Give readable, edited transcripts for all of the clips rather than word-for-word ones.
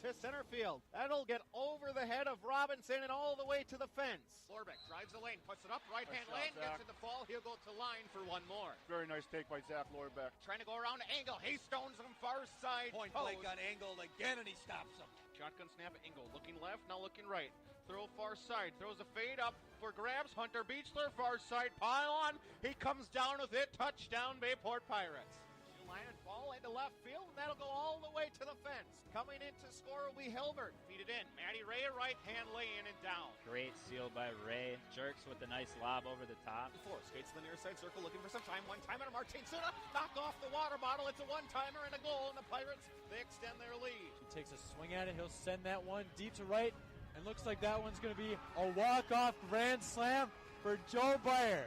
to center field. That'll get over the head of Robinson and all the way to the fence. Lorbeck drives the lane, puts it up, right-hand lane, gets it to fall. He'll go to line for one more. Very nice take by Zach Lorbeck. Trying to go around Engel. He stones him far side. Point blank on Engel again, and he stops him. Shotgun snap, Engel looking left, now looking right. Throw far side, throws a fade up for grabs. Hunter Beechler, far side pylon. He comes down with it. Touchdown, Bayport Pirates. Line and ball into left field, and that'll go all the way to the fence. Coming in to score will be Hilbert. Feed it in. Matty Ray, a right-hand lay-in and down. Great seal by Ray. Jerks with a nice lob over the top. Skates to the near side circle, looking for some time. One-timer to Martin Suna. Knock off the water bottle. It's a one-timer and a goal, and the Pirates, they extend their lead. He takes a swing at it. He'll send that one deep to right, and looks like that one's going to be a walk-off grand slam for Joe Byer.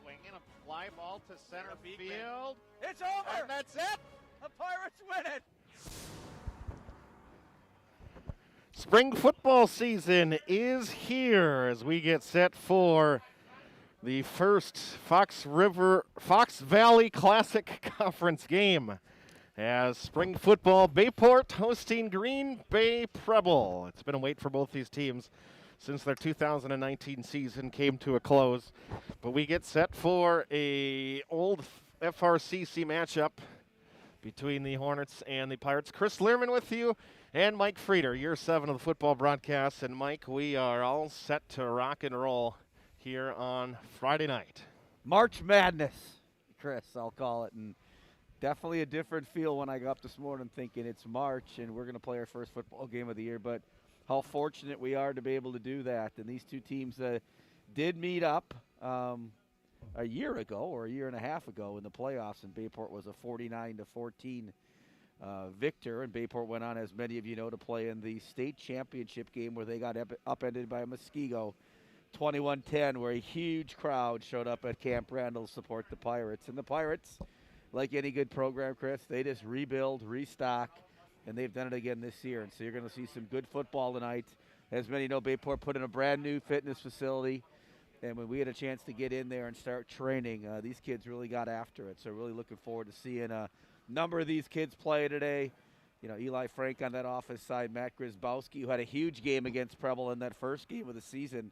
Swinging a fly ball to center field. It's over! And that's it! The Pirates win it! Spring football season is here as we get set for the first Fox Valley Classic Conference game. As spring football, Bayport hosting Green Bay Preble. It's been a wait for both these teams since their 2019 season came to a close. But we get set for a old FRCC matchup between the Hornets and the Pirates. Chris Learman with you, and Mike Frieder, year 7 of the football broadcast. And Mike, we are all set to rock and roll here on Friday night. March Madness, Chris, I'll call it. And definitely a different feel when I got up this morning thinking it's March and we're going to play our first football game of the year. But how fortunate we are to be able to do that. And these two teams did meet up a year ago or a year and a half ago in the playoffs, and Bayport was a 49-14 victor. And Bayport went on, as many of you know, to play in the state championship game where they got upended by Muskego 21-10, where a huge crowd showed up at Camp Randall to support the Pirates. And the Pirates, like any good program, Chris, they just rebuild, restock, and they've done it again this year. And so you're going to see some good football tonight. As many know, Bayport put in a brand new fitness facility. And when we had a chance to get in there and start training, these kids really got after it. So really looking forward to seeing a number of these kids play today. You know, Eli Frank on that offense side, Matt Grisbowski, who had a huge game against Preble in that first game of the season,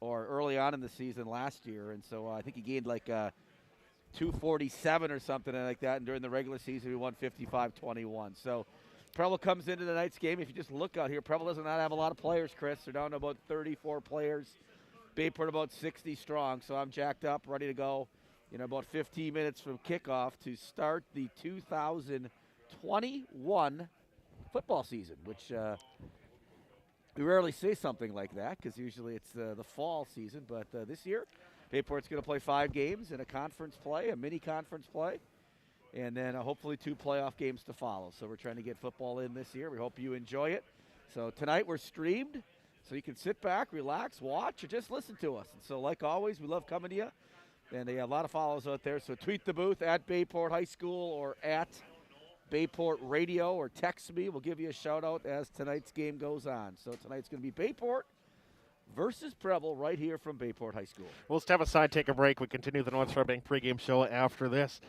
or early on in the season last year. And so I think he gained like 247 or something like that. And during the regular season, we won 55-21. So Preble comes into tonight's game. If you just look out here, Preble does not have a lot of players, Chris. They're down to about 34 players. Bayport about 60 strong, so I'm jacked up, ready to go in about 15 minutes from kickoff to start the 2021 football season, which we rarely say something like that because usually it's the fall season. But this year, Bayport's going to play 5 games in a conference play, a mini conference play, and then hopefully 2 playoff games to follow. So we're trying to get football in this year. We hope you enjoy it. So tonight we're streamed. So you can sit back, relax, watch, or just listen to us. And so like always, we love coming to you. And they have a lot of follows out there. So tweet the booth at Bayport High School or at Bayport Radio, or text me. We'll give you a shout out as tonight's game goes on. So tonight's going to be Bayport versus Preble right here from Bayport High School. We'll step aside, take a break. We continue the North Shore Bank pregame show after this.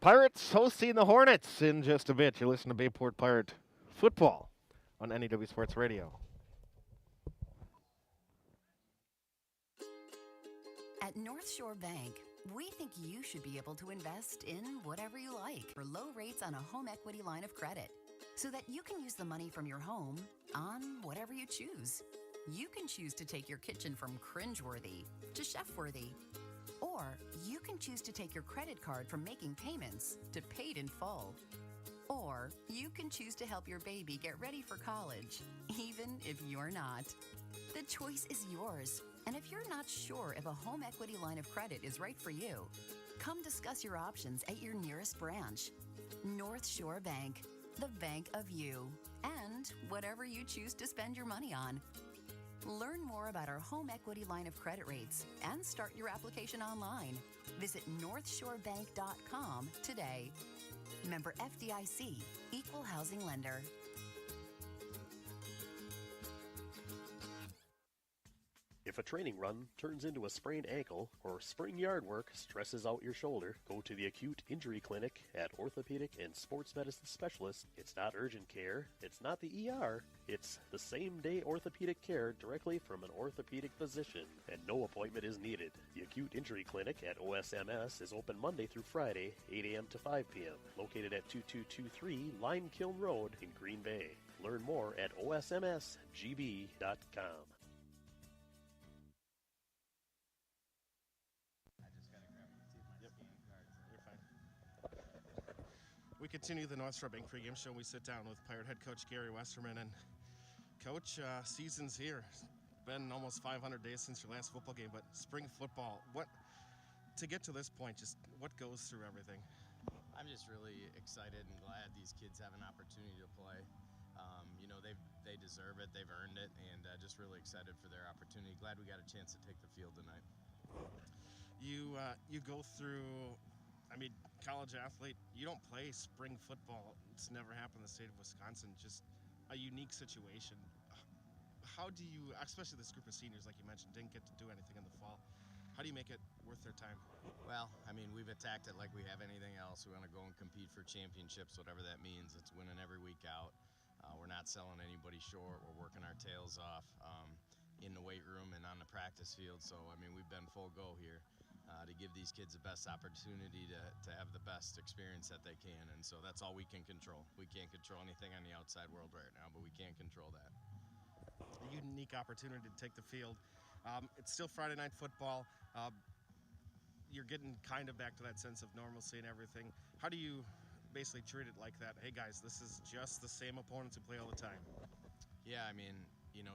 Pirates hosting the Hornets in just a bit. You listen to Bayport Pirate football on NEW Sports Radio. At North Shore Bank, we think you should be able to invest in whatever you like for low rates on a home equity line of credit so that you can use the money from your home on whatever you choose. You can choose to take your kitchen from cringeworthy to chef-worthy. Or you can choose to take your credit card from making payments to paid in full. Or you can choose to help your baby get ready for college, even if you're not. The choice is yours. And if you're not sure if a home equity line of credit is right for you, come discuss your options at your nearest branch. North Shore Bank, the bank of you, and whatever you choose to spend your money on. Learn more about our home equity line of credit rates and start your application online. Visit northshorebank.com today. Member FDIC, Equal Housing Lender. If a training run turns into a sprained ankle or spring yard work stresses out your shoulder, go to the Acute Injury Clinic at Orthopedic and Sports Medicine Specialist. It's not urgent care, it's not the ER, it's the same-day orthopedic care directly from an orthopedic physician, and no appointment is needed. The Acute Injury Clinic at OSMS is open Monday through Friday, 8 a.m. to 5 p.m., located at 2223 Lime Kiln Road in Green Bay. Learn more at osmsgb.com. We continue the North Shore Bank pregame show. We sit down with Pirate head coach Gary Westerman. And coach, season's here. It's been almost 500 days since your last football game, but spring football, to get to this point, just what goes through everything? I'm just really excited and glad these kids have an opportunity to play. They deserve it, they've earned it, and just really excited for their opportunity. Glad we got a chance to take the field tonight. You go through, college athlete, you don't play spring football. It's never happened in the state of Wisconsin. Just a unique situation. How do you, especially this group of seniors, like you mentioned, didn't get to do anything in the fall. How do you make it worth their time? Well, we've attacked it like we have anything else. We want to go and compete for championships, whatever that means. It's winning every week out. We're not selling anybody short. We're working our tails off in the weight room and on the practice field. So, we've been full go here. To give these kids the best opportunity to have the best experience that they can. And so that's all we can control. We can't control anything on the outside world right now, but we can control that. A unique opportunity to take the field. It's still Friday night football. You're getting kind of back to that sense of normalcy and everything. How do you basically treat it like that? Hey guys, this is just the same opponents who play all the time. Yeah,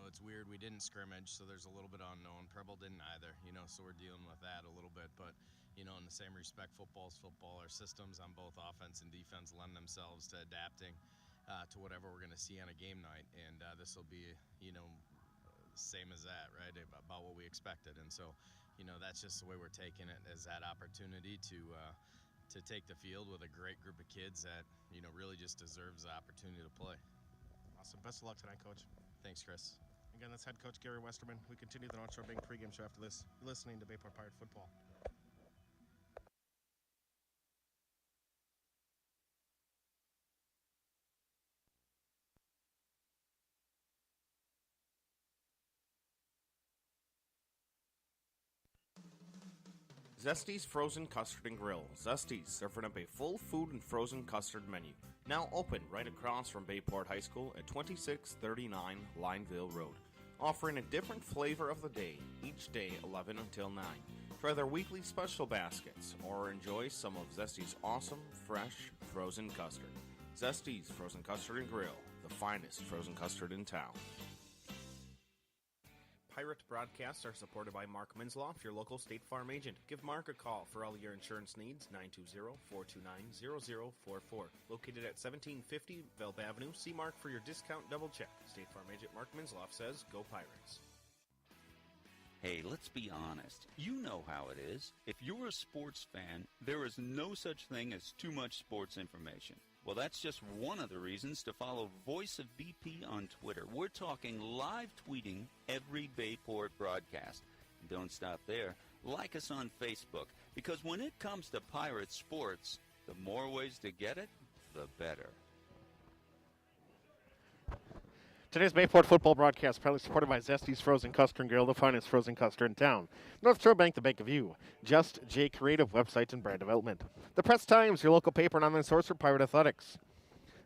it's weird. We didn't scrimmage, so there's a little bit unknown. Preble didn't either, so we're dealing with that a little bit. But, in the same respect, football's football. Our systems on both offense and defense lend themselves to adapting to whatever we're going to see on a game night. And this will be, same as that, right, about what we expected. And so, that's just the way we're taking it, as that opportunity to take the field with a great group of kids that, really just deserves the opportunity to play. Awesome. Best of luck tonight, Coach. Thanks, Chris. Again, that's head coach Gary Westerman. We continue the North Shore Bank pregame show after this. You're listening to Bayport Pirate Football. Zesty's Frozen Custard and Grill. Zesty's, serving up a full food and frozen custard menu. Now open right across from Bayport High School at 2639 Lineville Road. Offering a different flavor of the day, each day 11 until 9. Try their weekly special baskets, or enjoy some of Zesty's awesome, fresh, frozen custard. Zesty's Frozen Custard and Grill, the finest frozen custard in town. Pirate broadcasts are supported by Mark Minsloff, your local State Farm agent. Give Mark a call for all your insurance needs, 920-429-0044. Located at 1750 Velb Avenue, see Mark for your discount double check. State Farm agent Mark Minsloff says, go Pirates. Hey, let's be honest. You know how it is. If you're a sports fan, there is no such thing as too much sports information. Well, that's just one of the reasons to follow Voice of BP on Twitter. We're talking live tweeting every Bayport broadcast. And don't stop there. Like us on Facebook, because when it comes to Pirate sports, the more ways to get it, the better. Today's Bayport football broadcast proudly supported by Zesty's Frozen Custard and Grill, the finest frozen custard in town. North Shore Bank, the Bank of You. Just J Creative Websites and Brand Development. The Press Times, your local paper and online source for Pirate Athletics.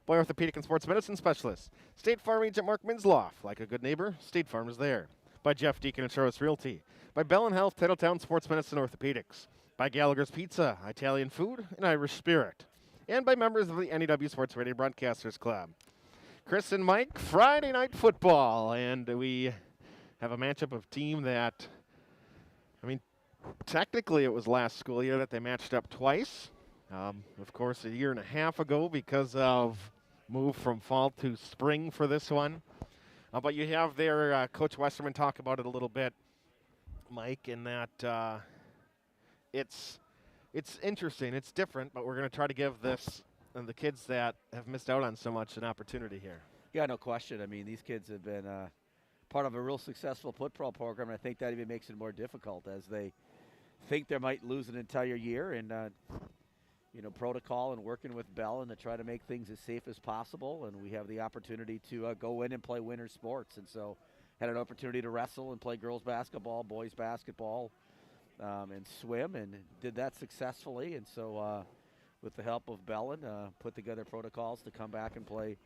Boy Orthopedic and Sports Medicine Specialist. State Farm Agent Mark Minsloff. Like a good neighbor, State Farm is there. By Jeff Deacon and Charles Realty. By Bell and Health, Titletown Sports Medicine Orthopedics. By Gallagher's Pizza, Italian Food, and Irish Spirit. And by members of the NEW Sports Radio Broadcasters Club. Chris and Mike, Friday night football, and we have a matchup of team that, technically it was last school year that they matched up twice. Of course, a year and a half ago because of move from fall to spring for this one. But you have there Coach Westerman talk about it a little bit, Mike, in that it's interesting, it's different, but we're going to try to give this and the kids that have missed out on so much an opportunity here. Yeah, no question. These kids have been part of a real successful football program, and I think that even makes it more difficult as they think they might lose an entire year. And protocol and working with Bell and to try to make things as safe as possible. And we have the opportunity to go in and play winter sports. And so had an opportunity to wrestle and play girls basketball, boys basketball, and swim, and did that successfully. And so with the help of Bellin, put together protocols to come back and play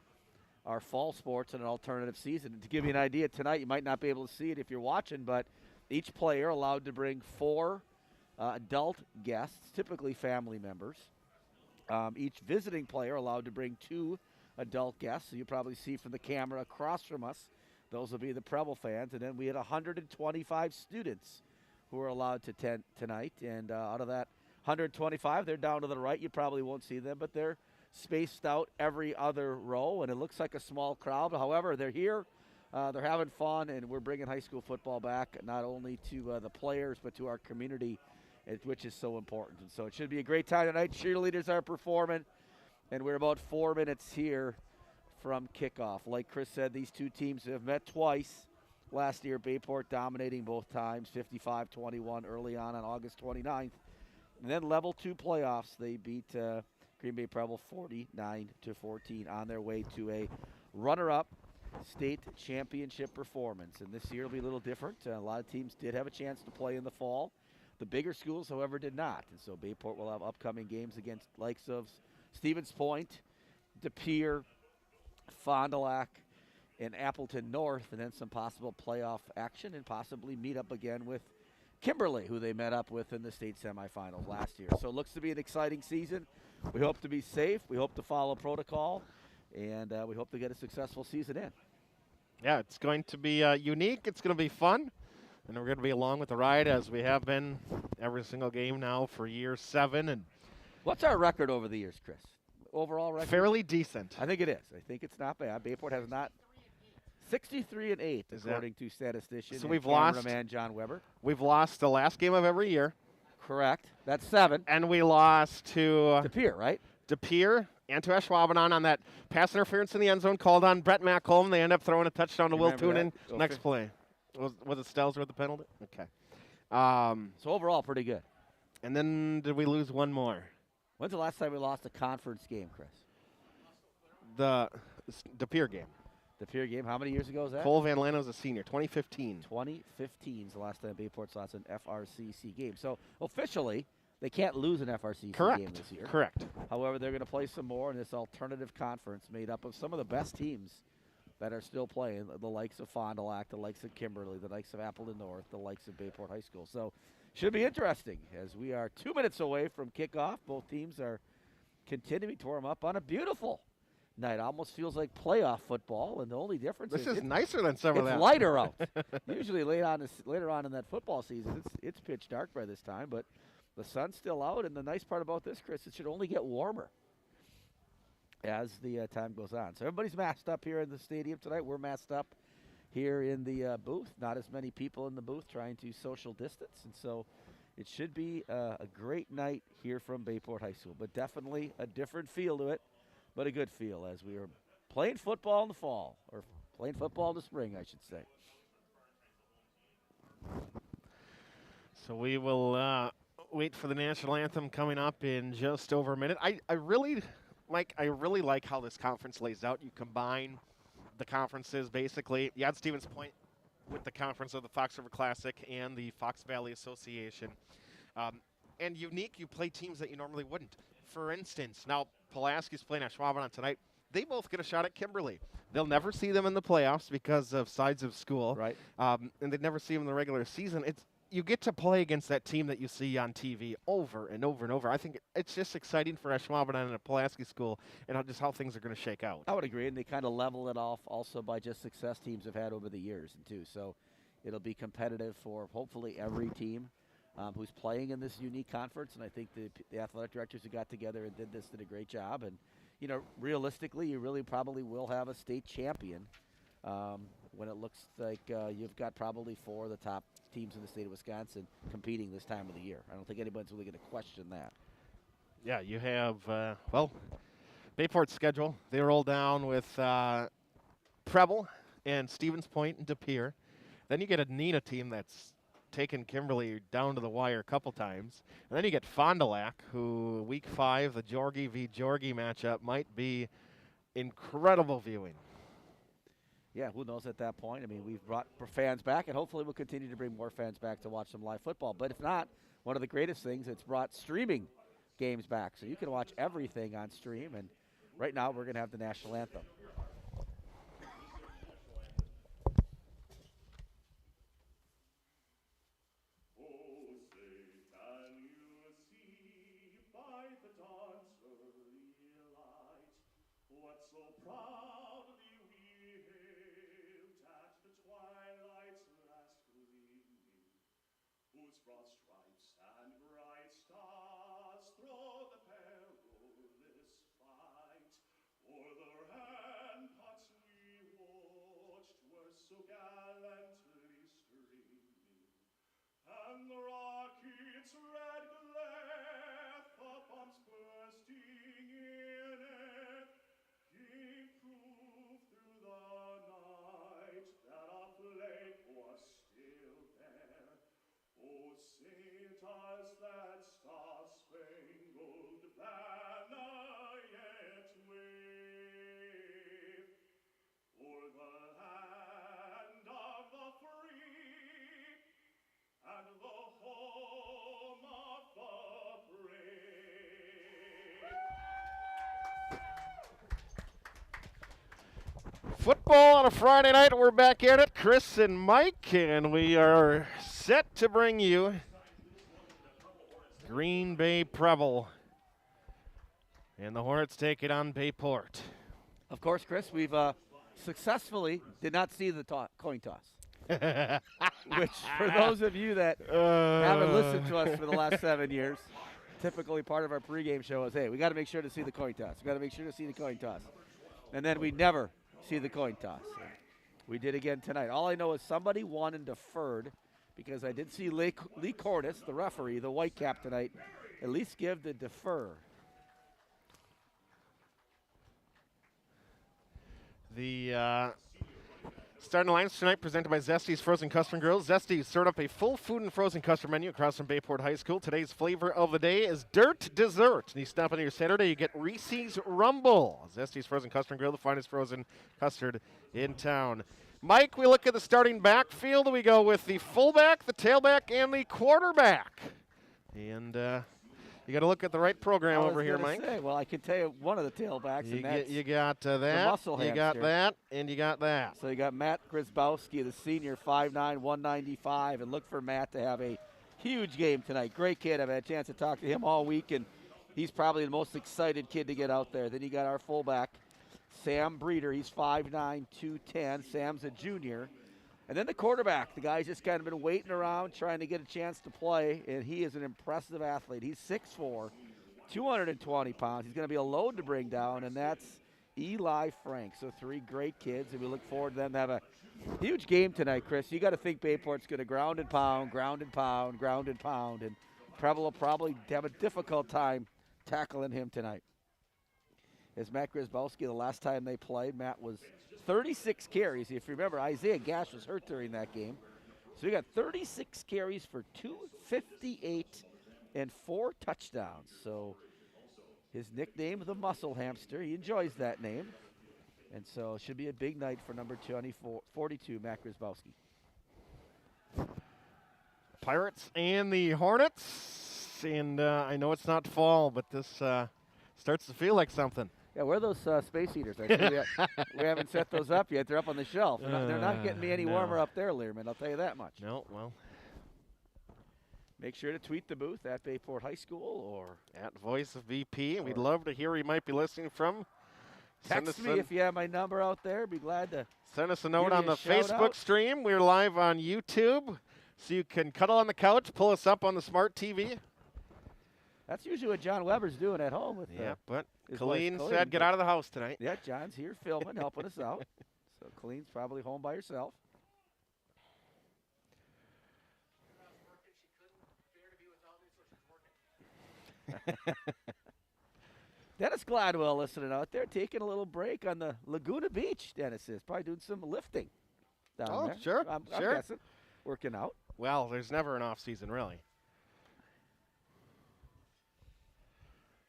our fall sports in an alternative season. And to give you an idea, tonight you might not be able to see it if you're watching, but each player allowed to bring 4 adult guests, typically family members. Each visiting player allowed to bring 2 adult guests. So you probably see from the camera across from us, those will be the Preble fans. And then we had 125 students who were allowed to attend tonight. And out of that 125, they're down to the right. You probably won't see them, but they're spaced out every other row. And it looks like a small crowd. However, they're here. They're having fun, and we're bringing high school football back not only to the players but to our community, which is so important. And so it should be a great time tonight. Cheerleaders are performing, and we're about 4 minutes here from kickoff. Like Chris said, these two teams have met twice last year. Bayport dominating both times, 55-21 early on August 29th. And then level 2 playoffs, they beat Green Bay Preble 49-14 on their way to a runner-up state championship performance. And this year will be a little different. A lot of teams did have a chance to play in the fall. The bigger schools, however, did not. And so Bayport will have upcoming games against likes of Stevens Point, De Pere, Fond du Lac, and Appleton North, and then some possible playoff action and possibly meet up again with Kimberly, who they met up with in the state semifinals last year. So it looks to be an exciting season. We hope to be safe. We hope to follow protocol, and we hope to get a successful season in. Yeah, it's going to be unique. It's going to be fun. And we're going to be along with the ride as we have been every single game now for year 7. And what's our record over the years, Chris? Overall record? Fairly decent. I think it is. I think it's not bad. Bayport has not 63-8 according to statistician. So we've lost cameraman John Weber. We've lost the last game of every year. Correct. That's 7. And we lost to De Pere, right? De Pere and to Ashwaubenon on that pass interference in the end zone called on Brett Macholm. They end up throwing a touchdown to Will Toonen next play. Was it Stells with the penalty? Okay. So overall, pretty good. And then did we lose one more? When's the last time we lost a conference game, Chris? The De Pere game. De Pere game. How many years ago was that? Cole Van Lano was a senior. 2015. 2015 is the last time Bayport's lost an FRCC game. So officially, they can't lose an FRCC game this year. Correct. However, they're going to play some more in this alternative conference made up of some of the best teams that are still playing, the likes of Fond du Lac, the likes of Kimberly, the likes of Appleton North, the likes of Bayport High School. So should be interesting as we are 2 minutes away from kickoff. Both teams are continuing to warm up on a beautiful night. Almost feels like playoff football, and the only difference is it's nicer than some of that. It's lighter out. Usually later on in that football season, it's pitch dark by this time, but the sun's still out, and the nice part about this, Chris, it should only get warmer as the time goes on. So everybody's masked up here in the stadium tonight. We're masked up here in the booth. Not as many people in the booth trying to social distance. And so it should be a great night here from Bayport High School. But definitely a different feel to it, but a good feel as we are playing football in the fall, or playing football in the spring, I should say. So we will wait for the national anthem coming up in just over a minute. Mike, I really like how this conference lays out. You combine the conferences, basically. You had Stevens Point with the conference of the Fox River Classic and the Fox Valley Association. And unique, you play teams that you normally wouldn't. For instance, now Pulaski's playing Ashwaubenon tonight. They both get a shot at Kimberly. They'll never see them in the playoffs because of sides of school. Right. And they'd never see them in the regular season. You get to play against that team that you see on TV over and over and over. I think it's just exciting for Ashwaubenon and a Pulaski school and just how things are going to shake out. I would agree, and they kind of level it off also by just success teams have had over the years, too. So it'll be competitive for hopefully every team who's playing in this unique conference, and I think the athletic directors who got together and did a great job. And, realistically, you really probably will have a state champion when it looks like you've got probably 4 of the top teams in the state of Wisconsin competing this time of the year. I don't think anybody's really going to question that. Yeah, you have, Bayport's schedule. They roll down with Preble and Stevens Point and De Pere. Then you get a Neenah team that's taken Kimberly down to the wire a couple times. And then you get Fond du Lac, who week 5, the Georgie v. Georgie matchup might be incredible viewing. Yeah, who knows at that point? I mean, we've brought fans back, and hopefully we'll continue to bring more fans back to watch some live football. But if not, one of the greatest things, it's brought streaming games back. So you can watch everything on stream, and right now we're going to have the national anthem. Broad stripes and bright stars through the perilous fight. O'er the ramparts we watched were so gallantly streaming, and the rocket's red glare, the bombs bursting in air, gave proof through the night that our flag was still there. Oh, sing to us that star-spangled banner yet wave, o'er the land of the free and the home of the brave. Football on a Friday night. We're back at it. Chris and Mike, and we are set to bring you Green Bay Preble. And the Hornets take it on Bayport. Of course, Chris, we've successfully did not see the coin toss. Which, for those of you that haven't listened to us for the last 7 years, typically part of our pregame show is, hey, we got to make sure to see the coin toss. We got to make sure to see the coin toss. And then we never see the coin toss. We did again tonight. All I know is somebody won and deferred, because I did see Lee Cordes, the referee, the white cap tonight, at least give the defer. The starting lines tonight presented by Zesty's Frozen Custard Grills. Zesty's served up a full food and frozen custard menu across from Bayport High School. Today's flavor of the day is Dirt Dessert. And you stop on your Saturday, you get Reese's Rumble. Zesty's Frozen Custard Grill, the finest frozen custard in town. Mike, we look at the starting backfield. We go with the fullback, the tailback, and the quarterback. And you got to look at the right program over here, Mike. Well, I can tell you one of the tailbacks, and that's you got that, the muscle you got that, and you got that. So you got Matt Grzybowski, the senior, 5'9", 195, and look for Matt to have a huge game tonight. Great kid. I've had a chance to talk to him all week, and he's probably the most excited kid to get out there. Then you got our fullback, Sam Breeder. He's 5'9", 210. Sam's a junior. And then the quarterback, the guy's just kind of been waiting around, trying to get a chance to play, and he is an impressive athlete. He's 6'4", 220 pounds. He's going to be a load to bring down, and that's Eli Frank. So 3 great kids, and we look forward to them to have a huge game tonight, Chris. You got to think Bayport's going to ground and pound, ground and pound, ground and pound, and Preble will probably have a difficult time tackling him tonight. As Matt Grzybowski, the last time they played, Matt was 36 carries. If you remember, Isaiah Gash was hurt during that game. So he got 36 carries for 258 and 4 touchdowns. So his nickname, the Muscle Hamster, he enjoys that name. And so it should be a big night for number 42, Matt Grzybowski. Pirates and the Hornets. And I know it's not fall, but this starts to feel like something. Yeah, where are those space heaters? We haven't set those up yet. They're up on the shelf. They're not getting me any warmer up there, Learman. I'll tell you that much. No, well. Make sure to tweet the booth at Bayport High School or at Voice of VP. We'd love to hear where you might be listening from. Text me if you have my number out there. Be glad to send us a note on the Facebook stream. We're live on YouTube, so you can cuddle on the couch, pull us up on the smart TV. That's usually what John Weber's doing at home. With but Colleen said get out of the house tonight. Yeah, John's here filming, helping us out. So Colleen's probably home by herself. Dennis Gladwell listening out there, taking a little break on the Laguna Beach. Dennis is probably doing some lifting down there. Sure, I'm sure. guessing. Working out. Well, there's never an off season, really.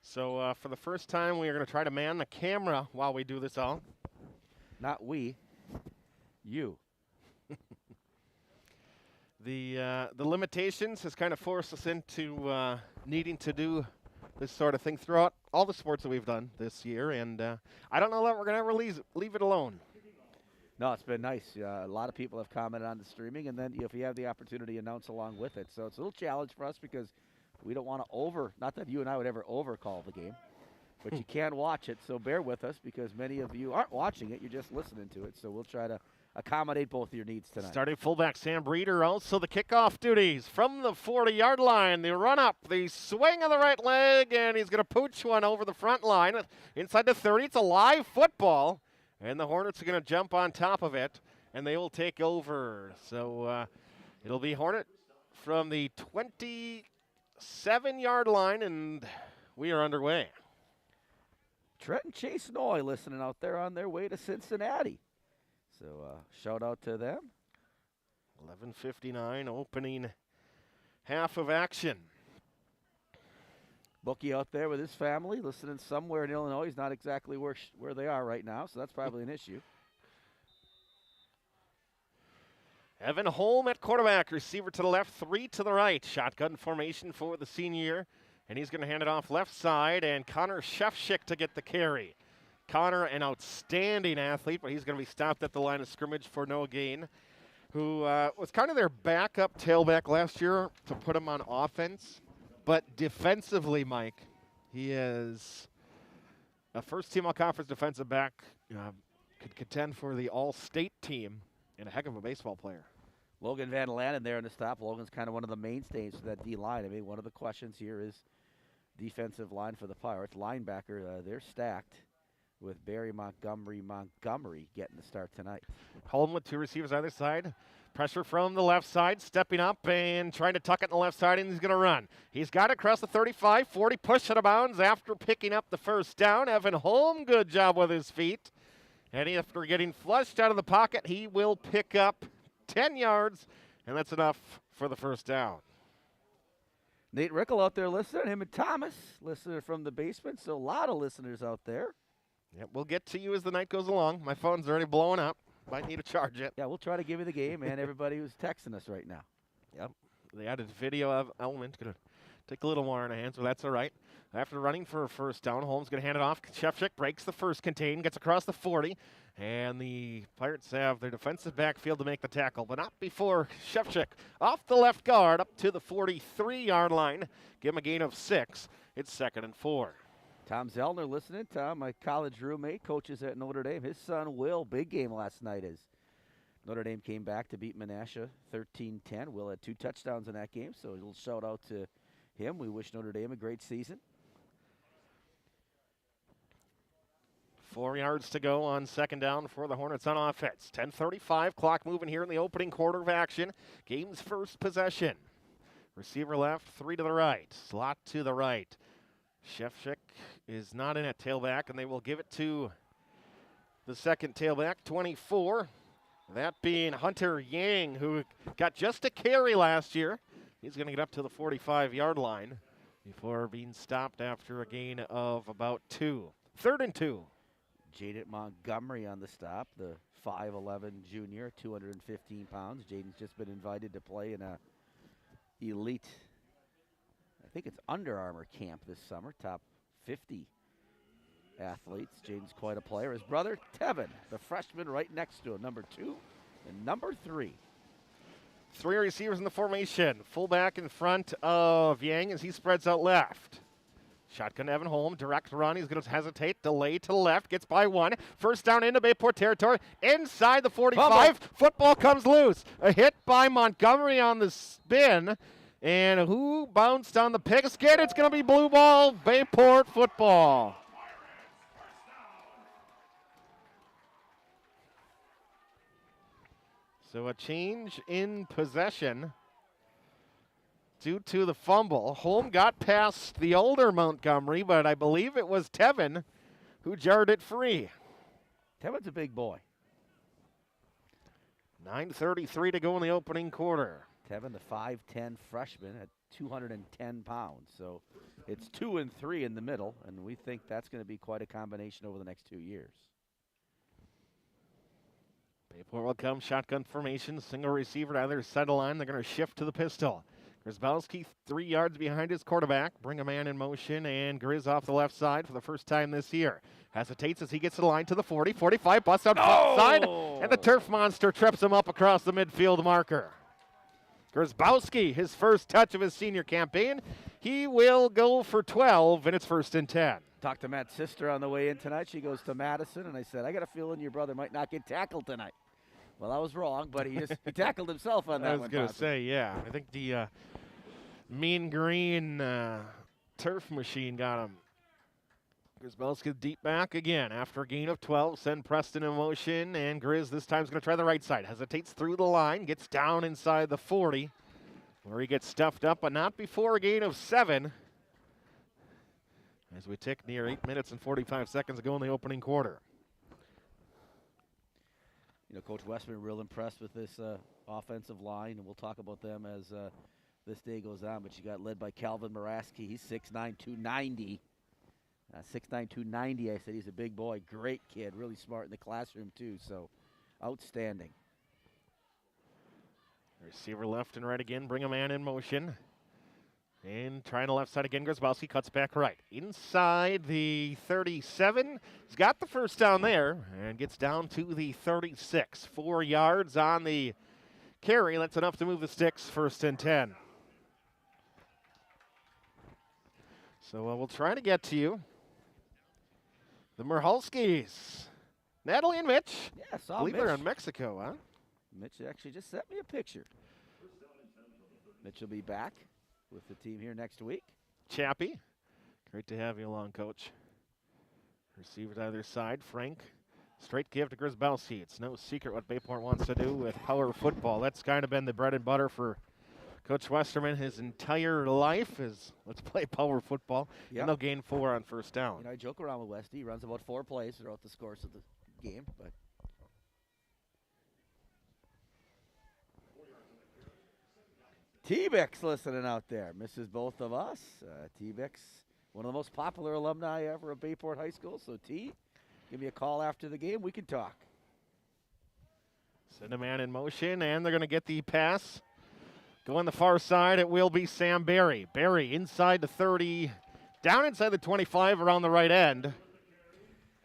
So for the first time, we are going to try to man the camera while we do this all. Not we. You. The limitations has kind of forced us into needing to do this sort of thing throughout all the sports that we've done this year, and I don't know that we're going to ever leave it alone. No, it's been nice. A lot of people have commented on the streaming, and then if you have the opportunity, announce along with it. So it's a little challenge for us because we don't want to not that you and I would ever overcall the game, but you can watch it, so bear with us because many of you aren't watching it, you're just listening to it, so we'll try to accommodate both your needs tonight. Starting fullback Sam Breeder, also the kickoff duties from the 40-yard line. The run up, the swing of the right leg, and he's going to pooch one over the front line. Inside the 30, it's a live football, and the Hornets are going to jump on top of it, and they will take over. So it'll be Hornet from the 27-yard line, and we are underway. Trent and Chase Noy listening out there on their way to Cincinnati. So shout out to them. 11:59, opening half of action. Bookie out there with his family, listening somewhere in Illinois. He's not exactly where they are right now, so that's probably an issue. Evan Holm at quarterback, receiver to the left, 3 to the right. Shotgun formation for the senior, and he's going to hand it off left side, and Connor Shefschick to get the carry. Connor, an outstanding athlete, but he's going to be stopped at the line of scrimmage for no gain, who was kind of their backup tailback last year to put him on offense. But defensively, Mike, he is a first-team all-conference defensive back, could contend for the all-state team, and a heck of a baseball player. Logan Van Lanen there in the stop. Logan's kind of one of the mainstays for that D-line. I mean, one of the questions here is defensive line for the Pirates. Linebacker, they're stacked with Barry Montgomery getting the start tonight. Holm with 2 receivers either side. Pressure from the left side, stepping up and trying to tuck it in the left side, and he's going to run. He's got it across the 35, 40, push out of bounds after picking up the first down. Evan Holm, good job with his feet. And after getting flushed out of the pocket, he will pick up 10 yards, and that's enough for the first down. Nate Rickle out there listening, him and Thomas listening from the basement, so a lot of listeners out there. Yep, we'll get to you as the night goes along. My phone's already blowing up. Might need to charge it. Yeah, we'll try to give you the game and everybody who's texting us right now. Yep, the added video element going to take a little more in our hands, but that's all right. After running for a first down, Holmes going to hand it off. Shefschick breaks the first contain, gets across the 40, and the Pirates have their defensive backfield to make the tackle, but not before Shefschick off the left guard up to the 43-yard line. Give him a gain of 6. It's 2nd and 4. Tom Zellner listening. Tom, my college roommate, coaches at Notre Dame. His son, Will, big game last night as Notre Dame came back to beat Menasha 13-10. Will had 2 touchdowns in that game, so a little shout out to him. We wish Notre Dame a great season. 4 yards to go on 2nd down for the Hornets on offense. 10:35, clock moving here in the opening quarter of action. Game's first possession. Receiver left, 3 to the right. Slot to the right. Shefschick is not in at tailback, and they will give it to the second tailback, 24. That being Hunter Yang, who got just a carry last year. He's going to get up to the 45-yard line before being stopped after a gain of about 2. 3rd and 2. Jaden Montgomery on the stop, the 5'11 junior, 215 pounds. Jaden's just been invited to play in a elite, I think it's Under Armour camp this summer, top 50 athletes. Jaden's quite a player. His brother, Tevin, the freshman right next to him, number 2 and number 3. 3 receivers in the formation. Fullback in front of Yang as he spreads out left. Shotgun Evan Holm, direct run. He's going to hesitate, delay to the left, gets by 1. First down into Bayport territory, inside the 45. Bubble. Football comes loose. A hit by Montgomery on the spin. And who bounced on the pigskin? It's going to be blue ball, Bayport football. So a change in possession due to the fumble. Holm got past the older Montgomery, but I believe it was Tevin who jarred it free. Tevin's a big boy. 9:33 to go in the opening quarter. Tevin, the 5'10 freshman at 210 pounds. So it's 2 and 3 in the middle, and we think that's going to be quite a combination over the next 2 years. Bayport will come shotgun formation, single receiver to either side of the line. They're going to shift to the pistol. Grzybowski 3 yards behind his quarterback. Bring a man in motion, and Grizz off the left side for the first time this year. Hesitates as he gets to the line to the 40, 45, busts out front side, and the turf monster trips him up across the midfield marker. Grzybowski, his first touch of his senior campaign. He will go for 12, and it's 1st and 10. Talked to Matt's sister on the way in tonight. She goes to Madison, and I said, I got a feeling your brother might not get tackled tonight. Well, I was wrong, but he tackled himself on that one. I was going to say, yeah. I think the mean green turf machine got him. Grzybowski deep back again after a gain of 12. Send Preston in motion, and Grizz this time is going to try the right side. Hesitates through the line, gets down inside the 40, where he gets stuffed up, but not before a gain of 7. As we tick near 8 minutes and 45 seconds ago in the opening quarter. You know, Coach Westman real impressed with this offensive line, and we'll talk about them as this day goes on. But you got led by Calvin Moraski. He's 6'9", 290. 6'9", 290. I said he's a big boy. Great kid. Really smart in the classroom, too. So, outstanding. Receiver left and right again. Bring a man in motion. And trying the left side again. Grzybowski cuts back right. Inside the 37. He's got the first down there and gets down to the 36. 4 yards on the carry. That's enough to move the sticks. 1st and 10. So we'll try to get to you. The Merhalskis. Natalie and Mitch. Yeah, I saw I believe Mitch. they're in Mexico, huh? Mitch actually just sent me a picture. Mitch will be back with the team here next week. Chappie. Great to have you along, Coach. Receiver to either side. Frank. Straight give to Grzybowski. It's no secret what Bayport wants to do with power football. That's kind of been the bread and butter for Coach Westerman his entire life is let's play power football. Yep. And they'll gain 4 on first down. You know, I joke around with Westy. He runs about 4 plays throughout the course of the game, but T-Bex listening out there. Misses both of us. T-Bex, one of the most popular alumni ever of Bayport High School. So, T, give me a call after the game. We can talk. Send a man in motion, and they're going to get the pass. Go on the far side. It will be Sam Barry. Barry inside the 30, down inside the 25 around the right end.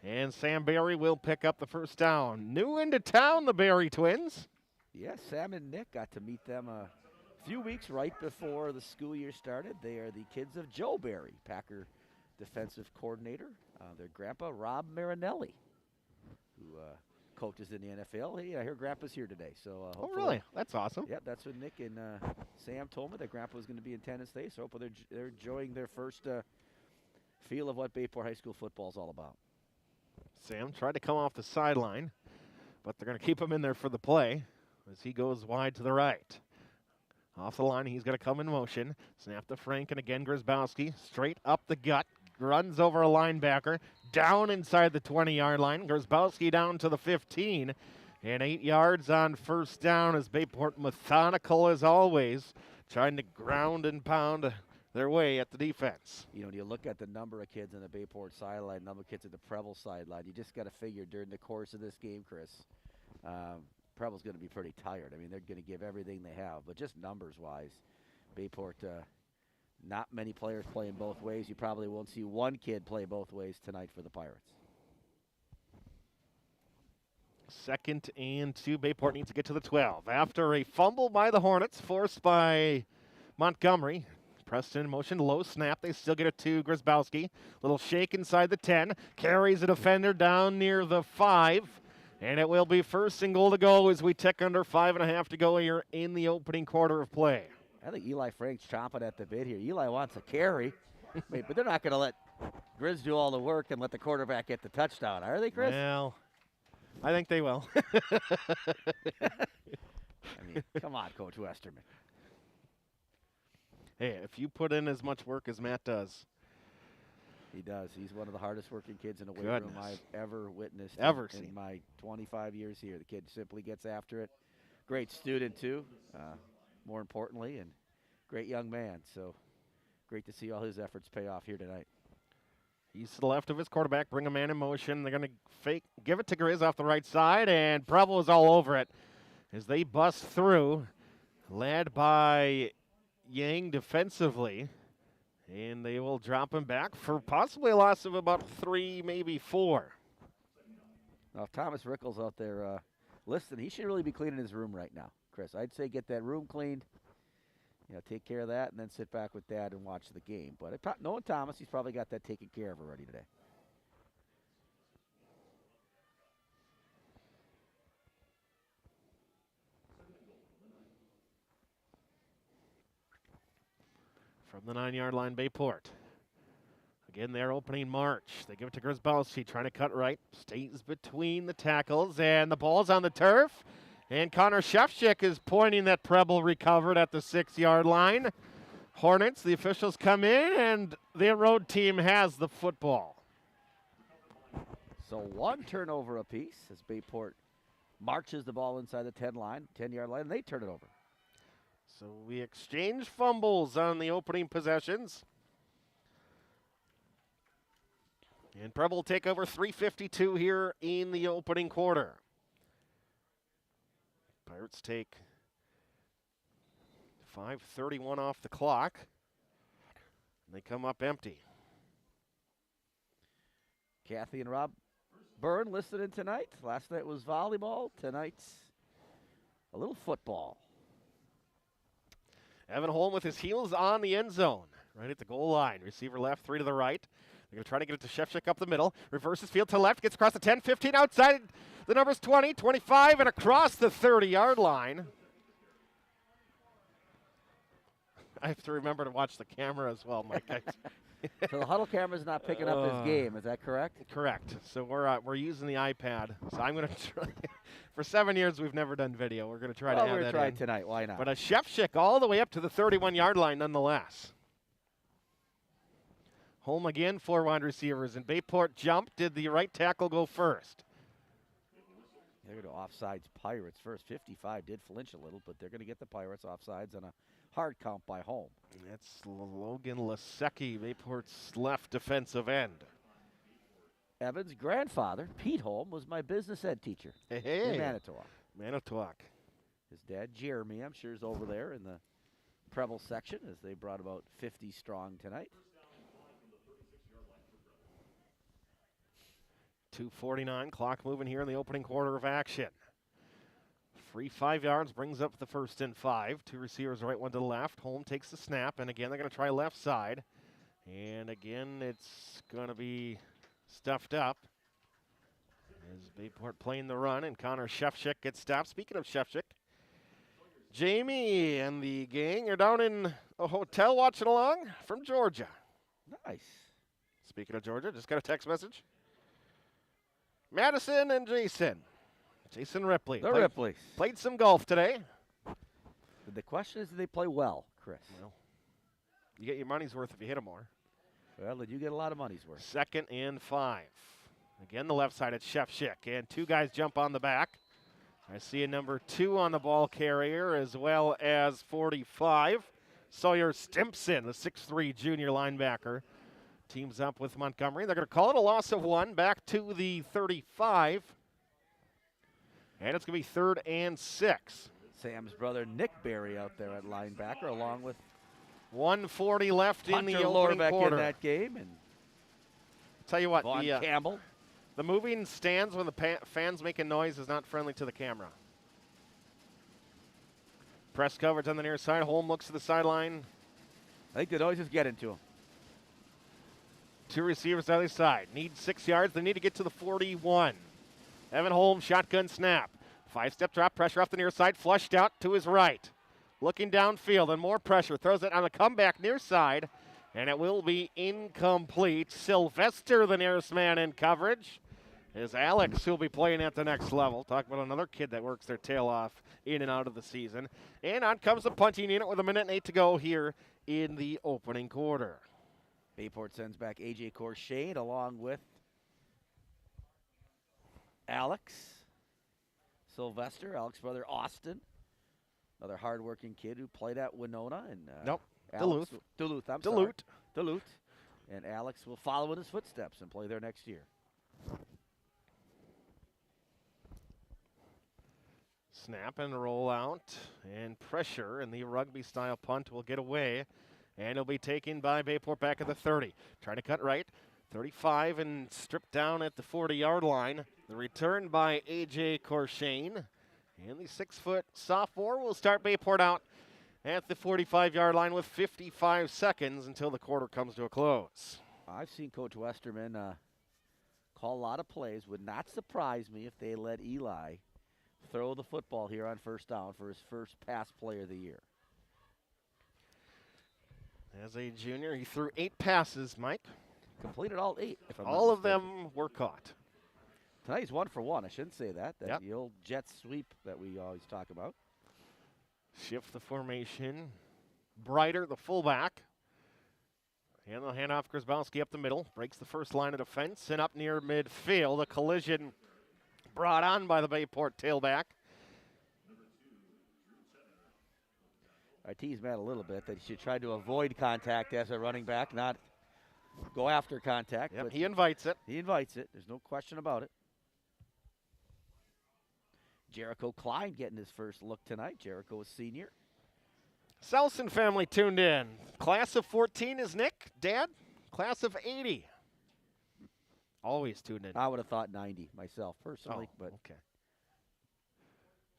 And Sam Barry will pick up the first down. New into town, the Barry twins. Yes, Sam and Nick got to meet them a few weeks right before the school year started. They are the kids of Joe Barry, Packer defensive coordinator. Their grandpa, Rob Marinelli, who coaches in the NFL. Hey, I hear Grandpa's here today. So Oh, really? That's awesome. Yep, that's what Nick and Sam told me, that Grandpa was going to be in attendance today. So hopefully they're enjoying their first feel of what Bayport High School football is all about. Sam tried to come off the sideline, but they're going to keep him in there for the play as he goes wide to the right. Off the line, he's going to come in motion. Snap to Frank, and again Grzybowski. Straight up the gut. Runs over a linebacker. Down inside the 20-yard line. Grzybowski down to the 15. And 8 yards on first down as Bayport methodical as always, trying to ground and pound their way at the defense. You know, you look at the number of kids on the Bayport sideline, number of kids at the Preble sideline. You just got to figure during the course of this game, Chris, Preble's going to be pretty tired. I mean, they're going to give everything they have, but just numbers-wise, Bayport, not many players playing both ways. You probably won't see one kid play both ways tonight for the Pirates. 2nd and 2. Bayport needs to get to the 12. After a fumble by the Hornets, forced by Montgomery. Preston in motion, low snap. They still get it to Grzybowski. Little shake inside the 10. Carries a defender down near the 5. And it will be 1st and goal to go as we tick under 5.5 to go here in the opening quarter of play. I think Eli Frank's chomping at the bit here. Eli wants a carry, but they're not going to let Grizz do all the work and let the quarterback get the touchdown, are they, Chris? Well, I think they will. I mean, come on, Coach Westerman. Hey, if you put in as much work as Matt does. He does. He's one of the hardest working kids in a weight room I've ever witnessed in my 25 years here. The kid simply gets after it. Great student, too, more importantly, and great young man. So great to see all his efforts pay off here tonight. He's to the left of his quarterback, bring a man in motion. They're going to give it to Grizz off the right side, and Preble is all over it as they bust through, led by Yang defensively, and they will drop him back for possibly a loss of about 3, maybe 4. Now, if Thomas Rickles out there listening, he should really be cleaning his room right now, Chris. I'd say get that room cleaned. Take care of that, and then sit back with Dad and watch the game. But knowing Thomas, he's probably got that taken care of already today. From the 9-yard line, Bayport. Again, they're opening march. They give it to Grzybowski, trying to cut right. Stays between the tackles, and the ball's on the turf. And Connor Shefchik is pointing that Preble recovered at the 6-yard line. Hornets, the officials come in, and the road team has the football. So 1 turnover apiece as Bayport marches the ball inside the 10-yard line, and they turn it over. So we exchange fumbles on the opening possessions. And Preble will take over 3:52 here in the opening quarter. Pirates take 5:31 off the clock. And they come up empty. Kathy and Rob Byrne listed in tonight. Last night was volleyball. Tonight's a little football. Evan Holm with his heels on the end zone. Right at the goal line. Receiver left, 3 to the right. They're going to try to get it to Shefchik up the middle. Reverses field to left. Gets across the 10, 15 outside. The numbers 20, 25, and across the 30-yard line. I have to remember to watch the camera as well, Mike. So the huddle camera's not picking up his game. Is that correct? Correct. So we're using the iPad. So I'm going to try. For 7 years, we've never done video. We're going to try to have that in. We're going to try tonight. Why not? But a Shefchik all the way up to the 31-yard line nonetheless. Home again, 4 wide receivers. And Bayport jumped. Did the right tackle go first? They're going to offsides Pirates first. 55 did flinch a little, but they're going to get the Pirates offsides on a hard count by Home. That's Logan Lasecki, Bayport's left defensive end. Evan's grandfather, Pete Holm, was my business ed teacher in Manitowoc. Manitowoc. His dad, Jeremy, I'm sure is over there in the Preble section as they brought about 50 strong tonight. 2:49, clock moving here in the opening quarter of action. Free 5 yards, brings up the 1st and 5. 2 receivers right, 1 to the left. Holm takes the snap, and again, they're going to try left side. And again, it's going to be stuffed up. As Bayport playing the run, and Connor Shefchik gets stopped. Speaking of Shefchik, Jamie and the gang are down in a hotel watching along from Georgia. Nice. Speaking of Georgia, just got a text message. Madison and Jason Ripley. The Ripleys. Played some golf today. The question is, do they play well, Chris? Well, you get your money's worth if you hit them more. Well, then you get a lot of money's worth. 2nd and 5. Again, the left side at Shefchik. And 2 guys jump on the back. I see a number 2 on the ball carrier as well as 45. Sawyer Stimpson, the 6'3 junior linebacker. Teams up with Montgomery. They're going to call it a loss of 1 back to the 35. And it's going to be 3rd and 6. Sam's brother Nick Berry out there at linebacker along with 1:40 left in the Hunter opening Lorbeck quarter. in that game. And tell you what, Vaughn Campbell. The moving stands when the fans making noise is not friendly to the camera. Press coverage on the near side. Holm looks to the sideline. I think the noise is getting to him. 2 receivers on the other side. Need 6 yards. They need to get to the 41. Evan Holm, shotgun snap. 5-step drop, pressure off the near side. Flushed out to his right. Looking downfield and more pressure. Throws it on a comeback near side. And it will be incomplete. Sylvester, the nearest man in coverage. Is Alex, who'll be playing at the next level. Talk about another kid that works their tail off in and out of the season. And on comes the punting unit with 1:08 to go here in the opening quarter. Bayport sends back A.J. Corshane along with Alex Sylvester, Alex's brother Austin, another hardworking kid who played at Winona. And Duluth. Duluth. And Alex will follow in his footsteps and play there next year. Snap and roll out and pressure, and the rugby-style punt will get away, and it'll be taken by Bayport back at the 30. Trying to cut right, 35, and stripped down at the 40-yard line. The return by A.J. Corshane, and the 6-foot sophomore will start Bayport out at the 45-yard line with 55 seconds until the quarter comes to a close. I've seen Coach Westerman call a lot of plays. Would not surprise me if they let Eli throw the football here on first down for his first pass play of the year. As a junior, he threw 8 passes, Mike. Completed all 8. All of them were caught. Tonight he's 1 for 1. I shouldn't say that. That's Yep. the old jet sweep that we always talk about. Shift the formation. Brighter, the fullback. And they'll hand off Grzybowski up the middle. Breaks the first line of defense and up near midfield. A collision brought on by the Bayport tailback. I teased Matt a little bit that he should try to avoid contact as a running back, not go after contact. Yep, but he invites it. He invites it. There's no question about it. Jericho Klein getting his first look tonight. Jericho is senior. Selson family tuned in. Class of 14 is Nick. Dad, class of 80. Always tuned in. I would have thought 90 myself personally, but okay.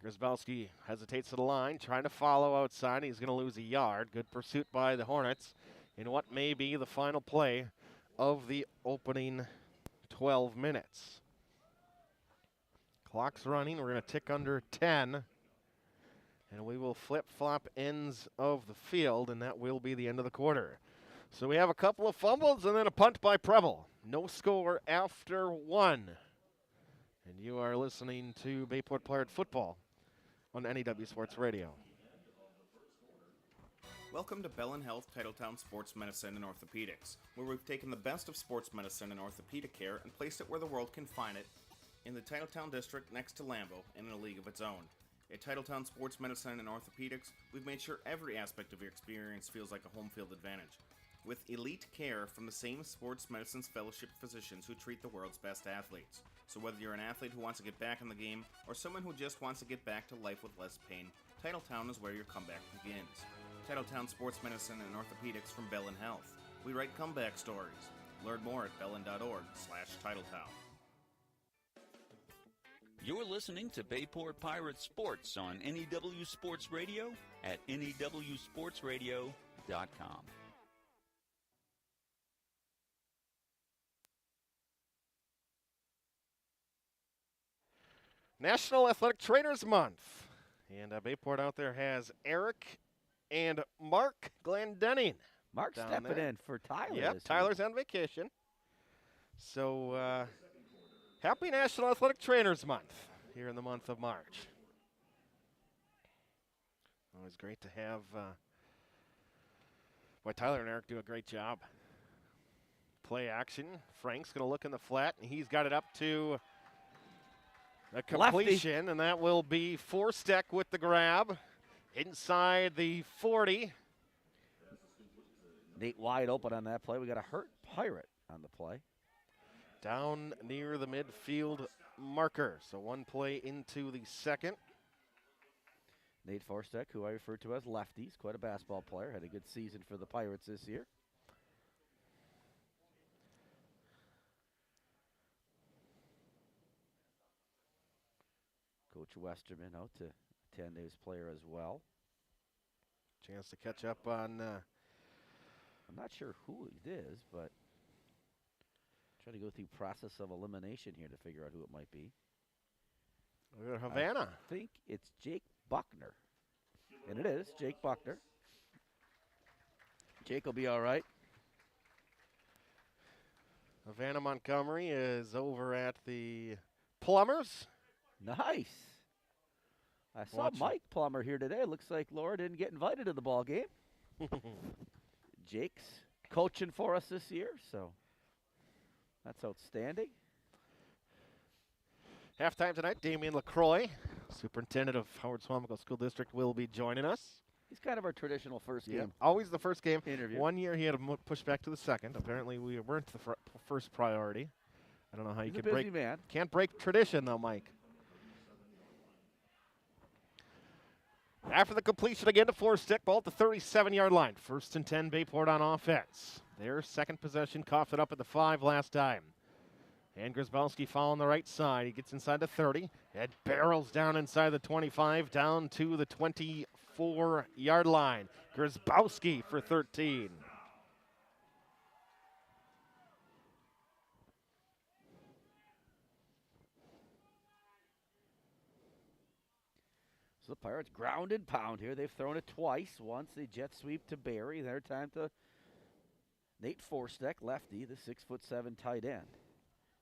Grzybowski hesitates to the line, trying to follow outside. He's going to lose a yard. Good pursuit by the Hornets in what may be the final play of the opening 12 minutes. Clock's running. We're going to tick under 10. And we will flip-flop ends of the field, and that will be the end of the quarter. So we have a couple of fumbles and then a punt by Preble. No score after 1. And you are listening to Bayport Pirate Football on NEW Sports Radio. Welcome to Bellin Health Titletown Sports Medicine and Orthopedics, where we've taken the best of sports medicine and orthopedic care and placed it where the world can find it, in the Titletown district next to Lambeau and in a league of its own. At Titletown Sports Medicine and Orthopedics, we've made sure every aspect of your experience feels like a home field advantage. With elite care from the same sports medicine's fellowship physicians who treat the world's best athletes. So whether you're an athlete who wants to get back in the game or someone who just wants to get back to life with less pain, Titletown is where your comeback begins. Titletown Sports Medicine and Orthopedics from Bellin Health. We write comeback stories. Learn more at bellin.org/Titletown. You're listening to Bayport Pirate Sports on NEW Sports Radio at newsportsradio.com. National Athletic Trainers Month. And Bayport out there has Eric and Mark Glendenning. Mark stepping in for Tyler. Yep, Tyler's on vacation. So, happy National Athletic Trainers Month here in the month of March. Always great to have Tyler and Eric do a great job. Play action. Frank's going to look in the flat, and he's got it up to a completion, Lefty. And that will be Forsteck with the grab inside the 40. Nate wide open on that play. We got a hurt Pirate on the play. Down near the midfield marker. So one play into the second. Nate Forsteck, who I refer to as Lefty, he's quite a basketball player. Had a good season for the Pirates this year. Coach Westerman out to attend his player as well. Chance to catch up on. I'm not sure who it is, but trying to go through process of elimination here to figure out who it might be. We're at Havana. I think it's Jake Buckner. And it is Jake Buckner. Jake will be all right. Havana Montgomery is over at the Plumbers. Nice. I saw Watch it. Mike Plummer here today. Looks like Laura didn't get invited to the ball game. Jake's coaching for us this year, so that's outstanding. Halftime tonight, Damian LaCroix, superintendent of Howard Swamico School District, will be joining us. He's kind of our traditional first game. Always the first game. Interview. One year he had to push back to the second. Apparently we weren't the first priority. I don't know how He's you a can busy break. man. Can't break tradition though, Mike. After the completion again to four-stick, ball at the 37-yard line. 1st and 10, Bayport on offense. Their second possession, coughed it up at the 5 last time. And Grzybowski following the right side. He gets inside the 30. It barrels down inside the 25, down to the 24-yard line. Grzybowski for 13. So the Pirates ground and pound here. They've thrown it twice. Once they jet sweep to Barry. Their time to Nate Forsteck, lefty, the 6'7" tight end.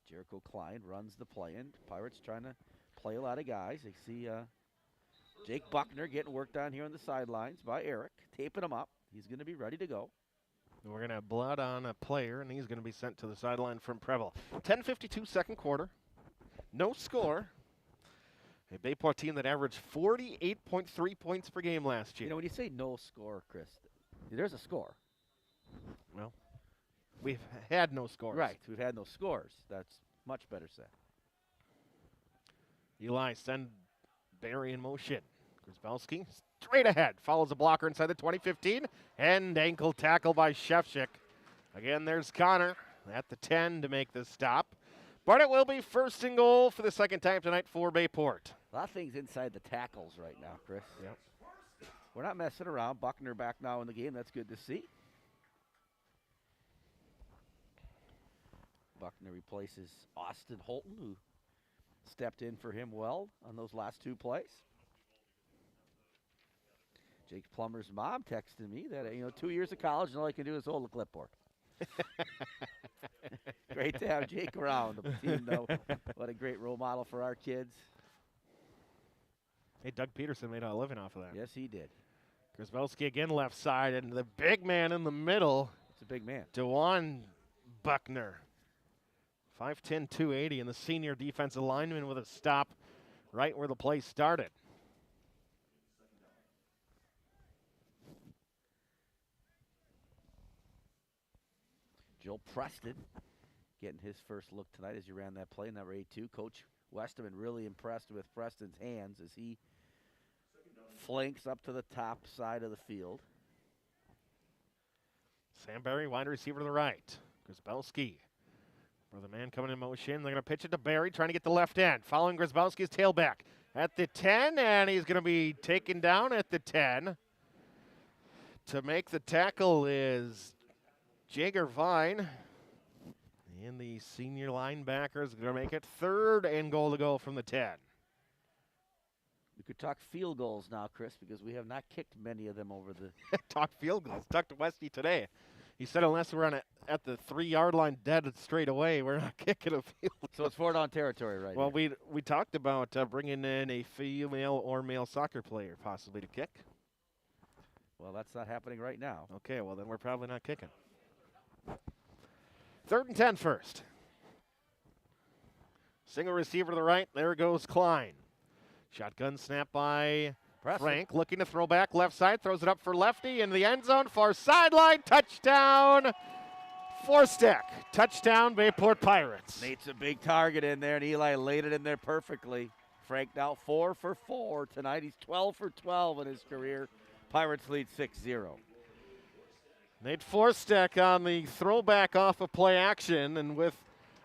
Jericho Klein runs the play in. Pirates trying to play a lot of guys. They see Jake Buckner getting worked on here on the sidelines by Eric, taping him up. He's going to be ready to go. We're going to have blood on a player, and he's going to be sent to the sideline from Preble. 10:52 second quarter. No score. A Bayport team that averaged 48.3 points per game last year. You know, when you say no score, Chris, there's a score. Well, we've had no scores. Right, we've had no scores. That's much better said. Eli send Barry in motion. Grzybowski straight ahead. Follows a blocker inside the 20-15. And ankle tackle by Shevchik. Again, there's Connor at the 10 to make the stop. But it will be 1st and goal for the second time tonight for Bayport. A lot of things inside the tackles right now, Chris. Yep. We're not messing around. Buckner back now in the game. That's good to see. Buckner replaces Austin Holton, who stepped in for him well on those last 2 plays. Jake Plummer's mom texted me that, 2 years of college and all I can do is hold the clipboard. Great to have Jake around the team, though. What a great role model for our kids. Hey, Doug Peterson made a living off of that. Yes, he did. Grzybowski again left side, and the big man in the middle. It's a big man. DeJuan Buckner. 5'10", 280, and the senior defensive lineman with a stop right where the play started. Joe Preston getting his first look tonight as he ran that play, number 82. Coach Westerman really impressed with Preston's hands as he flanks up to the top side of the field. Sam Barry, wide receiver to the right. Grzybowski. For the man coming in motion. They're going to pitch it to Barry, trying to get the left end. Following Grzybowski's tailback at the 10, and he's going to be taken down at the 10. To make the tackle is Jager Vine. And the senior linebacker is going to make it 3rd and goal to go from the 10. We could talk field goals now, Chris, because we have not kicked many of them over the... Talk field goals. Talked to Westy today. He said unless we're at the 3-yard line dead straight away, we're not kicking a field goal. So it's 4-down territory right Well, here. we talked about bringing in a female or male soccer player possibly to kick. Well, that's not happening right now. Okay, well, then we're probably not kicking. 3rd and 10 first. Single receiver to the right. There goes Klein. Shotgun snap by Frank. Looking to throw back left side. Throws it up for Lefty in the end zone. Far sideline. Touchdown. Forsteck. Touchdown Bayport Pirates. Nate's a big target in there, and Eli laid it in there perfectly. Frank now 4 for 4 tonight. He's 12 for 12 in his career. Pirates lead 6-0. Nate Forsteck on the throwback off of play action, and with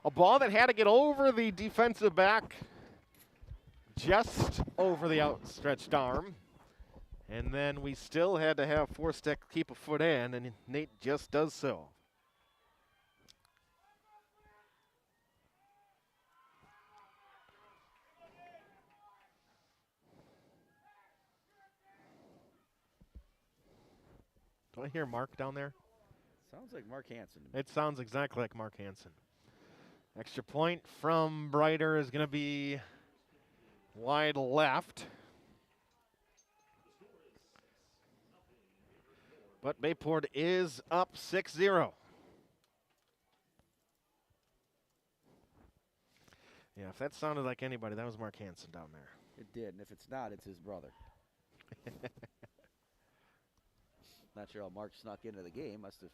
a ball that had to get over the defensive back, just over the outstretched arm. And then we still had to have Forsteck keep a foot in, and Nate just does so. Do I hear Mark down there? Sounds like Mark Hansen. It sounds exactly like Mark Hansen. Extra point from Brighter is going to be wide left. But Bayport is up 6-0. Yeah, if that sounded like anybody, that was Mark Hansen down there. It did, and if it's not, it's his brother. Not sure how Mark snuck into the game. Must have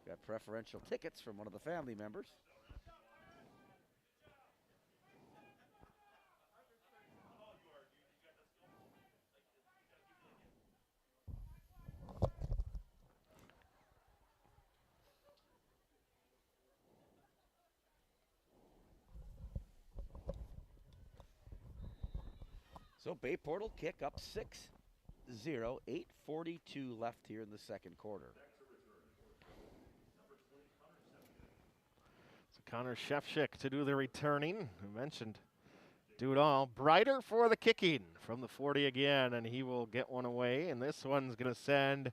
got preferential tickets from one of the family members. So Bayport will kick up 6-0, 8:42 left here in the second quarter. So Connor Shefchik to do the returning. I mentioned do it all. Brighter for the kicking from the 40 again, and he will get one away. And this one's going to send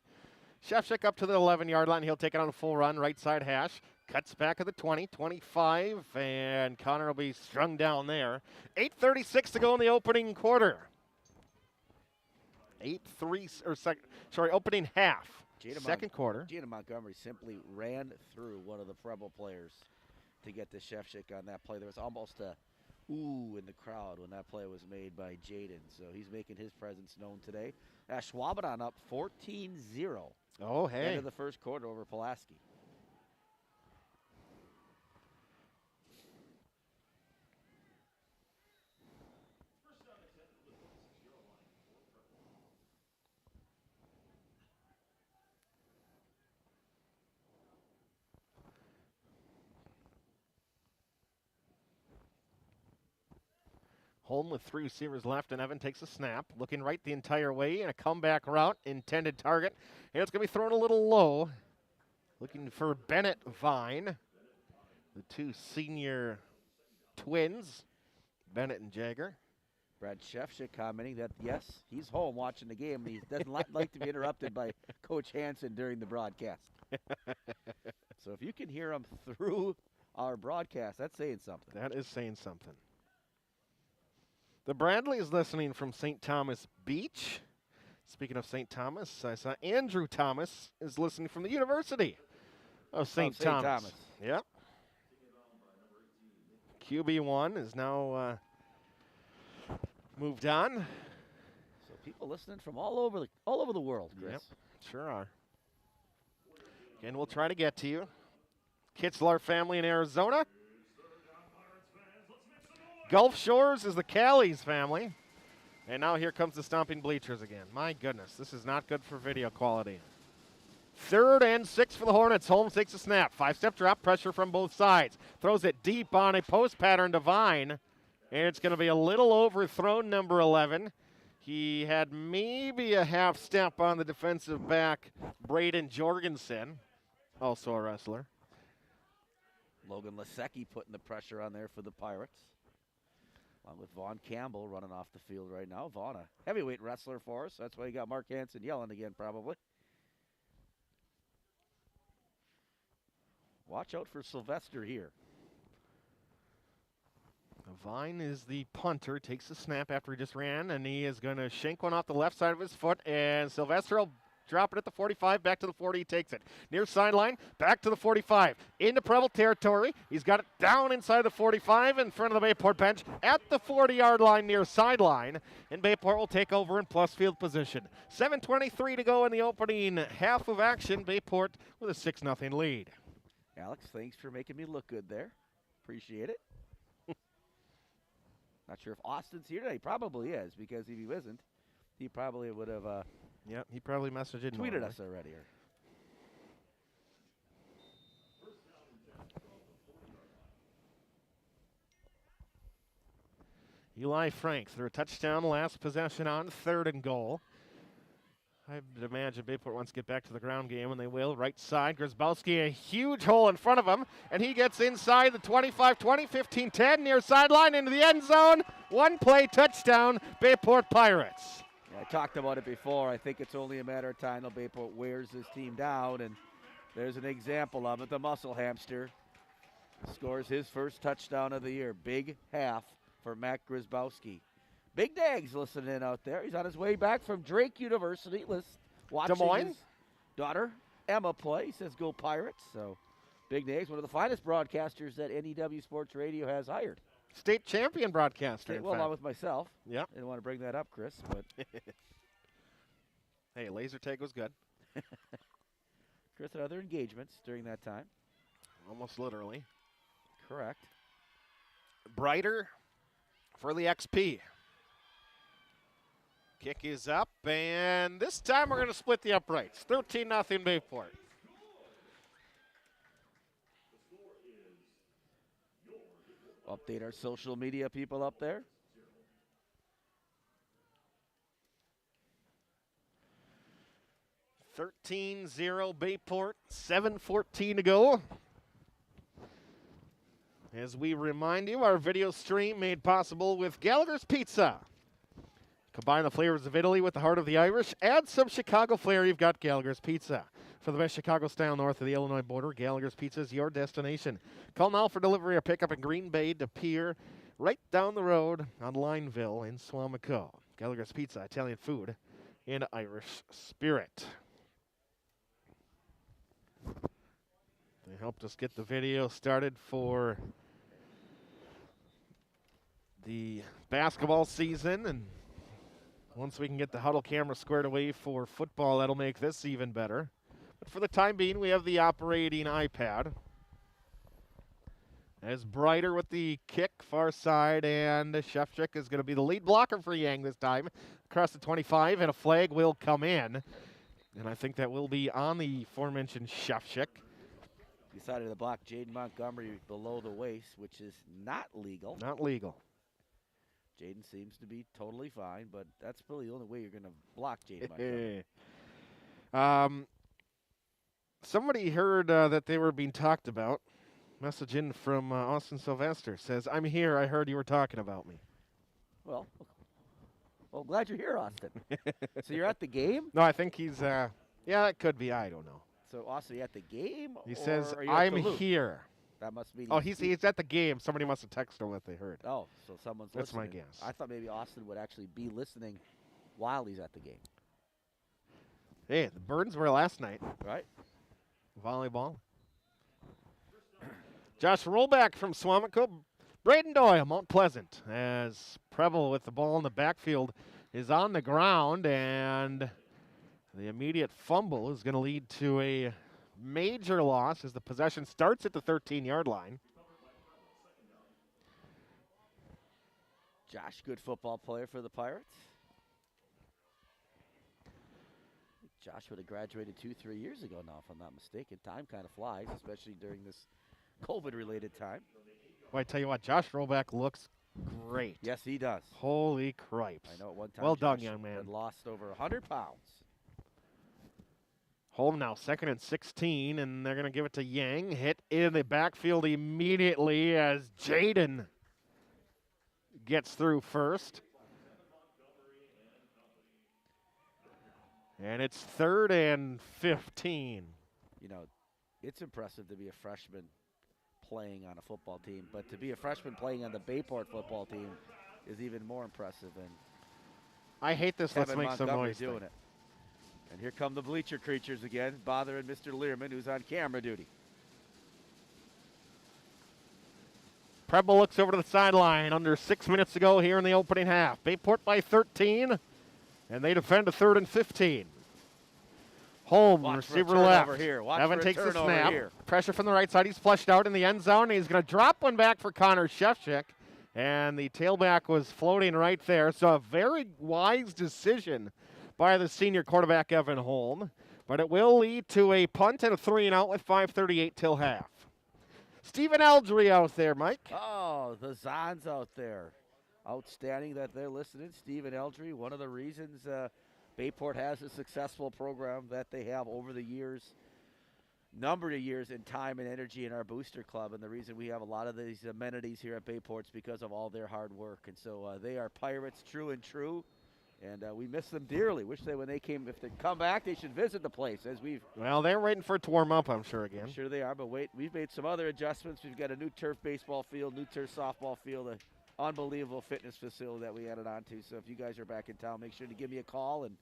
Shefchik up to the 11-yard line. He'll take it on a full run, right side hash. Cuts back at the 20, 25, and Connor will be strung down there. 8:36 to go in the opening quarter. Opening half. Second quarter. Gina Montgomery simply ran through one of the Preble players to get to Shefchik on that play. There was almost a ooh in the crowd when that play was made by Jaden. So he's making his presence known today. Schwabadan up 14-0. Oh, hey. End of the first quarter over Pulaski. Holm with 3 receivers left, and Evan takes a snap, looking right the entire way, and a comeback route, intended target. And it's going to be thrown a little low. Looking for Bennett Vine, the 2 senior twins, Bennett and Jagger. Brad Shefchik commenting that, yes, he's home watching the game, and he doesn't like to be interrupted by Coach Hansen during the broadcast. So if you can hear him through our broadcast, that's saying something. That is saying something. The Bradley is listening from St. Thomas Beach. Speaking of St. Thomas, I saw Andrew Thomas is listening from the University of St. Thomas. Yep. QB1 is now moved on. So people listening from all over the world, Chris. Yep, sure are. Again, we'll try to get to you. Kitzler family in Arizona. Gulf Shores is the Callies family. And now here comes the stomping bleachers again. My goodness, this is not good for video quality. 3rd and 6 for the Hornets. Holmes takes a snap. 5-step drop, pressure from both sides. Throws it deep on a post pattern to Vine. And it's going to be a little overthrown, number 11. He had maybe a half step on the defensive back, Braden Jorgensen, also a wrestler. Logan Lasecki putting the pressure on there for the Pirates. Along with Vaughn Campbell running off the field right now. Vaughn, a heavyweight wrestler for us. That's why you got Mark Hansen yelling again, probably. Watch out for Sylvester here. Vine is the punter, takes the snap after he just ran, and he is going to shank one off the left side of his foot, and Sylvester will drop it at the 45, back to the 40, he takes it. Near sideline, back to the 45, into Preble territory. He's got it down inside the 45 in front of the Bayport bench at the 40-yard line near sideline, and Bayport will take over in plus field position. 7:23 to go in the opening half of action. Bayport with a 6-0 lead. Alex, thanks for making me look good there. Appreciate it. Not sure if Austin's here today. He probably is, because if he isn't, he probably would have yep, he probably messaged it. Tweeted us already. Eli Frank threw a touchdown last possession on 3rd and goal. I would imagine Bayport wants to get back to the ground game, and they will. Right side, Grzybowski, a huge hole in front of him, and he gets inside the 25-20, 15-10, near sideline into the end zone. One play touchdown, Bayport Pirates. Yeah, I talked about it before. I think it's only a matter of time till Bayport wears this team down, and there's an example of it. The muscle hamster scores his first touchdown of the year. Big half for Matt Grisbowski. Big Dags listening in out there. He's on his way back from Drake University. Watching Des Moines? his daughter Emma play. He says, go Pirates. So Big Dags, one of the finest broadcasters that NEW Sports Radio has hired. State champion broadcaster. Well, along with myself. Yep. Didn't want to bring that up, Chris, but hey, laser tag was good. Chris had other engagements during that time. Almost literally. Correct. Brighter for the XP. Kick is up, and this time we're going to split the uprights. 13-0 Bayport. Update our social media people up there. (13-0) Bayport, 7:14 to go. As we remind you, our video stream made possible with Gallagher's Pizza. Combine the flavors of Italy with the heart of the Irish. Add some Chicago flair. You've got Gallagher's Pizza. For the best Chicago style north of the Illinois border, Gallagher's Pizza is your destination. Call now for delivery or pickup in Green Bay, De Pere, right down the road on Lineville in Swamico. Gallagher's Pizza, Italian food in Irish spirit. They helped us get the video started for the basketball season, and once we can get the huddle camera squared away for football, that'll make this even better. But for the time being, we have the operating iPad. As Brighter with the kick, far side, and Shevchik is going to be the lead blocker for Yang this time. Across the 25, and a flag will come in. And I think that will be on the aforementioned Shevchik. Decided to block Jaden Montgomery below the waist, which is not legal. Not legal. Jaden seems to be totally fine, but that's really the only way you're going to block Jaden Montgomery. Somebody heard that they were being talked about. Message in from Austin Sylvester. Says, I'm here. I heard you were talking about me. Well, glad you're here, Austin. So you're at the game? No, I think he's, yeah, it could be. I don't know. So, Austin, are you at the game? He says, are you I'm at Duluth? here. That must be. Oh, he's at the game. Somebody must have texted him what they heard. Oh, so someone's That's listening. my guess. I thought maybe Austin would actually be listening while he's at the game. Hey, the Birds were last night. Right. Volleyball. Josh Rollback from Swamico. Braden Doyle, Mount Pleasant, as Preble with the ball in the backfield is on the ground, and the immediate fumble is going to lead to a major loss as the possession starts at the 13-yard line. Josh, good football player for the Pirates. Josh would have graduated 2-3 years ago now, if I'm not mistaken. Time kind of flies, especially during this COVID-related time. Well, I tell you what, Josh Rollback looks great. Yes, he does. Holy cripes. I know at one time well Josh done, young man. had lost over 100 pounds. Home now, 2nd and 16, and they're going to give it to Yang. Hit in the backfield immediately as Jaden gets through first. And it's 3rd and 15. You know, it's impressive to be a freshman playing on a football team, but to be a freshman playing on the Bayport football team is even more impressive. And I hate this. Kevin Let's make some Montgomery noise doing thing. it. And here come the bleacher creatures again, bothering Mr. Learman, who's on camera duty. Preble looks over to the sideline under 6 minutes to go here in the opening half. Bayport by 13, and they defend a 3rd and 15. Holm, Watch for a receiver turnover left. here. Watch Evan for a takes the turnover snap. here. Pressure from the right side. He's flushed out in the end zone. He's going to drop one back for Connor Shevchik, and the tailback was floating right there. So a very wise decision by the senior quarterback, Evan Holm. But it will lead to a punt and a 3-and-out with 5:38 till half. Stephen Eldry out there, Mike. Oh, the Zons out there. Outstanding that they're listening. Stephen Eldry, one of the reasons Bayport has a successful program that they have over the years, number of years in time and energy in our booster club. And the reason we have a lot of these amenities here at Bayport is because of all their hard work. And so they are Pirates true and true. And we miss them dearly. Wish they, when they came, if they come back, they should visit the place as we've. Well, they're waiting for it to warm up, I'm sure, again. I'm sure they are, but wait, we've made some other adjustments. We've got a new turf baseball field, new turf softball field, an unbelievable fitness facility that we added on to. So if you guys are back in town, make sure to give me a call and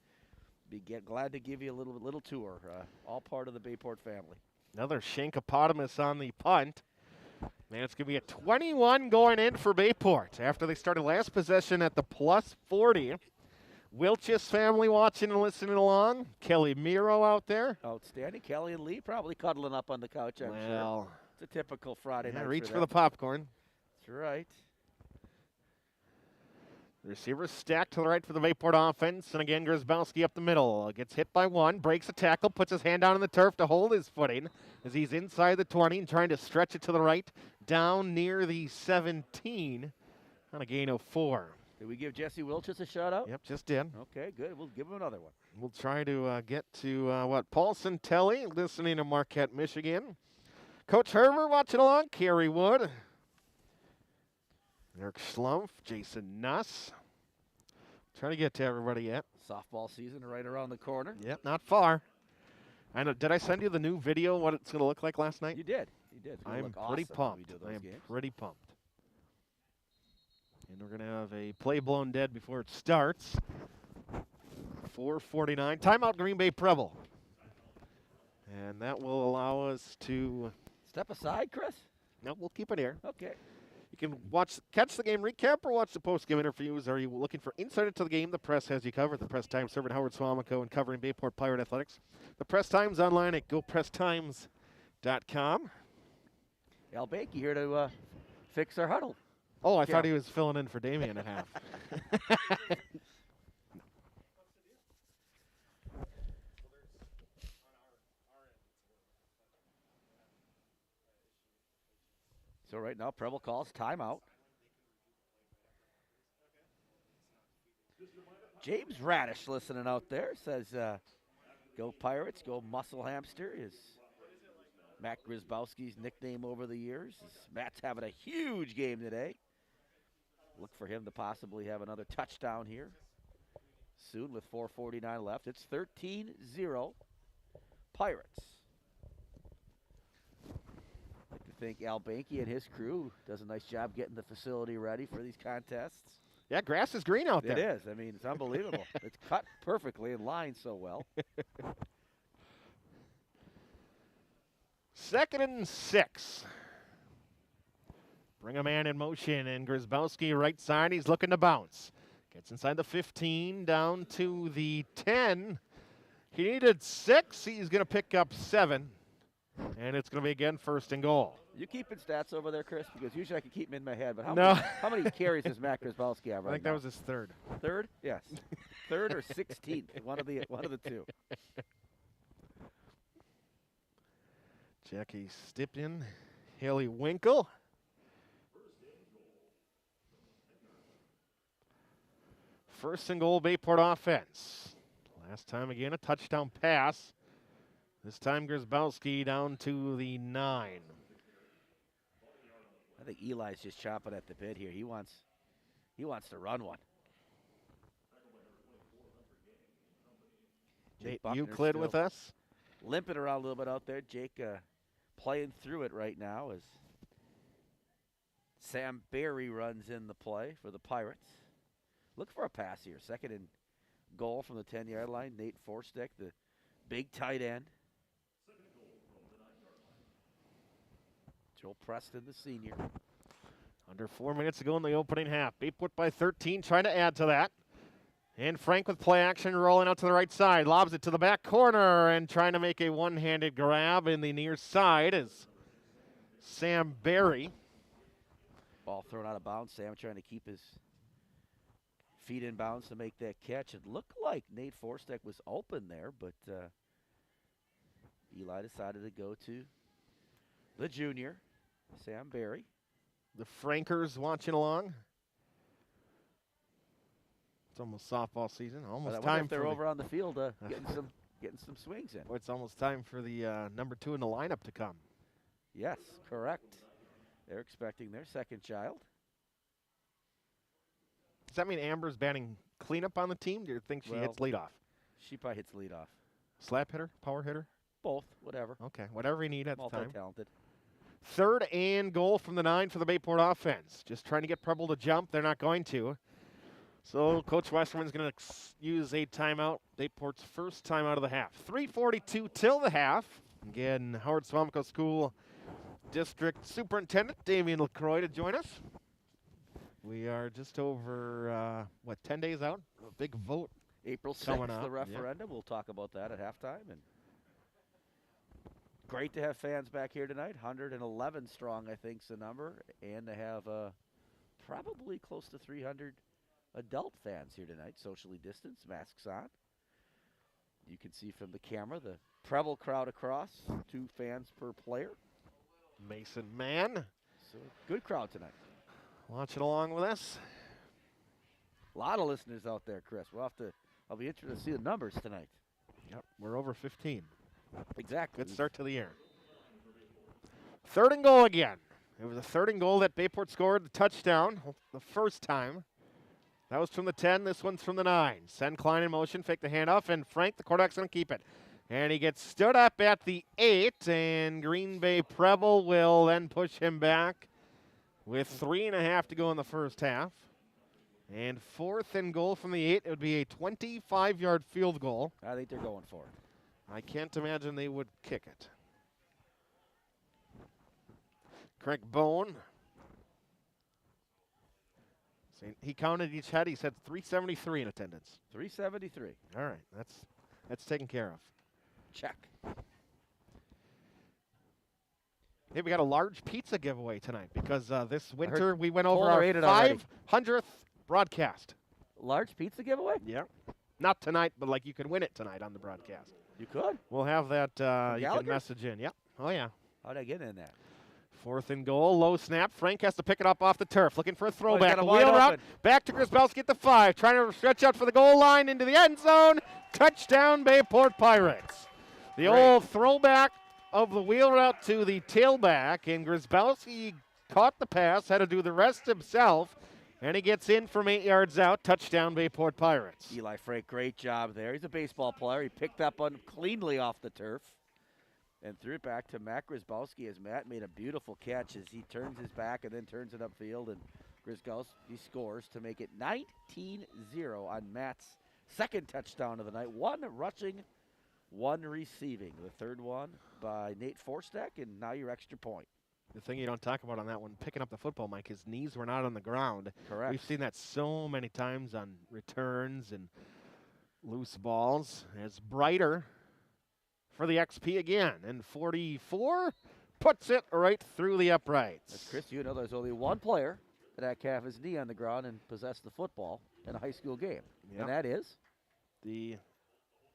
glad to give you a little tour. All part of the Bayport family. Another Shankopotamus on the punt. Man, it's going to be a 21 going in for Bayport after they started last possession at the plus 40. Wilchis family watching and listening along. Kelly Miro out there. Outstanding. Kelly and Lee probably cuddling up on the couch, I'm sure. It's a typical Friday night. Reach for the popcorn. That's right. The receivers stacked to the right for the Bayport offense. And again, Grzybowski up the middle. Gets hit by one, breaks a tackle, puts his hand down on the turf to hold his footing as he's inside the 20 and trying to stretch it to the right, down near the 17 on a gain of 4. Did we give Jesse Wilchis a shout-out? Yep, just did. Okay, good. We'll give him another one. We'll try to get to Paul Santelli, listening to Marquette, Michigan. Coach Herver watching along. Kerry Wood. Eric Schlumpf. Jason Nuss. Trying to get to everybody yet. Softball season right around the corner. Yep, not far. I know. Did I send you the new video, what it's going to look like last night? You did. You did. I'm pretty pumped. I am pretty pumped. And we're going to have a play blown dead before it starts. 4:49. Timeout, Green Bay Preble. And that will allow us to step aside, Chris. No, we'll keep it here. Okay. You can catch the game recap or watch the post-game interviews. Are you looking for insight into the game? The Press has you covered. The Press Times serving Howard Swamico and covering Bayport Pirate Athletics. The Press Times online at gopresstimes.com. Al Bakey here to fix our huddle. Oh, I thought he was filling in for Damian at half. So right now, Preble calls timeout. James Radish listening out there says, go Pirates, go Muscle Hamster is Matt Grzybowski's nickname over the years. Matt's having a huge game today. Look for him to possibly have another touchdown here soon with 4:49 left. It's 13-0 Pirates. I'd like to thank Al Banky and his crew. Does a nice job getting the facility ready for these contests. Yeah, grass is green out there. It is. I mean, it's unbelievable. It's cut perfectly and lined so well. 2nd and 6. Bring a man in motion, and Grzybowski right side. He's looking to bounce. Gets inside the 15, down to the 10. He needed 6. He's going to pick up 7. And it's going to be, again, 1st and goal. You keeping stats over there, Chris? Because usually I can keep them in my head. But how many carries does Matt Grzybowski have right now? I think that was his 3rd. 3rd? Yes. 3rd or 16th. One of the two. Jackie Stipton, Haley Winkle. First and goal, Bayport offense. Last time again, a touchdown pass. This time Grzybowski down to the 9. I think Eli's just chomping at the bit here. He wants to run one. Nate Euclid with us. Limping around a little bit out there. Jake playing through it right now as Sam Berry runs in the play for the Pirates. Look for a pass here. 2nd and goal from the 10-yard line. Nate Forstick, the big tight end. Joel Preston, the senior. Under 4 minutes to go in the opening half. Bayport by 13, trying to add to that. And Frank with play action, rolling out to the right side. Lobs it to the back corner and trying to make a one-handed grab in the near side is Sam Berry. Ball thrown out of bounds. Sam trying to keep his feet in bounds to make that catch. It looked like Nate Forstick was open there, but Eli decided to go to the junior, Sam Berry. The Frankers watching along. It's almost softball season. Almost time. If they're over on the field getting some swings in. Well, it's almost time for the number 2 in the lineup to come. Yes, correct. They're expecting their 2nd child. Does that mean Amber's batting cleanup on the team? Do you think she hits leadoff? She probably hits leadoff. Slap hitter? Power hitter? Both, whatever. Okay, whatever you need at the time. Multi-talented. 3rd and goal from the 9 for the Bayport offense. Just trying to get Preble to jump. They're not going to. So Coach Westerman's going to use a timeout. Bayport's first timeout of the half. 3:42 till the half. Again, Howard Swamico School District Superintendent Damian LaCroix to join us. We are just over, 10 days out? A big vote. April 6th, the referendum. We'll talk about that at halftime. And great to have fans back here tonight. 111 strong, I think, is the number. And to have probably close to 300 adult fans here tonight, socially distanced, masks on. You can see from the camera the Preble crowd across, 2 fans per player. Mason Mann. So good crowd tonight. Watching along with us. A lot of listeners out there, Chris. I'll be interested to see the numbers tonight. Yep, we're over 15. Exactly. Good start to the year. 3rd and goal again. It was a 3rd and goal that Bayport scored the touchdown the first time. That was from the 10. This one's from the 9. Send Klein in motion, fake the handoff, and Frank, the quarterback's going to keep it. And he gets stood up at the 8, and Green Bay Preble will then push him back with 3.5 to go in the first half. And 4th and goal from the 8. It would be a 25-yard field goal. I think they're going for it. I can't imagine they would kick it. Craig Bone. He counted each head. He said 373 in attendance. 373. All right, that's taken care of. Check. Hey, we got a large pizza giveaway tonight because this winter we went over Polar our ate it already. 500th broadcast. Large pizza giveaway? Yeah. Not tonight, but like you can win it tonight on the broadcast. You could? We'll have that. You can Gallagher? message in. Yep. Oh, yeah. How'd I get in that? 4th and goal, low snap. Frank has to pick it up off the turf, looking for a throwback. got A him wide wheel route, open. back to Grzybowski at the 5, trying to stretch out for the goal line into the end zone. Touchdown, Bayport Pirates. The old throwback of the wheel route to the tailback, and Grzybowski caught the pass, had to do the rest himself, and he gets in from 8 yards out. Touchdown, Bayport Pirates. Eli Frank, great job there. He's a baseball player. He picked up one cleanly off the turf and threw it back to Matt Grzybowski as Matt made a beautiful catch as he turns his back and then turns it upfield, and Grzybowski scores to make it 19-0 on Matt's second touchdown of the night. 1 rushing, 1 receiving. The 3rd one by Nate Forstek, and now your extra point. The thing you don't talk about on that one, picking up the football, Mike, his knees were not on the ground. Correct. We've seen that so many times on returns and loose balls. As Brighter for the XP again, and 44 puts it right through the uprights. As Chris, you know there's only one player that can have his knee on the ground and possess the football in a high school game, and that is the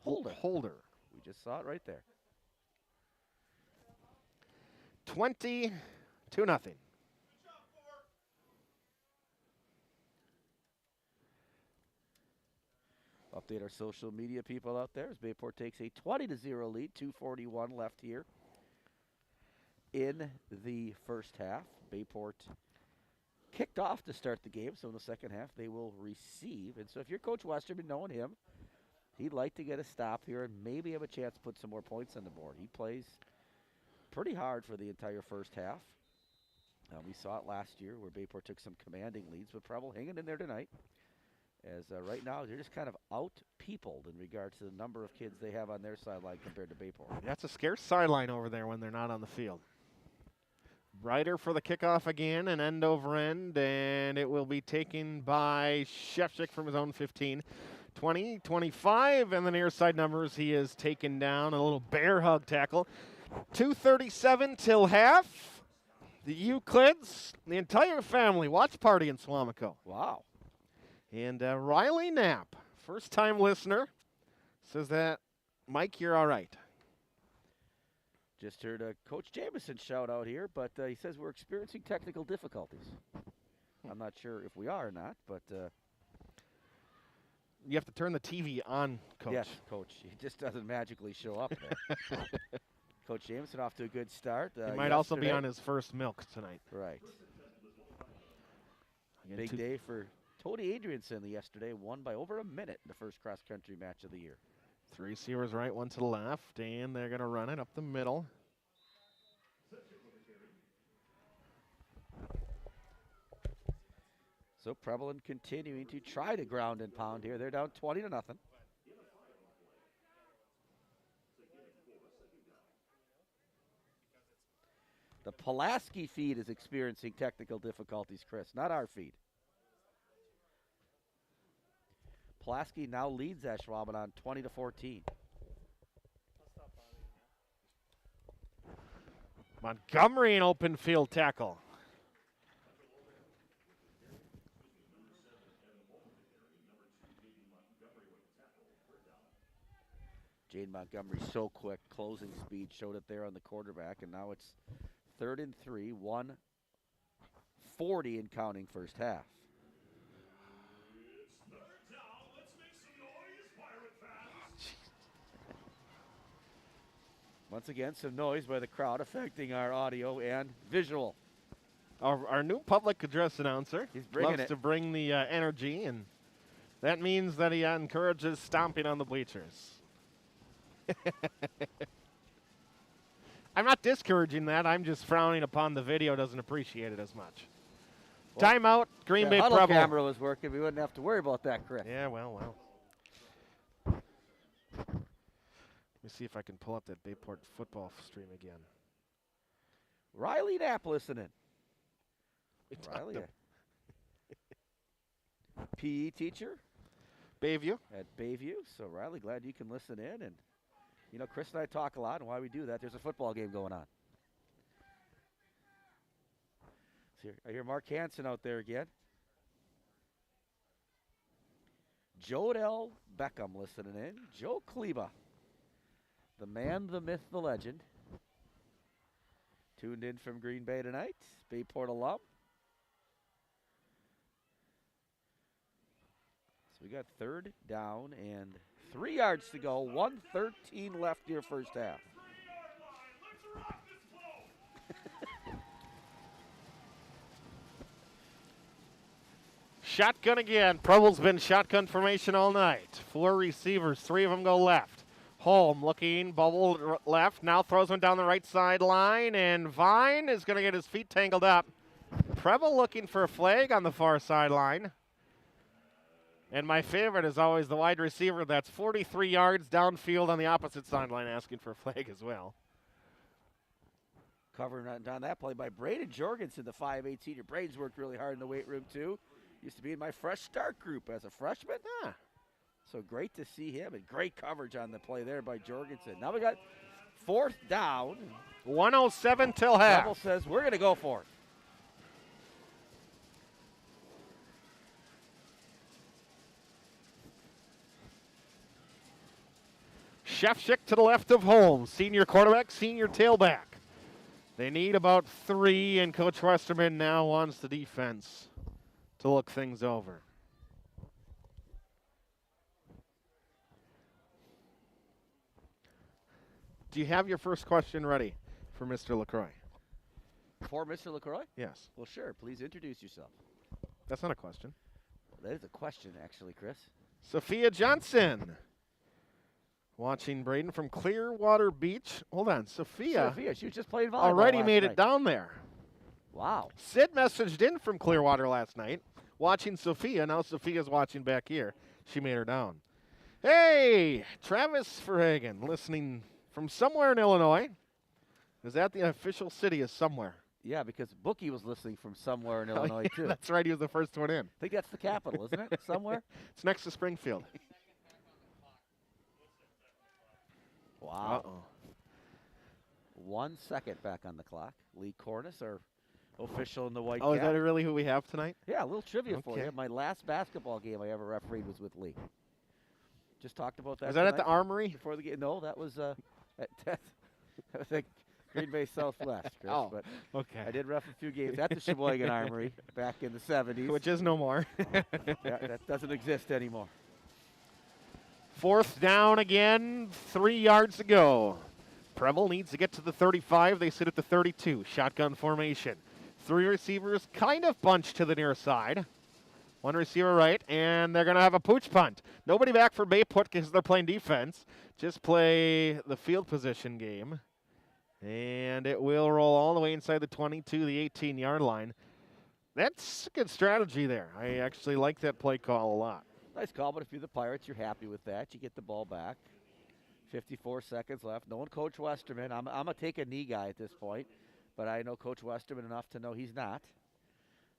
Holder. We just saw it right there. 20-0. Update our social media people out there as Bayport takes a 20-0 lead, 2:41 left here in the first half. Bayport kicked off to start the game, so in the second half they will receive. And so if you're Coach Westerman, knowing him, he'd like to get a stop here and maybe have a chance to put some more points on the board. He plays pretty hard for the entire first half. We saw it last year where Bayport took some commanding leads, but Preble hanging in there tonight. As right now, they're just kind of out-peopled in regards to the number of kids they have on their sideline compared to Bayport. That's a scarce sideline over there when they're not on the field. Brighter for the kickoff again, an end over end, and it will be taken by Shevchik from his own 15. 20, 25, and the near side numbers, he is taken down. A little bear hug tackle. 2:37 till half. The Euclids, the entire family, watch party in Swamico. Wow. And Riley Knapp, first-time listener, says that, Mike, you're all right. Just heard Coach Jameson shout out here, but he says we're experiencing technical difficulties. I'm not sure if we are or not, but you have to turn the TV on, Coach. Yes, Coach. He just doesn't magically show up there. Coach Jameson off to a good start. He might also be on his first milk tonight. Right. Again, Big day for Tony Adrianson yesterday won by over a minute in the first cross-country match of the year. 3 receivers right, 1 to the left, and they're going to run it up the middle. So Preble continuing to try to ground and pound here. They're down 20-0. The Pulaski feed is experiencing technical difficulties, Chris, not our feed. Pulaski now leads Ashwaubenon 20-14. Montgomery, an open field tackle. Jade Montgomery so quick, closing speed, showed it there on the quarterback, and now it's 3rd and 3, 1:40 and counting first half. Once again, some noise by the crowd affecting our audio and visual. Our new public address announcer bringing loves it. to bring the energy, and that means that he encourages stomping on the bleachers. I'm not discouraging that. I'm just frowning upon the video doesn't appreciate it as much. Well, Timeout, Green Bay Preble. Preble. The camera was working. We wouldn't have to worry about that, Chris. Yeah, well. Let me see if I can pull up that Bayport football stream again. Riley Knapp listening. Riley, PE teacher. Bayview. At Bayview. So, Riley, glad you can listen in. And, you know, Chris and I talk a lot, and why we do that, there's a football game going on. So I hear Mark Hansen out there again. Jodell Beckham listening in. Joe Kleba, the man, the myth, the legend. Tuned in from Green Bay tonight. Bayport alum. So we got 3rd down and 3 yards to go. 1:13 left here first half. Shotgun again. Preble's been shotgun formation all night. 4 receivers, 3 of them go left. Holm looking, bubble left, now throws one down the right sideline, and Vine is going to get his feet tangled up. Preble looking for a flag on the far sideline. And my favorite is always the wide receiver that's 43 yards downfield on the opposite sideline asking for a flag as well. Covering on that play by Braden Jorgensen, the 5'8" senior. Braden's worked really hard in the weight room, too. Used to be in my fresh start group as a freshman. So great to see him, and great coverage on the play there by Jorgensen. Now we got 4th down. 1:07 till half. Preble says we're going to go for it. Shefchick to the left of Holmes. Senior quarterback, senior tailback. They need about 3, and Coach Westerman now wants the defense to look things over. Do you have your first question ready for Mr. LaCroix? For Mr. LaCroix? Yes. Well, sure. Please introduce yourself. That's not a question. Well, that is a question, actually, Chris. Sophia Johnson. Watching Braden from Clearwater Beach. Hold on, Sophia. She was just playing volleyball already last made night. it down there. Wow. Sid messaged in from Clearwater last night, watching Sophia. Now Sophia's watching back here. She made her down. Hey, Travis Verhagen, listening from somewhere in Illinois. Is that the official city is somewhere? Yeah, because Bookie was listening from somewhere in Illinois, too. That's right. He was the first one in. I think that's the capital, isn't it? Somewhere? It's next to Springfield. Wow. Uh-oh. 1 second back on the clock. Lee Cornice, our official in the white Oh, cap. is that really who we have tonight? Yeah, a little trivia for Okay. you. My last basketball game I ever refereed was with Lee. Just talked about that. Was that at tonight the Armory? before the game? No, that was at Green Bay Southwest, Chris. Oh, but okay. I did ref a few games at the Sheboygan Armory back in the 70s. Which is no more. Yeah, that doesn't exist anymore. 4th down again, 3 yards to go. Preble needs to get to the 35. They sit at the 32. Shotgun formation. 3 receivers kind of bunched to the near side. One receiver right, and they're going to have a pooch punt. Nobody back for Bayport because they're playing defense. Just play the field position game. And it will roll all the way inside the 20 to the 18-yard line. That's a good strategy there. I actually like that play call a lot. Nice call, but if you're the Pirates, you're happy with that. You get the ball back. 54 seconds left. Knowing Coach Westerman, I'm a take a knee guy at this point, but I know Coach Westerman enough to know he's not.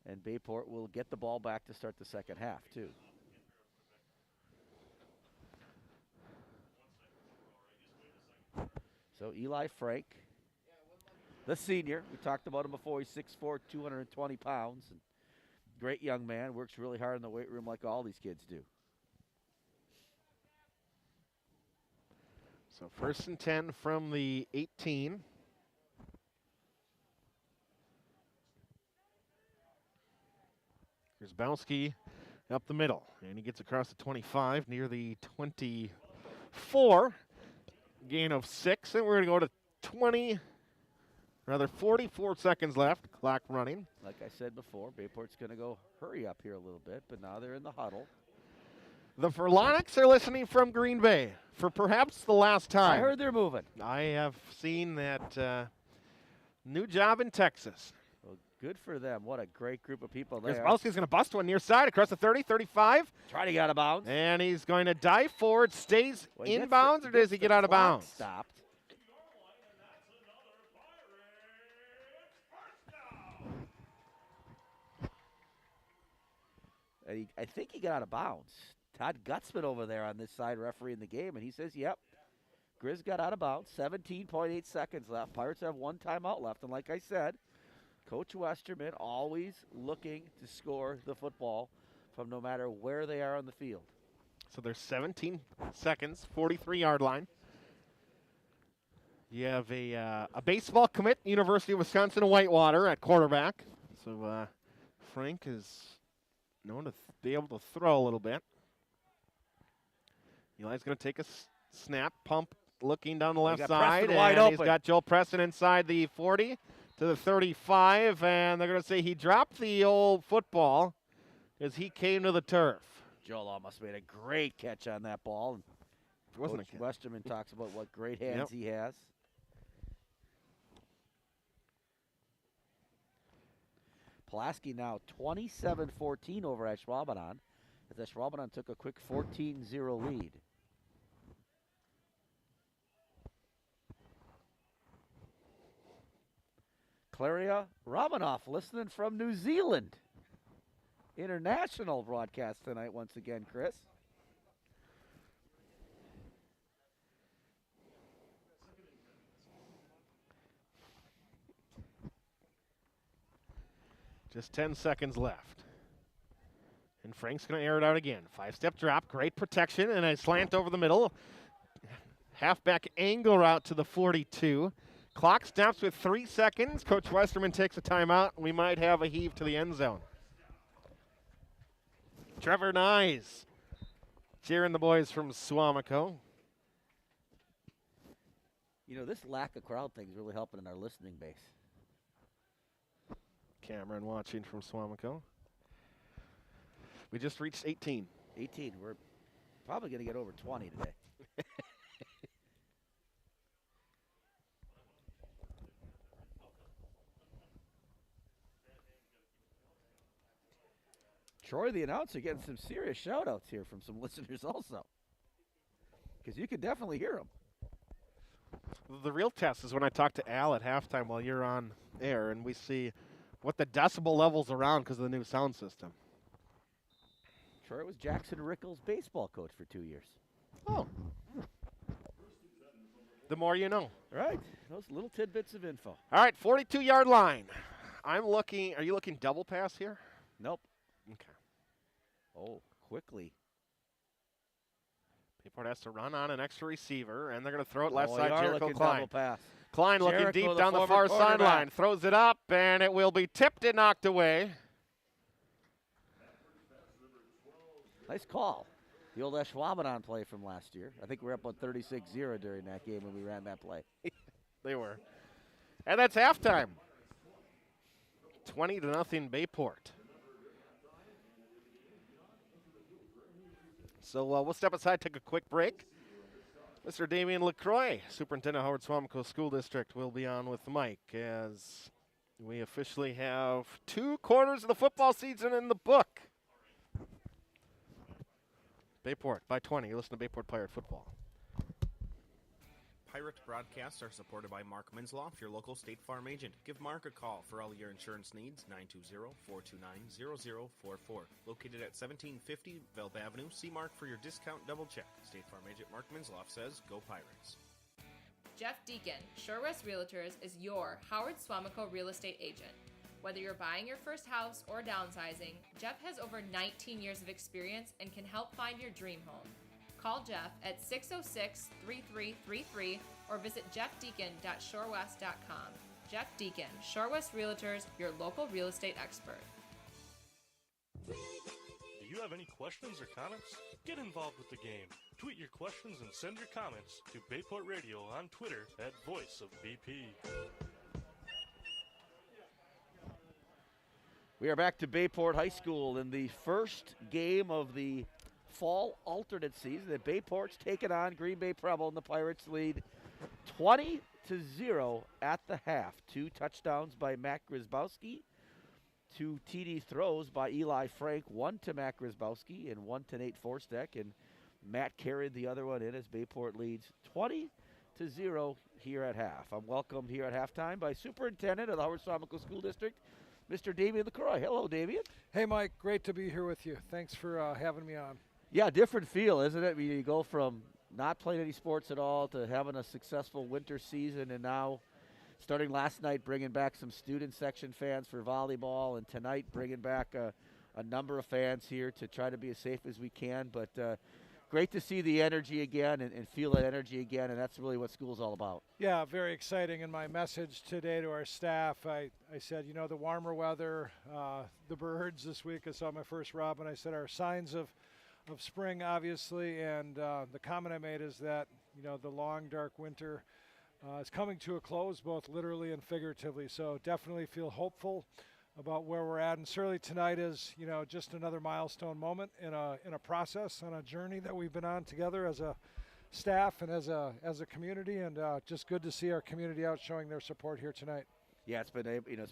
And Bayport will get the ball back to start the second half, too. So Eli Frank, the senior. We talked about him before. He's 6'4", 220 pounds. And great young man. Works really hard in the weight room like all these kids do. So 1st and 10 from the 18. Here's Bowski up the middle, and he gets across the 25 near the 24. Gain of 6, and we're going to go to 44 seconds left. Clock running. Like I said before, Bayport's going to go hurry up here a little bit, but now they're in the huddle. The Furlonics are listening from Green Bay for perhaps the last time. I heard they're moving. I have seen that new job in Texas. Well, good for them. What a great group of people there. Bowski's going to bust one near side across the 30, 35. Trying to get out of bounds. And he's going to dive forward, stays inbounds, or does he get out of bounds? Stopped. I think he got out of bounds. Todd Gutzman over there on this side refereeing the game, and he says, yep, Grizz got out of bounds. 17.8 seconds left. Pirates have one timeout left, and like I said, Coach Westerman always looking to score the football from no matter where they are on the field. So there's 17 seconds, 43-yard line. You have a baseball commit, University of Wisconsin-Whitewater at quarterback. So Frank is known to be able to throw a little bit. Eli's going to take a snap, pump, looking down the left side, and he's got Joel Preston inside the 40 to the 35, and they're going to say he dropped the old football as he came to the turf. Joel almost made a great catch on that ball. Wasn't Coach Westerman talks about what great hands he has. Pulaski now 27-14 over Ashwaubenon, as Ashwaubenon took a quick 14-0 lead. Claria Romanoff listening from New Zealand. International broadcast tonight once again, Chris. Just 10 seconds left. And Frank's going to air it out again. 5-step drop, great protection, and a slant over the middle. Halfback angle route to the 42. Clock stops with 3 seconds. Coach Westerman takes a timeout. We might have a heave to the end zone. Trevor Nyes cheering the boys from Suamico. You know, this lack of crowd thing is really helping in our listening base. Cameron watching from Suamico. We just reached 18. 18. We're probably going to get over 20 today. Troy, the announcer, getting some serious shout-outs here from some listeners also. Because you can definitely hear them. The real test is when I talk to Al at halftime while you're on air, and we see what the decibel levels around because of the new sound system. Troy was Jackson Rickles' baseball coach for 2 years. Oh. The more you know. Right. Those little tidbits of info. All right, 42-yard line. I'm looking. Are you looking double pass here? Nope. Okay. Oh, quickly. Bayport has to run on an extra receiver, and they're going to throw it left side. You are Jericho looking Klein. double pass. Klein looking Jericho, deep the down the far sideline. Throws it up, and it will be tipped and knocked away. Nice call. The old Ashwaubenon play from last year. I think we were up on 36-0 during that game when we ran that play. They were. And that's halftime. 20-0 Bayport. So we'll step aside, take a quick break. Mr. Damian LaCroix, Superintendent Howard Swamico School District, will be on with Mike as we officially have 2 quarters of the football season in the book. Bayport by 20. You listen to Bayport Pirate Football. Pirate broadcasts are supported by Mark Minsloff, your local State Farm agent. Give Mark a call for all your insurance needs, 920-429-0044. Located at 1750 Velp Avenue, see Mark for your discount double check. State Farm agent Mark Minsloff says, go Pirates. Jeff Deacon, Shore West Realtors, is your Howard Swamico real estate agent. Whether you're buying your first house or downsizing, Jeff has over 19 years of experience and can help find your dream home. Call Jeff at 606-3333 or visit jeffdeacon.shorewest.com. Jeff Deacon, Shore West Realtors, your local real estate expert. Do you have any questions or comments? Get involved with the game. Tweet your questions and send your comments to Bayport Radio on Twitter at Voice of BP. We are back to Bayport High School in the first game of the fall alternate season. The Bayport's taken on Green Bay Preble, and the Pirates lead 20-0 at the half. 2 touchdowns by Matt Grzybowski, 2 TD throws by Eli Frank, 1 to Matt Grzybowski and 1 to Nate Forstek, and Matt carried the other one in as Bayport leads 20-0 here at half. I'm welcomed here at halftime by Superintendent of the Howard Swamico School District, Mr. Damian LaCroix. Hello, Damian. Hey, Mike. Great to be here with you. Thanks for having me on. Yeah, different feel, isn't it? You go from not playing any sports at all to having a successful winter season, and now starting last night bringing back some student section fans for volleyball, and tonight bringing back a number of fans here to try to be as safe as we can. But great to see the energy again and feel that energy again, and that's really what school's all about. Yeah, very exciting. In my message today to our staff, I said, you know, the warmer weather, the birds this week. I saw my first robin. I said our signs of spring, obviously, and the comment I made is that, you know, the long, dark winter is coming to a close, both literally and figuratively. So definitely feel hopeful about where we're at, and certainly tonight is, you know, just another milestone moment in a process, on a journey that we've been on together as a staff and as a community, and just good to see our community out showing their support here tonight. Yeah, it's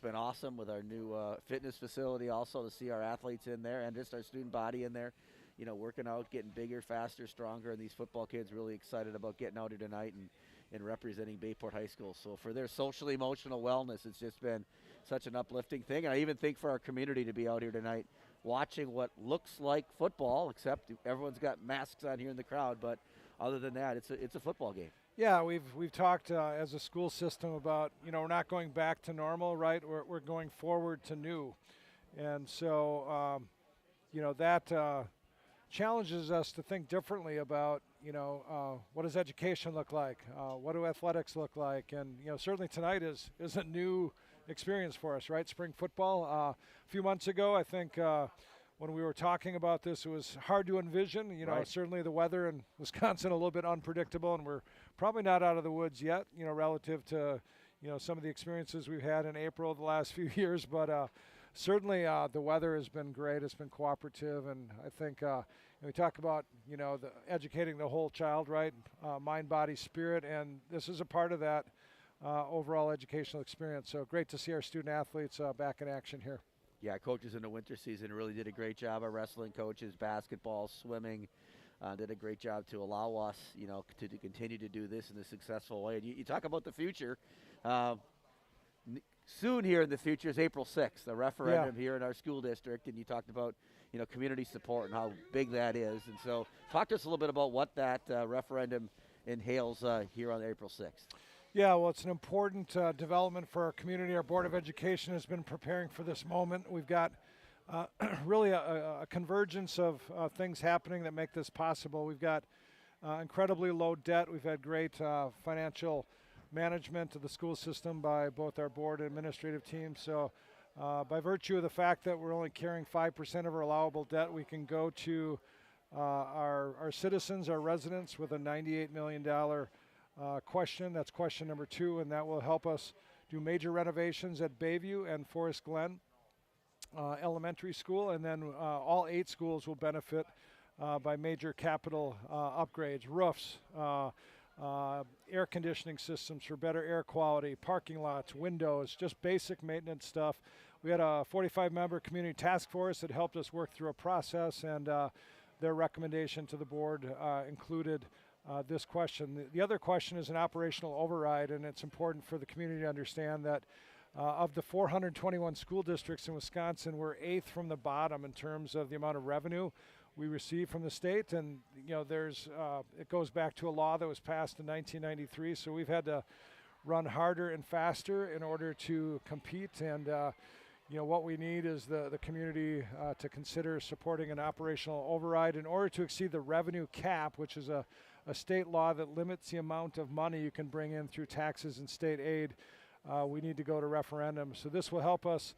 been awesome with our new fitness facility, also to see our athletes in there and just our student body in there, you know, working out, getting bigger, faster, stronger, and these football kids really excited about getting out here tonight and representing Bayport High School. So for their social emotional wellness, it's just been such an uplifting thing. And I even think for our community to be out here tonight watching what looks like football, except everyone's got masks on here in the crowd, but other than that, it's a football game. Yeah, we've talked as a school system about, you know, we're not going back to normal, right? We're going forward to new. And so, you know, that challenges us to think differently about, you know, what does education look like? What do athletics look like? And, you know, certainly tonight is a new experience for us, right? Spring football. A few months ago, I think when we were talking about this, it was hard to envision. You know, right. Certainly the weather in Wisconsin a little bit unpredictable, and we're probably not out of the woods yet, you know, relative to, you know, some of the experiences we've had in April the last few years. But certainly the weather has been great. It's been cooperative, and I think we talk about, you know, educating the whole child, right? Mind, body, spirit, and this is a part of that overall educational experience. So great to see our student athletes back in action here. Yeah, coaches in the winter season really did a great job. Our wrestling coaches, basketball, swimming, did a great job to allow us, you know, to continue to do this in a successful way. And you talk about the future. Soon here in the future is April 6th, a referendum here in our school district, and you talked about, you know, community support and how big that is. And so talk to us a little bit about what that referendum entails here on April 6th. Yeah, well, it's an important development for our community. Our Board of Education has been preparing for this moment. We've got really a convergence of things happening that make this possible. We've got incredibly low debt. We've had great financial management of the school system by both our board and administrative team. So by virtue of the fact that we're only carrying 5% of our allowable debt, we can go to our citizens, our residents, with a $98 million question. That's question number 2, and that will help us do major renovations at Bayview and Forest Glen Elementary School, and then all 8 schools will benefit by major capital upgrades, roofs, air conditioning systems for better air quality, parking lots, windows, just basic maintenance stuff. We had a 45-member community task force that helped us work through a process, and their recommendation to the board included this question. The other question is an operational override, and it's important for the community to understand that of the 421 school districts in Wisconsin, we're 8th from the bottom in terms of the amount of revenue we receive from the state. And there's it goes back to a law that was passed in 1993, so we've had to run harder and faster in order to compete. And what we need is the community to consider supporting an operational override in order to exceed the revenue cap, which is a state law that limits the amount of money you can bring in through taxes and state aid. We need to go to referendum. So this will help us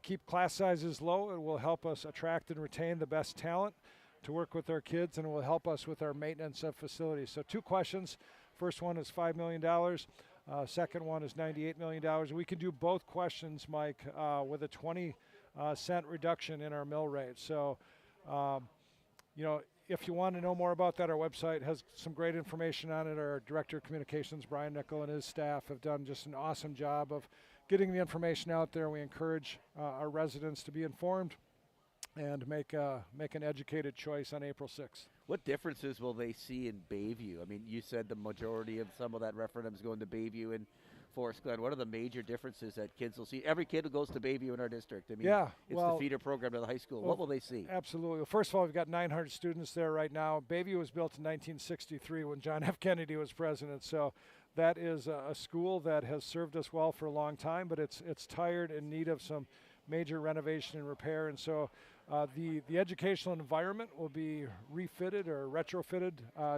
keep class sizes low. It will help us attract and retain the best talent to work with our kids, and it will help us with our maintenance of facilities. So 2 questions. First one is $5 million. Second one is $98 million. We can do both questions, Mike, with a 20-cent reduction in our mill rate. So, if you want to know more about that, our website has some great information on it. Our Director of Communications, Brian Nickel, and his staff have done just an awesome job of getting the information out there. We encourage our residents to be informed and make an educated choice on April 6th. What differences will they see in Bayview? I mean, you said the majority of some of that referendum is going to Bayview and Forest Glen. What are the major differences that kids will see? Every kid who goes to Bayview in our district, it's the feeder program to the high school. What will they see? Absolutely. Well, first of all, we've got 900 students there right now. Bayview was built in 1963 when John F. Kennedy was president. So that is a school that has served us well for a long time, but it's tired, in need of some major renovation and repair. And so the educational environment will be refitted or retrofitted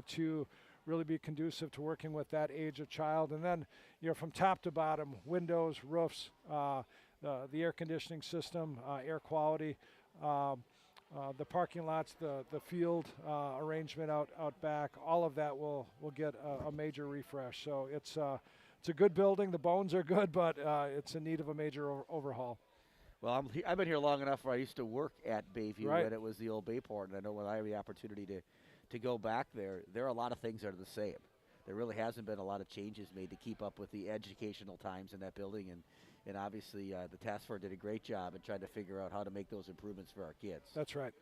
to really be conducive to working with that age of child. And then, from top to bottom, windows, roofs, the air conditioning system, air quality, the parking lots, the field arrangement out back, all of that will get a major refresh. So it's a good building. The bones are good, but it's in need of a major overhaul. Well, I've been here long enough where I used to work at Bayview right. when it was the old Bayport, and I know when I have the opportunity to go back there are a lot of things that are the same. There really hasn't been a lot of changes made to keep up with the educational times in that building, and obviously the task force did a great job in trying to figure out how to make those improvements for our kids. That's right.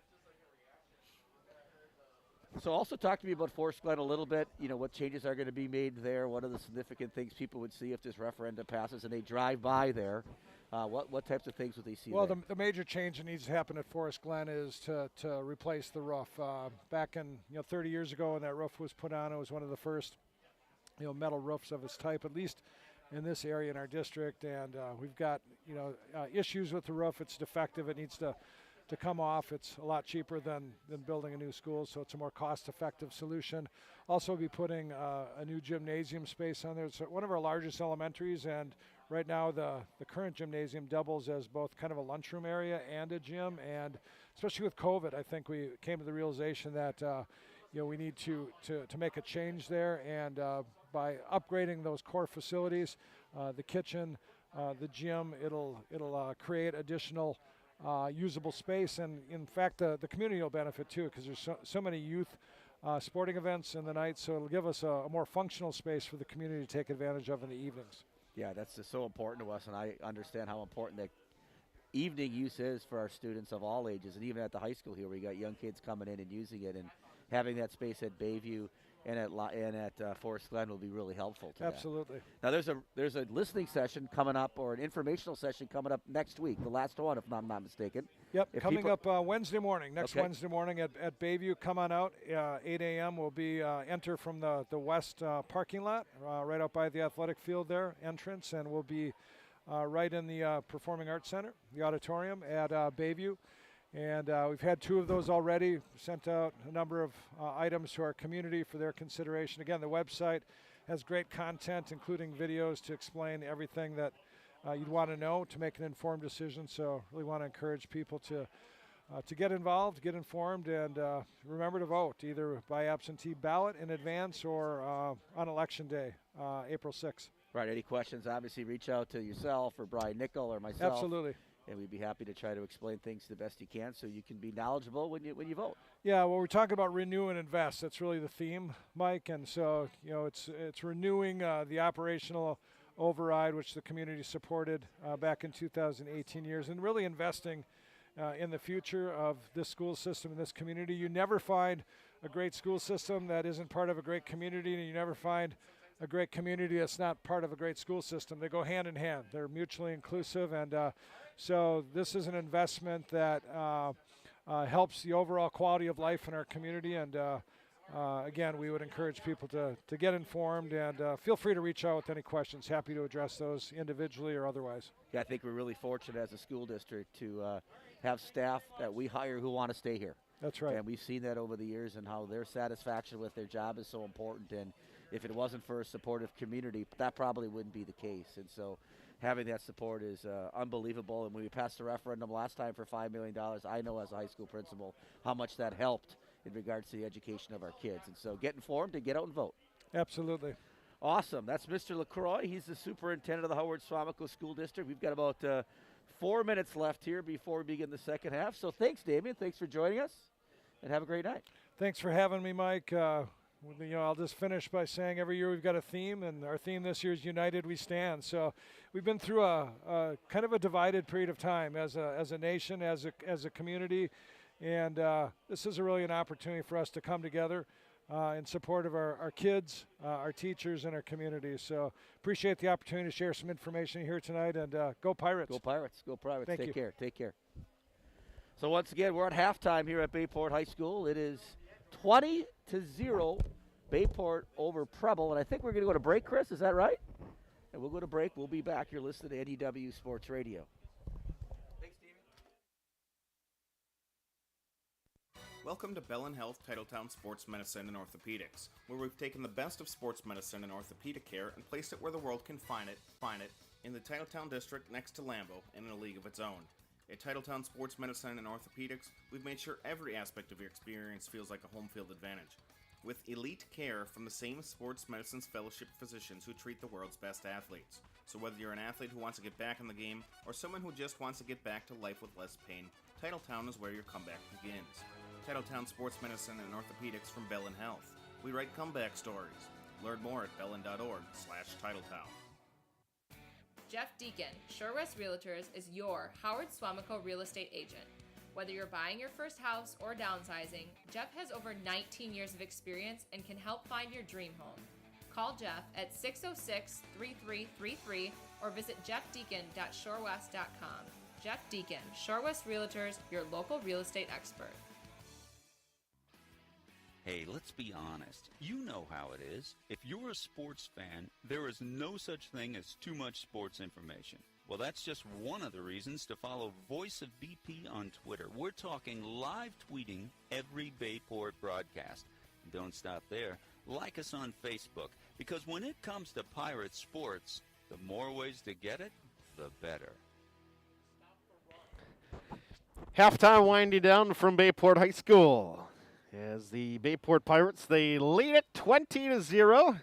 So also talk to me about Forest Glen a little bit. What changes are going to be made there? What are the significant things people would see if this referendum passes and they drive by there? What types of things would they see Well, there? the major change that needs to happen at Forest Glen is to replace the roof. Back in 30 years ago when that roof was put on, it was one of the first metal roofs of its type, at least in this area in our district. And we've got issues with the roof. It's defective. It needs to come off. It's a lot cheaper than building a new school, so it's a more cost-effective solution. Also, we'll be putting a new gymnasium space on there. It's one of our largest elementaries, and right now the current gymnasium doubles as both kind of a lunchroom area and a gym. And especially with COVID, I think we came to the realization that we need to make a change there. And by upgrading those core facilities, the kitchen, the gym, it'll create additional usable space, and in fact the community will benefit too, because there's so many youth sporting events in the night, so it'll give us a more functional space for the community to take advantage of in the evenings. Yeah, that's just so important to us, and I understand how important that evening use is for our students of all ages, and even at the high school here, we got young kids coming in and using it, and having that space at Bayview and at Forest Glen will be really helpful to Absolutely. that. Now there's a listening session coming up, or an informational session coming up next week, the last one, if I'm not mistaken. Yep, coming up Wednesday morning, Wednesday morning at Bayview. Come on out, 8 a.m. We'll be enter from the west parking lot, right out by the athletic field there, entrance, and we'll be right in the Performing Arts Center, the auditorium at Bayview. And we've had 2 of those already, sent out a number of items to our community for their consideration. Again, the website has great content, including videos to explain everything that you'd want to know to make an informed decision. So really want to encourage people to get involved, get informed, and remember to vote, either by absentee ballot in advance or on Election Day, April 6th. Right, any questions, obviously reach out to yourself or Brian Nickel or myself. Absolutely. and we'd be happy to try to explain things the best you can so you can be knowledgeable when you vote. Yeah, well, we're talking about renew and invest. That's really the theme, Mike. And so, it's renewing the operational override, which the community supported back in 2018 years, and really investing in the future of this school system in this community. You never find a great school system that isn't part of a great community, and you never find a great community that's not part of a great school system. They go hand in hand. They're mutually inclusive, and so this is an investment that helps the overall quality of life in our community. And again, we would encourage people to get informed, and feel free to reach out with any questions. Happy to address those individually or otherwise. Yeah, I think we're really fortunate as a school district to have staff that we hire who want to stay here. That's right. And we've seen that over the years, and how their satisfaction with their job is so important. And if it wasn't for a supportive community, that probably wouldn't be the case. And so having that support is unbelievable. And when we passed the referendum last time for $5 million, I know as a high school principal how much that helped in regards to the education of our kids. And so get informed and get out and vote. Absolutely. Awesome. That's Mr. LaCroix. He's the superintendent of the Howard Swamico School District. We've got about 4 minutes left here before we begin the second half. So thanks, Damien. Thanks for joining us, and have a great night. Thanks for having me, Mike. I'll just finish by saying every year we've got a theme, and our theme this year is United We Stand. So we've been through a kind of a divided period of time as a nation, as a community, and this is really an opportunity for us to come together in support of our kids, our teachers, and our community. So appreciate the opportunity to share some information here tonight, and go Pirates. Go Pirates. Go Pirates. Thank you. Take care. Take care. So once again, we're at halftime here at Bayport High School. It is 20-0, Bayport over Preble. And I think we're going to go to break, Chris. Is that right? And we'll go to break. We'll be back. You're listening to NEW Sports Radio. Thanks, Steven. Welcome to Bellin Health Titletown Sports Medicine and Orthopedics, where we've taken the best of sports medicine and orthopedic care and placed it where the world can find it in the Titletown district next to Lambeau and in a league of its own. At Titletown Sports Medicine and Orthopedics, we've made sure every aspect of your experience feels like a home field advantage. With elite care from the same sports medicine's fellowship physicians who treat the world's best athletes. So whether you're an athlete who wants to get back in the game, or someone who just wants to get back to life with less pain, Titletown is where your comeback begins. Titletown Sports Medicine and Orthopedics from Bellin Health. We write comeback stories. Learn more at bellin.org/Titletown. Jeff Deacon, Shore West Realtors, is your Howard Swamico real estate agent. Whether you're buying your first house or downsizing, Jeff has over 19 years of experience and can help find your dream home. Call Jeff at 606-3333 or visit jeffdeacon.shorewest.com. Jeff Deacon, Shore West Realtors, your local real estate expert. Hey, let's be honest. You know how it is. If you're a sports fan, there is no such thing as too much sports information. Well, that's just one of the reasons to follow Voice of BP on Twitter. We're talking live tweeting every Bayport broadcast. And don't stop there. Like us on Facebook, because when it comes to Pirate sports, the more ways to get it, the better. Halftime winding down from Bayport High School. As the Bayport Pirates, they lead it 20-0.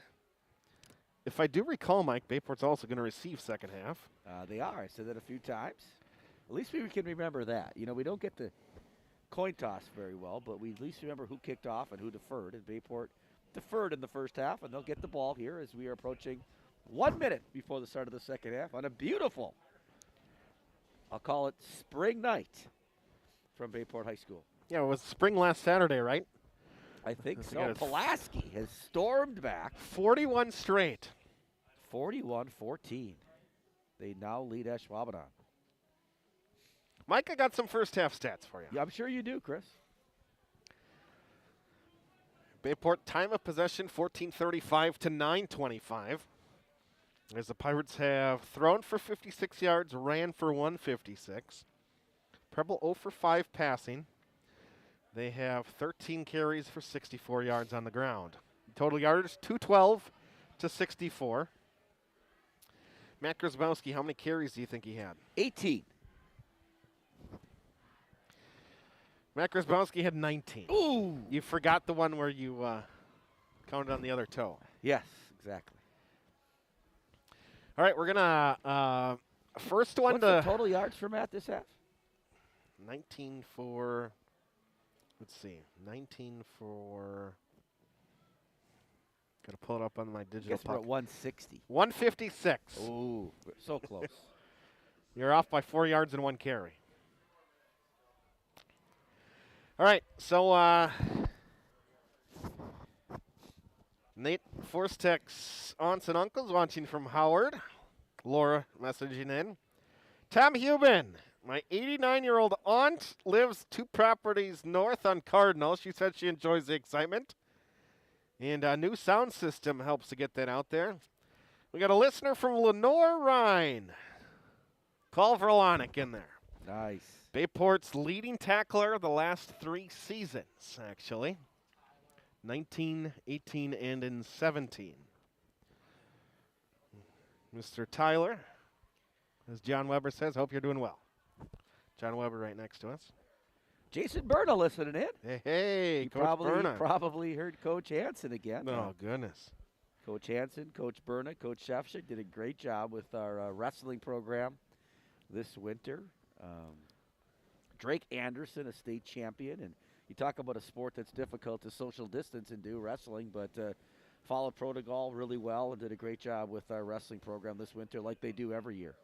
If I do recall, Mike, Bayport's also going to receive second half. They are. I said that a few times. At least we can remember that. You know, we don't get the coin toss very well, but we at least remember who kicked off and who deferred. And Bayport deferred in the first half, and they'll get the ball here as we are approaching 1 minute before the start of the second half on a beautiful, I'll call it spring night from Bayport High School. Yeah, it was spring last Saturday, right? I think so. Pulaski has stormed back. 41 straight. 41-14. They now lead Ashwaubenon. Mike, I got some first half stats for you. Yeah, I'm sure you do, Chris. Bayport time of possession 14:35 to 9:25. As the Pirates have thrown for 56 yards, ran for 156. Preble 0 for 5 passing. They have 13 carries for 64 yards on the ground. Total yardage 212 to 64. Matt Grzybowski, how many carries do you think he had? 18. Matt Grzybowski had 19. Ooh! You forgot the one where you counted on the other toe. Yes, exactly. All right, we're going to First one What's to the total yards for Matt this half? 19 for, let's see, 19 for, got to pull it up on my digital Guess we're at 160. 156. Ooh, so close. You're off by 4 yards and 1 carry. All right, so Nate Forstek's aunts and uncles watching from Howard. Laura messaging in. Tom Hubin, my 89-year-old aunt lives 2 properties north on Cardinal. She said she enjoys the excitement. And a new sound system helps to get that out there. We got a listener from Lenore Rhine. Call Verlonic in there. Nice. Bayport's leading tackler the last 3 seasons, actually. 19, 18, and in 17. Mr. Tyler, as John Weber says, hope you're doing well. John Weber right next to us. Jason Berna listening in. Hey, Coach You Berna. probably heard Coach Hansen again. Oh, goodness. Coach Hansen, Coach Berna, Coach Shefchik did a great job with our wrestling program this winter. Drake Anderson, a state champion. And you talk about a sport that's difficult to social distance and do, wrestling, but followed protocol really well and did a great job with our wrestling program this winter like they do every year.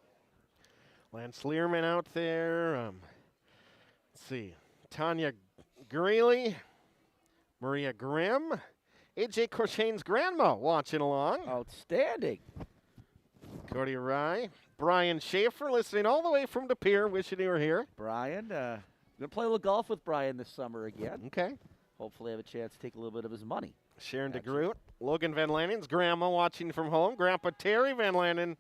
Lance Learman out there. Let's see. Tanya Greeley, Maria Grimm, A.J. Crochane's grandma watching along. Outstanding. Cody Rye, Brian Schaefer listening all the way from De Pere, wishing you were here. Brian, going to play a little golf with Brian this summer again. Okay. Hopefully have a chance to take a little bit of his money. Sharon DeGroot, Logan Van Lanen's grandma watching from home. Grandpa Terry Van Lanen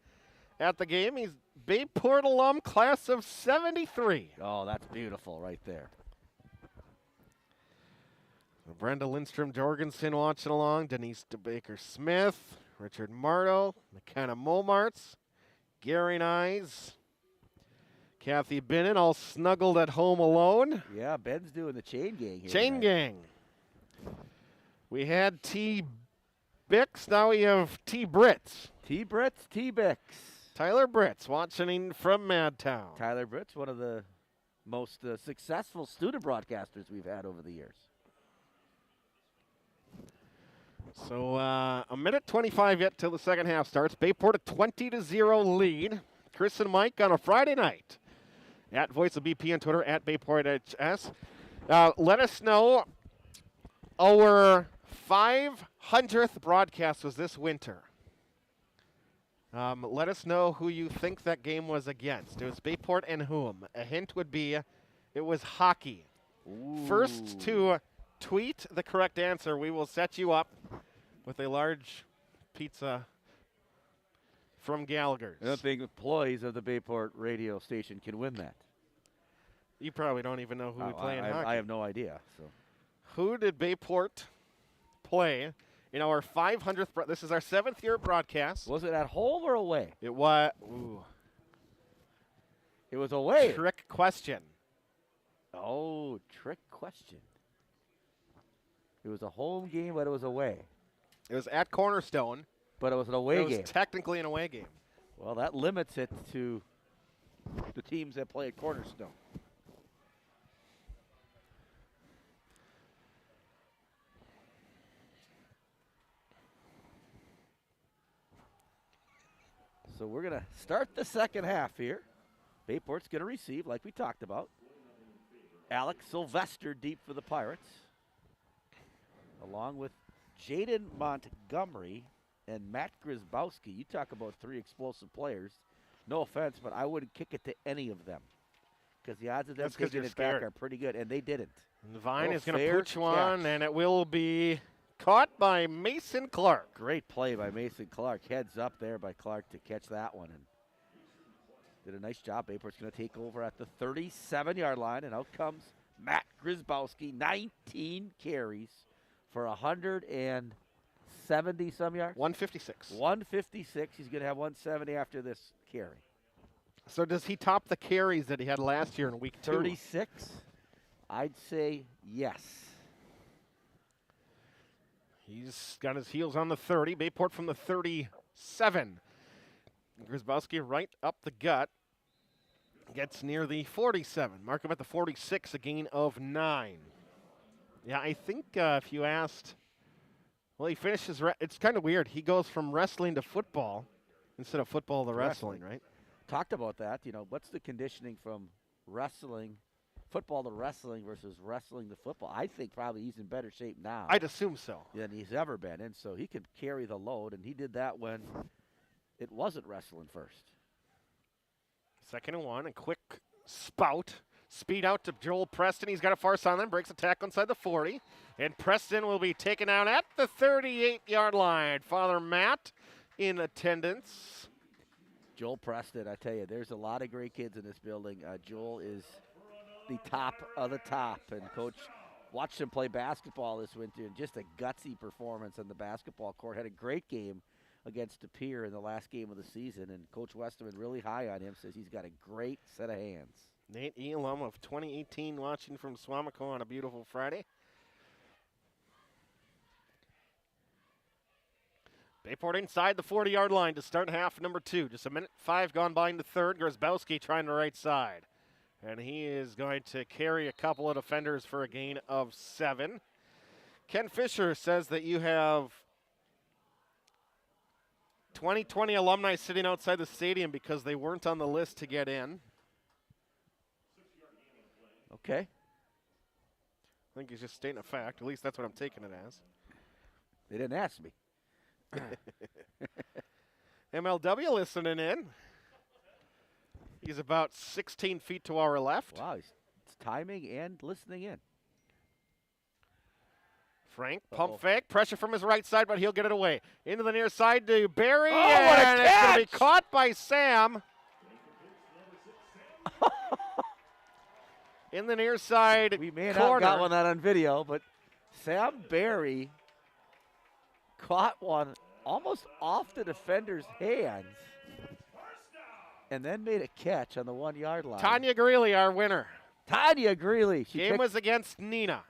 at the game. He's Bayport alum, class of 73. Oh, that's beautiful right there. Brenda Lindstrom Jorgensen watching along. Denise DeBaker Smith, Richard Marto, McKenna Momarts, Gary Nyes, Kathy Binnen, all snuggled at home alone. Yeah, Ben's doing the chain gang here. Chain tonight. gang. We had T. Bix, now we have T. Brits. T. Brits, T. Bix. Tyler Brits watching from Madtown. Tyler Brits, one of the most successful student broadcasters we've had over the years. So a minute 25 yet till the second half starts. Bayport a 20-0 lead. Chris and Mike on a Friday night. At Voice of BP on Twitter, at BayportHS. Let us know. Our 500th broadcast was this winter. Let us know who you think that game was against. It was Bayport and whom. A hint would be it was hockey. Ooh. First to tweet the correct answer, we will set you up with a large pizza from Gallagher's. I don't think employees of the Bayport radio station can win that. You probably don't even know who we play in hockey. I have no idea. So, who did Bayport play in our 500th? This is our 7th year broadcast. Was it at home or away? It was. Ooh. It was away. Trick question. Oh, trick question. It was a home game, but it was away. It was at Cornerstone. But it was an away game. It was technically an away game. Well, that limits it to the teams that play at Cornerstone. So we're going to start the second half here. Bayport's going to receive, like we talked about. Alex Sylvester deep for the Pirates, along with Jaden Montgomery and Matt Grzybowski. You talk about 3 explosive players. No offense, but I wouldn't kick it to any of them because the odds of them taking it back are pretty good, and they didn't. And the Vine No is going to fair pooch one, catch. and it will be caught by Mason Clark. Great play by Mason Clark. Heads up there by Clark to catch that one. And did a nice job. Bayport's going to take over at the 37-yard line, and out comes Matt Grzybowski, 19 carries for 170-some yards. 156. 156. He's going to have 170 after this carry. So does he top the carries that he had last year in week 2? 36? I'd say yes. He's got his heels on the 30. Bayport from the 37. Grzybowski right up the gut. Gets near the 47. Mark him at the 46, a gain of 9. Yeah, I think if you asked, well, he finishes, it's kind of weird. He goes from wrestling to football instead of football to wrestling, right? Talked about that. What's the conditioning from football to wrestling versus wrestling to football? I think probably he's in better shape now. I'd assume so. Than he's ever been. And so he could carry the load, and he did that when it wasn't wrestling first. 2nd and 1, a quick spout. Speed out to Joel Preston. He's got a far sideline, breaks a tackle inside the 40. And Preston will be taken out at the 38-yard line. Father Matt in attendance. Joel Preston, I tell you, there's a lot of great kids in this building. Joel is the top of the top. And Coach watched him play basketball this winter, and just a gutsy performance on the basketball court. Had a great game against De Pere in the last game of the season, and Coach Westerman really high on him, says he's got a great set of hands. Nate Elam of 2018 watching from Swamico on a beautiful Friday. Bayport inside the 40-yard line to start half number 2. Just a minute 5 gone by in the third. Grzybowski trying the right side. And he is going to carry a couple of defenders for a gain of 7. Ken Fisher says that you have 2020 alumni sitting outside the stadium because they weren't on the list to get in. Okay. I think he's just stating a fact. At least that's what I'm taking it as. They didn't ask me. MLW listening in. He's about 16 feet to our left. Wow, it's timing and listening in. Frank, pump fake, pressure from his right side, but he'll get it away. Into the near side to Barry, what a and it's going to be caught by Sam. In the near side We may corner. not got one that on video, but Sam Barry caught one almost off the defender's hands and then made a catch on the 1-yard line. Tanya Greeley, our winner. Tanya Greeley. Game was against Nina.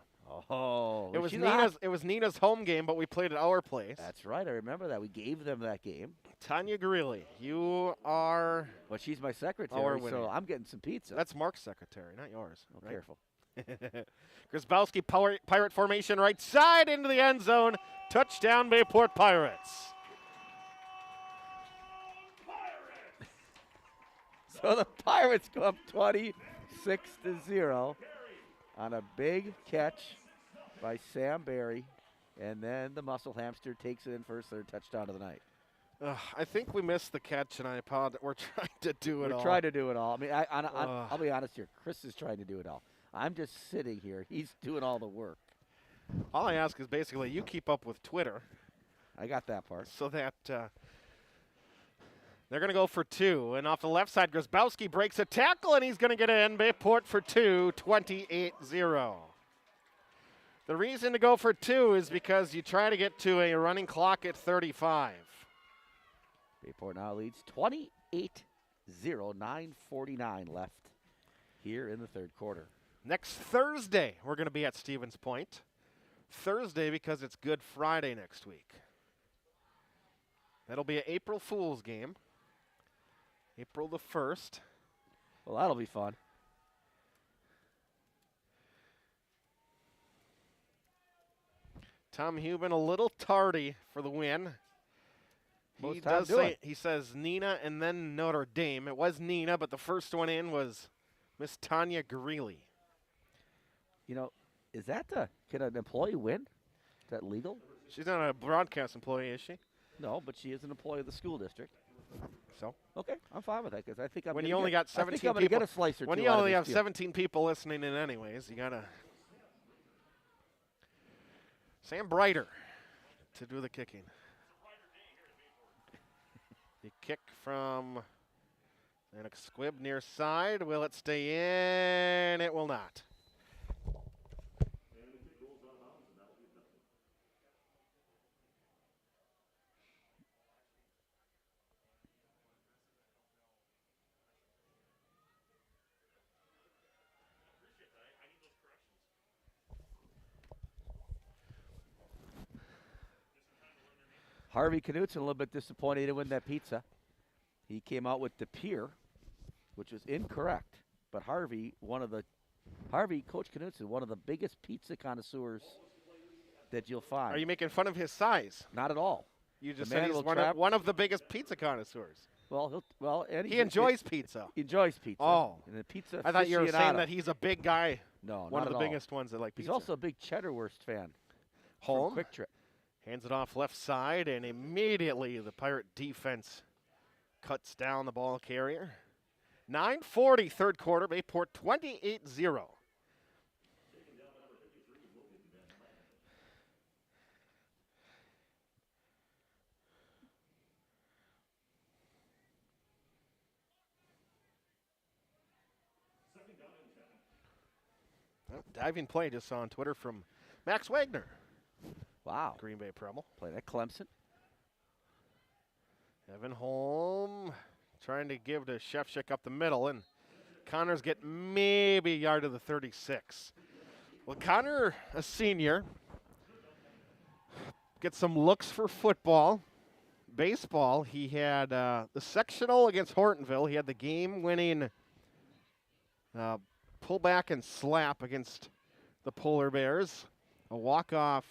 Oh, It was Nina's home game, but we played at our place. That's right. I remember that. We gave them that game. Tanya Greeley, you are. Well, she's my secretary, our winner. so I'm getting some pizza. That's Mark's secretary, not yours. Oh, right? Careful. Grzybowski, pirate formation, right side into the end zone. Touchdown, Bayport Pirates. So the Pirates go up 26-0 on a big catch by Sam Barry, and then the Muscle Hamster takes it in for his 3rd touchdown of the night. I think we missed the catch, and I apologize. We're trying to do it all. We're trying to do it all. I mean, I'll be honest here. Chris is trying to do it all. I'm just sitting here. He's doing all the work. All I ask is basically you keep up with Twitter. I got that part. So that they're going to go for 2. And off the left side, Grzybowski breaks a tackle, and he's going to get in. Bayport for 2, 28-0. The reason to go for 2 is because you try to get to a running clock at 35. Bayport now leads 28-0, 9:49 left here in the 3rd quarter. Next Thursday, we're going to be at Stevens Point. Thursday because it's Good Friday next week. That'll be an April Fool's game. April the 1st. Well, that'll be fun. Tom Hubin a little tardy for the win. He says Nina and then Notre Dame. It was Nina, but the first one in was Miss Tanya Greeley. You know, can an employee win? Is that legal? She's not a broadcast employee, is she? No, but she is an employee of the school district. So? Okay, I'm fine with that because I think when you only got 17 people. Get a slice or when two you out of only this have deal. 17 people listening in anyways, you got to Sam Brighter to do the kicking. The kick from and a squib near side. Will it stay in? It will not. Harvey Knutson a little bit disappointed he didn't win that pizza. He came out with De Pere which was incorrect. But Coach Knutson, one of the biggest pizza connoisseurs that you'll find. Are you making fun of his size? Not at all. You just said he's one of the biggest pizza connoisseurs. Well, he enjoys pizza. He enjoys pizza. Oh, and the pizza. I thought you were saying that he's a big guy. No, one not of the at all. biggest ones that like pizza. He's also a big cheddar wurst fan. Home. Quick Trip. Hands it off left side, and immediately the Pirate defense cuts down the ball carrier. 9:40 third quarter, Bayport 28-0. Diving play just saw on Twitter from Max Wagner. Wow. Green Bay Preble. Played at Clemson. Evan Holm trying to give to Shevchik up the middle, and Connor's get maybe a yard to the 36. Well, Connor, a senior, gets some looks for football. Baseball, he had the sectional against Hortonville. He had the game-winning pullback and slap against the Polar Bears. A walk-off.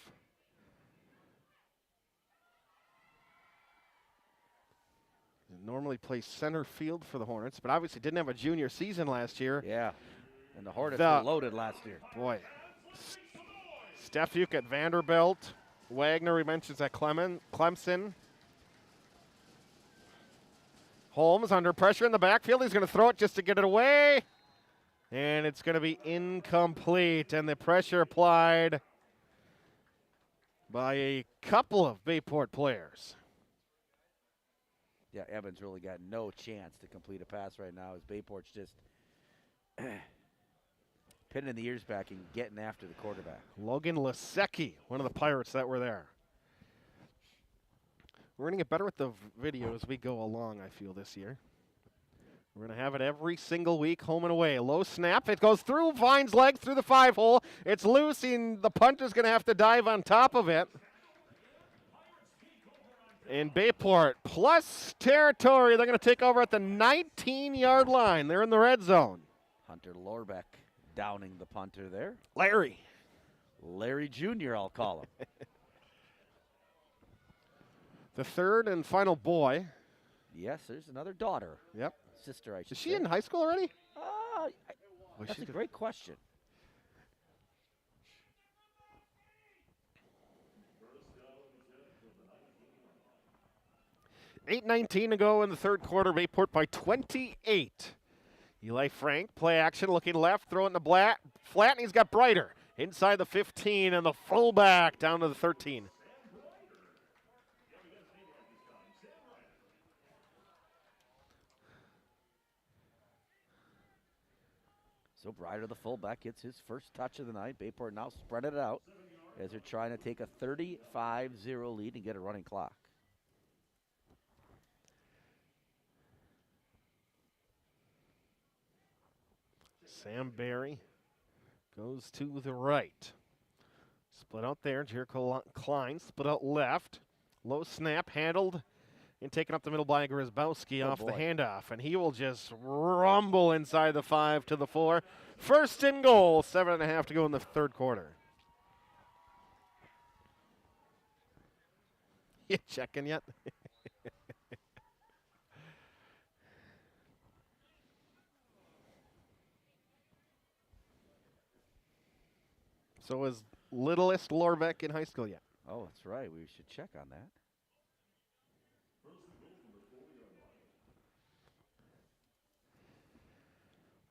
Normally plays center field for the Hornets, but obviously didn't have a junior season last year. Yeah, and the Hornets were loaded last year. Boy. Stefuk at Vanderbilt. Wagner, he mentions at Clemson. Holmes under pressure in the backfield. He's going to throw it just to get it away. And it's going to be incomplete. And the pressure applied by a couple of Bayport players. Yeah, Evans really got no chance to complete a pass right now as Bayport's just pinning the ears back and getting after the quarterback. Logan Lasecki, one of the Pirates that were there. We're going to get better with the video as we go along, I feel, this year. We're going to have it every single week, home and away. Low snap. It goes through Vine's legs, through the 5-hole. It's loose, and the punter's going to have to dive on top of it. In Bayport, plus territory. They're going to take over at the 19-yard line. They're in the red zone. Hunter Lorbeck downing the punter there. Larry Jr., I'll call him. The third and final boy. Yes, there's another daughter. Yep. Sister, I should Is she say. in high school already? That's a great question. 8:19 to go in the third quarter. Bayport by 28. Eli Frank, play action, looking left, throwing the flat, and he's got Brighter inside the 15 and the fullback down to the 13. So Brighter, the fullback, gets his first touch of the night. Bayport now spread it out as they're trying to take a 35-0 lead and get a running clock. Sam Barry goes to the right. Split out there. Jericho Klein split out left. Low snap handled and taken up the middle by Grzybowski off the handoff. And he will just rumble inside the 5 to the 4. First and goal. 7.5 to go in the third quarter. You checking yet? So is littlest Lorbeck in high school yet? Oh, that's right. We should check on that.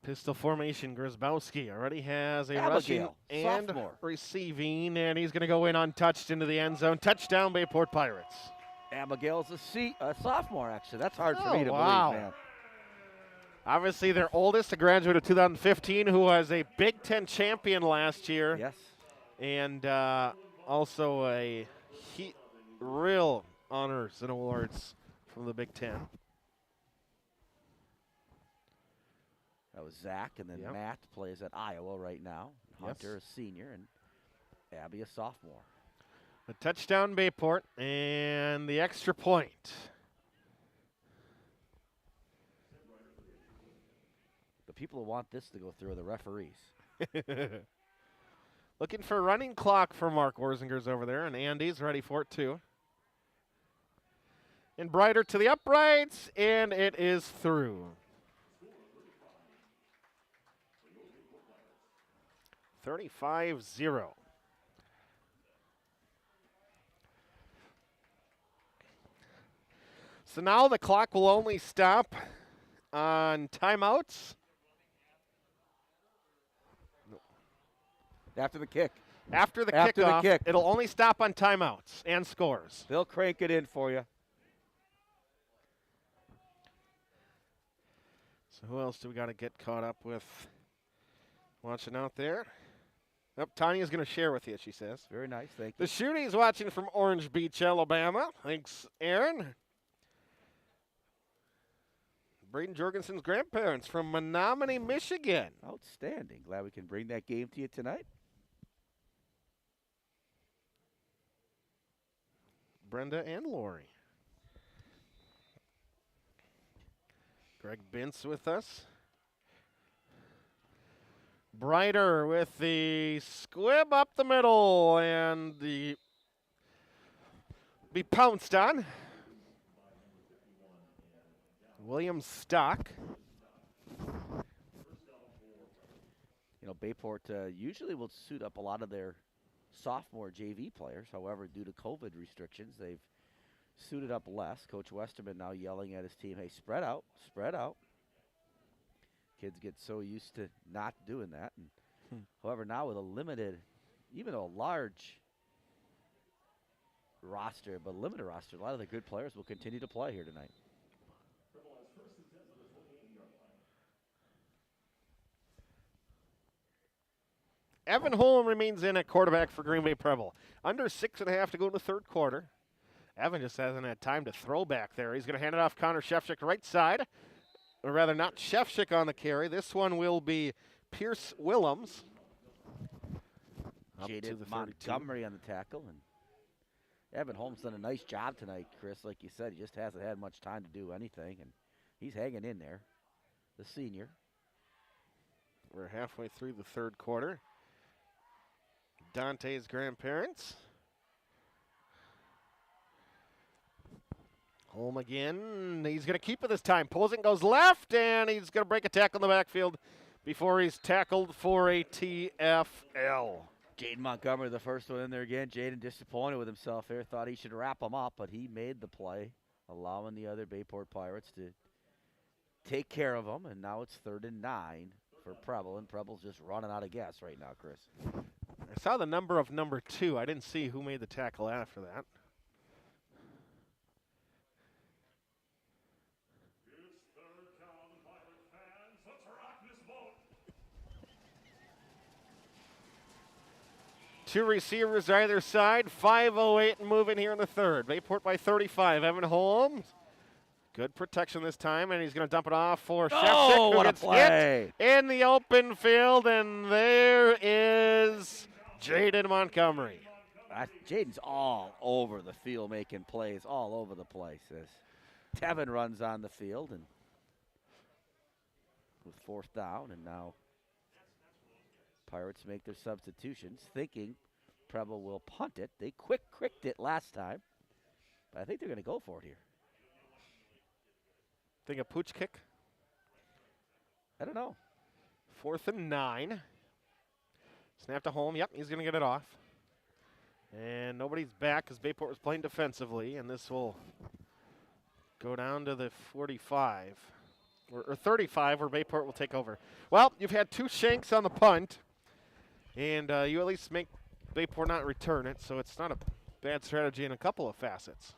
Pistol formation. Grzybowski already has a Abigail, rushing and sophomore. receiving, and he's going to go in untouched into the end zone. Touchdown, Bayport Pirates. Abigail's a sophomore, actually. That's hard for me to believe, man. Obviously, their oldest, a graduate of 2015, who was a Big Ten champion last year. Yes. And also a real honors and awards from the Big Ten. That was Zach, and then Matt plays at Iowa right now. Hunter, a senior, and Abby, a sophomore. A touchdown, Bayport, and the extra point. people who want this to go through are the referees. Looking for a running clock for Mark Worzinger's over there, and Andy's ready for it too. And Brighter to the uprights, and it is through. 35-0. So now the clock will only stop on timeouts. After the kick. After the After kickoff, the kick. it'll only stop on timeouts and scores. They'll crank it in for you. So who else do we got to get caught up with watching out there? Yep, Tanya's going to share with you, she says. Very nice, thank The you. Shooties watching from Orange Beach, Alabama. Thanks, Aaron. Braden Jorgensen's grandparents from Menominee, Michigan. Outstanding. Glad we can bring that game to you tonight. Brenda and Lori. Greg Bintz with us. Brighter with the squib up the middle and the be pounced on. William Stock. You know, Bayport usually will suit up a lot of their sophomore JV players. However, due to COVID restrictions, they've suited up less. Coach Westerman now yelling at his team, hey, spread out, spread out. Kids get so used to not doing that. And however, now with a limited, even a large roster, but limited roster, a lot of the good players will continue to play here tonight. Evan Holm remains in at quarterback for Green Bay Preble. Under 6.5 to go in the third quarter. Evan just hasn't had time to throw back there. He's going to hand it off Connor Shefchik right side. Or rather, not Shefchik on the carry. This one will be Pierce Willems. Up to Jaden the 32. Montgomery on the tackle. And Evan Holmes done a nice job tonight, Chris. Like you said, he just hasn't had much time to do anything. And he's hanging in there, the senior. We're halfway through the third quarter. Dante's grandparents. Home again. He's going to keep it this time. Pulls it and goes left, and he's going to break a tackle in the backfield before he's tackled for a TFL. Jaden Montgomery, the first one in there again. Jaden disappointed with himself here. Thought he should wrap him up, but he made the play, allowing the other Bayport Pirates to take care of him. And now it's 3rd and 9 for Preble, and Preble's just running out of gas right now, Chris. I saw the number of number 2. I didn't see who made the tackle after that. It's third down, Pirate fans. Let's rock this boat. 2 receivers either side. 5:08 moving here in the third. Bayport by 35. Evan Holmes. Good protection this time, and he's going to dump it off for Shefchik, who what a gets play. hit in the open field, and there is Jaden Montgomery. Jaden's all over the field making plays, all over the place. As Tevin runs on the field and with 4th down, and now Pirates make their substitutions, thinking Preble will punt it. They quicked it last time, but I think they're going to go for it here. Think a pooch kick? I don't know. 4th and 9. Snap to home. Yep, he's going to get it off. And nobody's back because Bayport was playing defensively, and this will go down to the 45. Or 35, where Bayport will take over. Well, you've had 2 shanks on the punt, and you at least make Bayport not return it, so it's not a bad strategy in a couple of facets.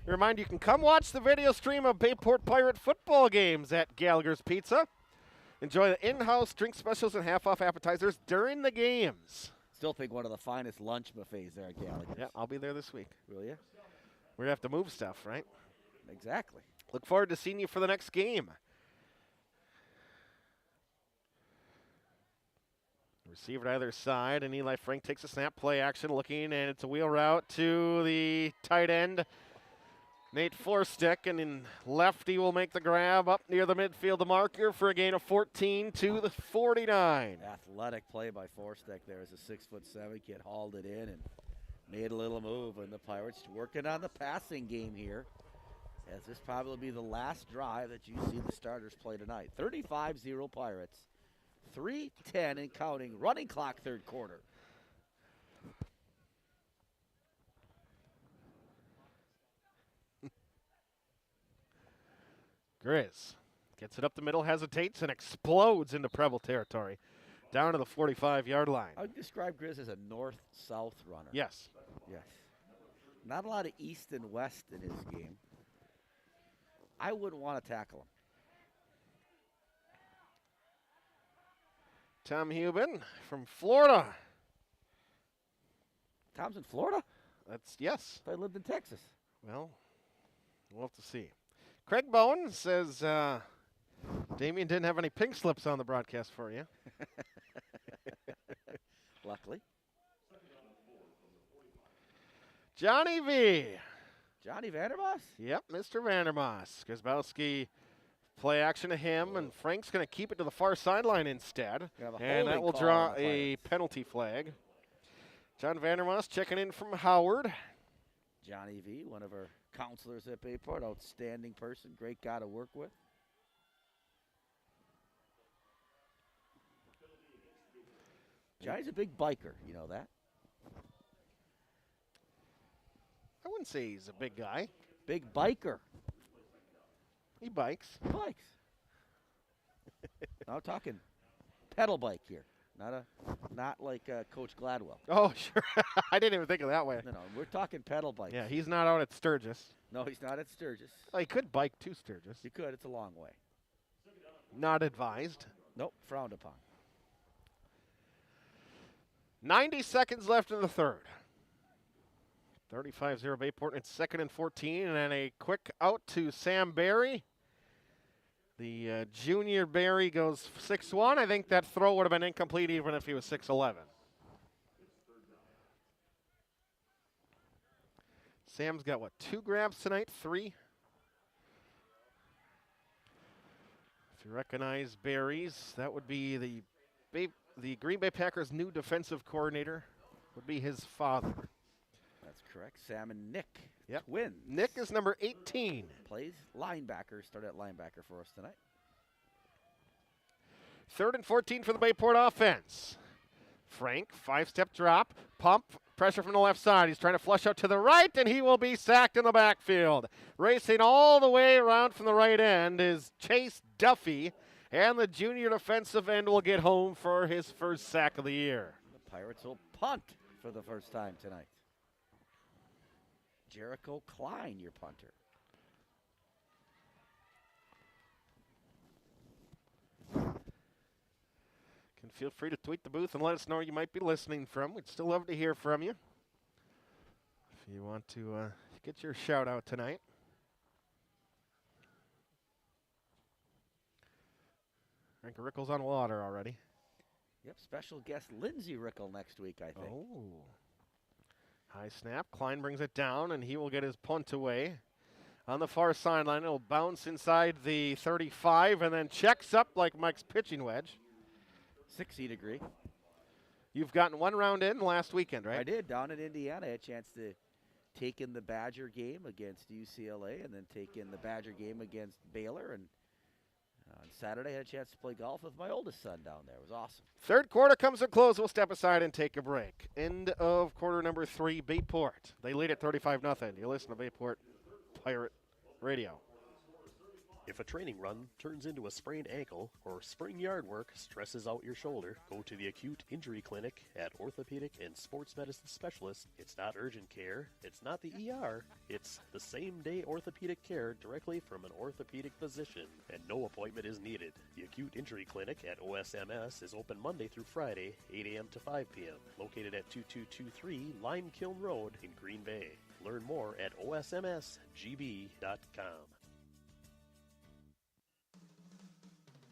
Remind you can come watch the video stream of Bayport Pirate football games at Gallagher's Pizza. Enjoy the in-house drink specials and half-off appetizers during the games. Still think one of the finest lunch buffets there at Gallagher's. Yeah, I'll be there this week. Will you? We're going to have to move stuff, right? Exactly. Look forward to seeing you for the next game. Receiver to either side, and Eli Frank takes a snap, play action, looking, and it's a wheel route to the tight end. Nate Forstick, and in lefty will make the grab up near the midfield marker for a gain of 14 to the 49. Athletic play by Forstick there as a 6'7" kid hauled it in and made a little move. And the Pirates working on the passing game here, as this probably will be the last drive that you see the starters play tonight. 35-0 Pirates. 3:10 and counting. Running clock, third quarter. Grizz gets it up the middle, hesitates, and explodes into Preble territory. Down to the 45-yard line. I would describe Grizz as a north-south runner. Yes. Yes. Not a lot of east and west in his game. I wouldn't want to tackle him. Tom Hubin from Florida. Tom's in Florida? Yes. I lived in Texas. Well, we'll have to see. Craig Bowen says Damien didn't have any pink slips on the broadcast for you. Luckily. Johnny V. Johnny Vandermoss? Yep, Mr. Vandermoss. Grzybowski play action to him, and Frank's going to keep it to the far sideline instead. And that will draw a penalty flag. John Vandermoss checking in from Howard. Johnny V., one of our counselors at Bayport, outstanding person, great guy to work with. Johnny's a big biker, you know that? I wouldn't say he's a big guy. Big biker. He bikes. He bikes. Now I'm talking pedal bike here, not like Coach Gladwell. Oh, sure. I didn't even think of that way. No, we're talking pedal bikes. Yeah, he's not out at Sturgis. No, he's not at Sturgis. Well, he could bike to Sturgis. He could. It's a long way. Not advised. Nope, frowned upon. 90 seconds left in the third. 35-0 Bayport. It's 2nd and 14, and a quick out to Sam Barry. The junior Barry goes 6'1". I think that throw would have been incomplete even if he was 6'11". Sam's got, 2 grabs tonight? 3? If you recognize Barry's, that would be the Green Bay Packers' new defensive coordinator, would be his father. That's correct. Sam and Nick. Yep. Twins. Nick is number 18. Plays linebacker. Started at linebacker for us tonight. 3rd and 14 for the Bayport offense. Frank, 5-step drop, pump, pressure from the left side. He's trying to flush out to the right, and he will be sacked in the backfield. Racing all the way around from the right end is Chase Duffy, and the junior defensive end will get home for his first sack of the year. The Pirates will punt for the first time tonight. Jericho Klein, your punter. Can feel free to tweet the booth and let us know where you might be listening from. We'd still love to hear from you. If you want to get your shout out tonight. I think Rickle's on water already. Yep, special guest Lindsey Rickle next week, I think. Oh. High snap. Klein brings it down, and he will get his punt away. On the far sideline, it'll bounce inside the 35 and then checks up like Mike's pitching wedge. 60-degree. You've gotten one round in last weekend, right? I did. Down in Indiana, I had a chance to take in the Badger game against UCLA and then take in the Badger game against Baylor. And on Saturday, I had a chance to play golf with my oldest son down there. It was awesome. Third quarter comes to a close. We'll step aside and take a break. End of quarter number 3, Bayport. They lead at 35-0. You listen to Bayport Pirate Radio. If a training run turns into a sprained ankle or spring yard work stresses out your shoulder, go to the Acute Injury Clinic at Orthopedic and Sports Medicine Specialist. It's not urgent care. It's not the ER. It's the same-day orthopedic care directly from an orthopedic physician, and no appointment is needed. The Acute Injury Clinic at OSMS is open Monday through Friday, 8 a.m. to 5 p.m., located at 2223 Lime Kiln Road in Green Bay. Learn more at osmsgb.com.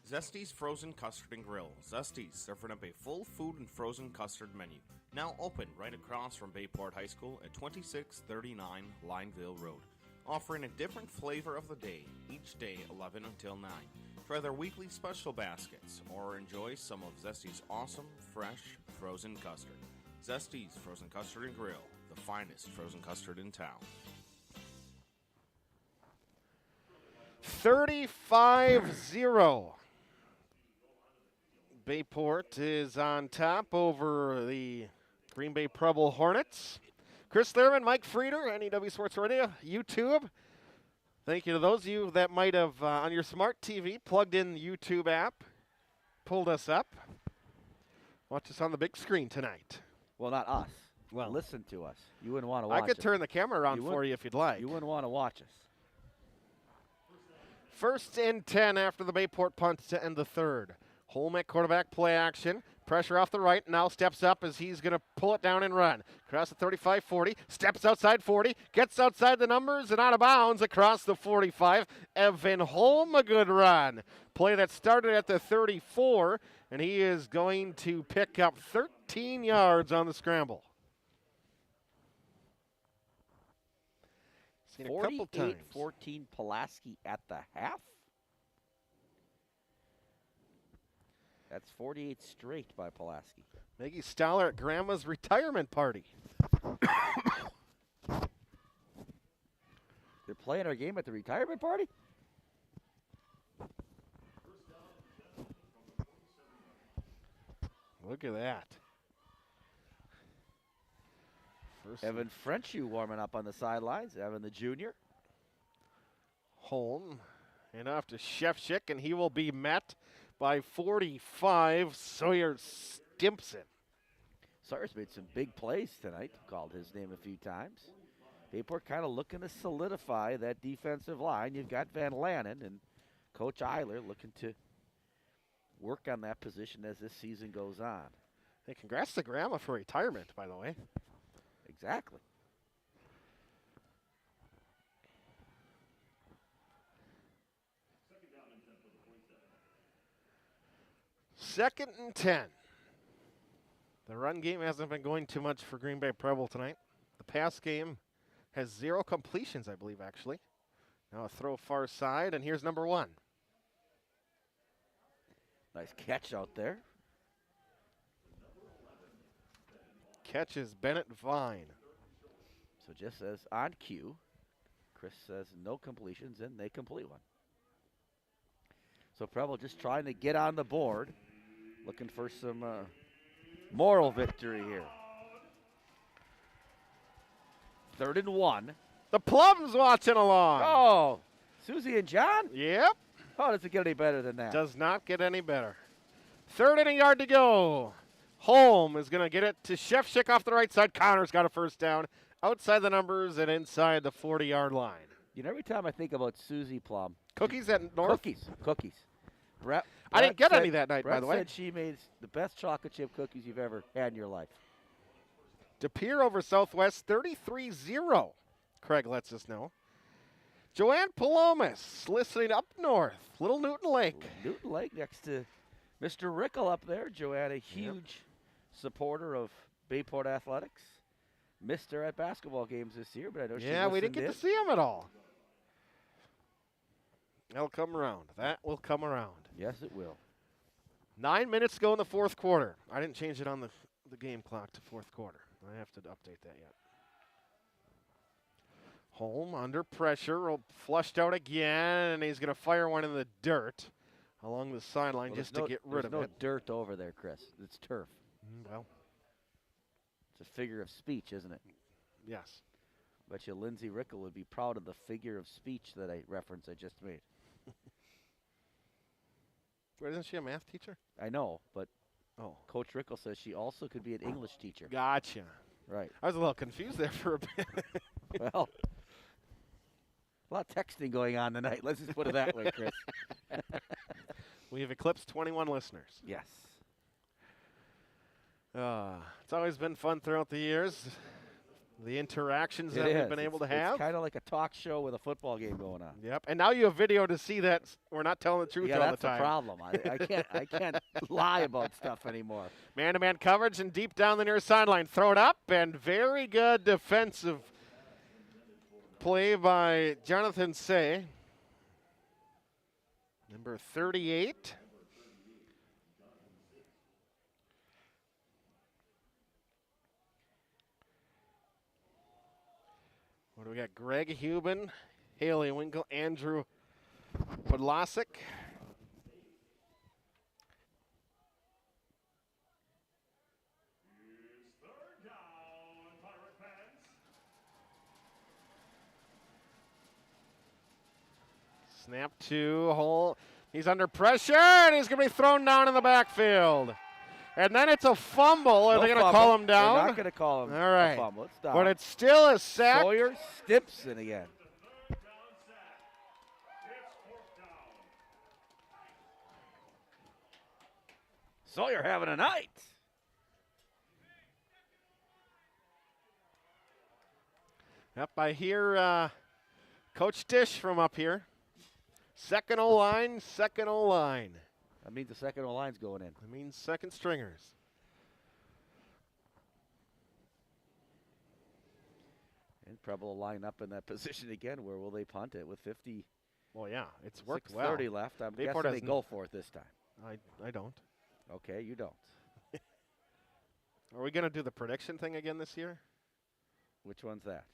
Zesty's Frozen Custard and Grill. Zesty's, serving up a full food and frozen custard menu. Now open right across from Bayport High School at 2639 Lineville Road. offering a different flavor of the day, each day 11 until 9. Try their weekly special baskets, or enjoy some of Zesty's awesome, fresh, frozen custard. Zesty's Frozen Custard and Grill, the finest frozen custard in town. 35-0. Bayport is on top over the Green Bay Preble Hornets. Chris Thurman, Mike Frieder, NEW Sports Radio, YouTube. Thank you to those of you that might have, on your smart TV, plugged in the YouTube app, pulled us up. Watch us on the big screen tonight. Well, not us. Well, listen to us. You wouldn't want to watch us. I could turn the camera around for you if you'd like. You wouldn't want to watch us. 1st and 10 after the Bayport punt to end the third. Holm at quarterback, play action. Pressure off the right, now steps up as he's going to pull it down and run. Across the 35-40, steps outside 40, gets outside the numbers and out of bounds across the 45. Evan Holm, a good run. Play that started at the 34, and he is going to pick up 13 yards on the scramble. Seen a couple times. 48-14 Pulaski at the half. That's 48 straight by Pulaski. Maggie Stoller at Grandma's retirement party. They're playing our game at the retirement party? Look at that. Evan Frenchue warming up on the sidelines. Evan the junior. Holm and off to Shefchik, and he will be met by 45, Sawyer Stimpson. Sawyer's made some big plays tonight. Called his name a few times. Bayport kind of looking to solidify that defensive line. You've got Van Lannen and Coach Eiler looking to work on that position as this season goes on. Hey, congrats to Grandma for retirement, by the way. Exactly. Second and 10. The run game hasn't been going too much for Green Bay Preble tonight. The pass game has 0 completions, I believe, actually. Now a throw far side, and here's number 1. Nice catch out there. Catches Bennett Vine. So just as on cue, Chris says no completions, and they complete one. So Preble just trying to get on the board, looking for some moral victory here. 3rd and 1. The Plums watching along. Oh, Susie and John? Yep. Oh, does it get any better than that? Does not get any better. 3rd and a yard to go. Holm is going to get it to Shefchik off the right side. Connor's got a first down outside the numbers and inside the 40-yard line. You know, every time I think about Susie Plum. Cookies at North? Cookies. Brett I didn't get said, any that night, Brett by the way. said she made the best chocolate chip cookies you've ever had in your life. De Pere over Southwest, 33-0. Craig lets us know. Joanne Palomas listening up north, Little Newton Lake. Newton Lake next to Mr. Rickle up there. Joanne, a huge supporter of Bayport Athletics. Missed her at basketball games this year, but I know she we didn't get to see him at all. That'll come around. That will come around. Yes, it will. 9 minutes to go in the fourth quarter. I didn't change it on the game clock to fourth quarter. I have to update that yet. Holm under pressure, flushed out again, and he's going to fire one in the dirt along the sideline just to get rid of it. There's no dirt over there, Chris. It's turf. Well, it's a figure of speech, isn't it? Yes. Bet you Lindsay Rickle would be proud of the figure of speech that I just made. Isn't she a math teacher? I know, but Coach Rickle says she also could be an English teacher. Gotcha. Right. I was a little confused there for a bit. Well, a lot of texting going on tonight. Let's just put it that way, Chris. We have eclipsed 21 listeners. Yes. It's always been fun throughout the years. The interactions that we've been able to have. It's kind of like a talk show with a football game going on. Yep. And now you have video to see that we're not telling the truth all the time. Yeah, that's the problem. I can't lie about stuff anymore. Man-to-man coverage and deep down the near sideline. Throw it up and very good defensive play by Jonathan Say, number 38. What do we got? Greg Huben, Haley Winkle, Andrew Podlasek. Snap to Hole. He's under pressure, and he's going to be thrown down in the backfield. And then it's a fumble. Are they going to call him down? They're not going to call him All right. a fumble. It's down. But it's still a sack. Sawyer Stimpson again. Sawyer having a night. Yep, I hear Coach Dish from up here. Second O-line, second O-line. That means the second O-line's going in. That means second stringers. And Preble will line up in that position again. Where will they punt it with 50? Well, yeah, it's worked well. 30 left. I'm guessing they go for it this time. I don't. Okay, you don't. Are we going to do the prediction thing again this year? Which one's that?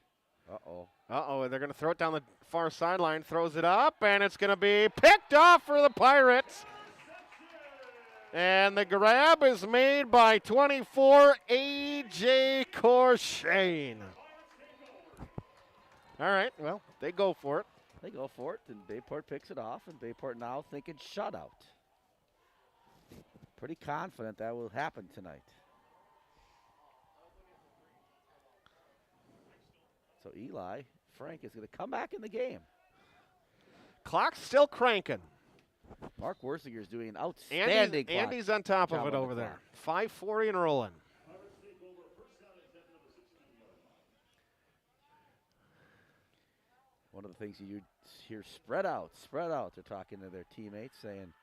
Uh-oh. Uh-oh, they're going to throw it down the far sideline, throws it up, and it's going to be picked off for the Pirates. And the grab is made by 24, A.J. Corshane. All right, well, they go for it. They go for it, and Bayport picks it off, and Bayport now thinking shutout. Pretty confident that will happen tonight. So Eli Frank is going to come back in the game. Clock's still cranking. Mark Wersinger is doing an outstanding Andy's on top of it over there. 5:40 and rolling. One of the things you hear, spread out. They're talking to their teammates saying,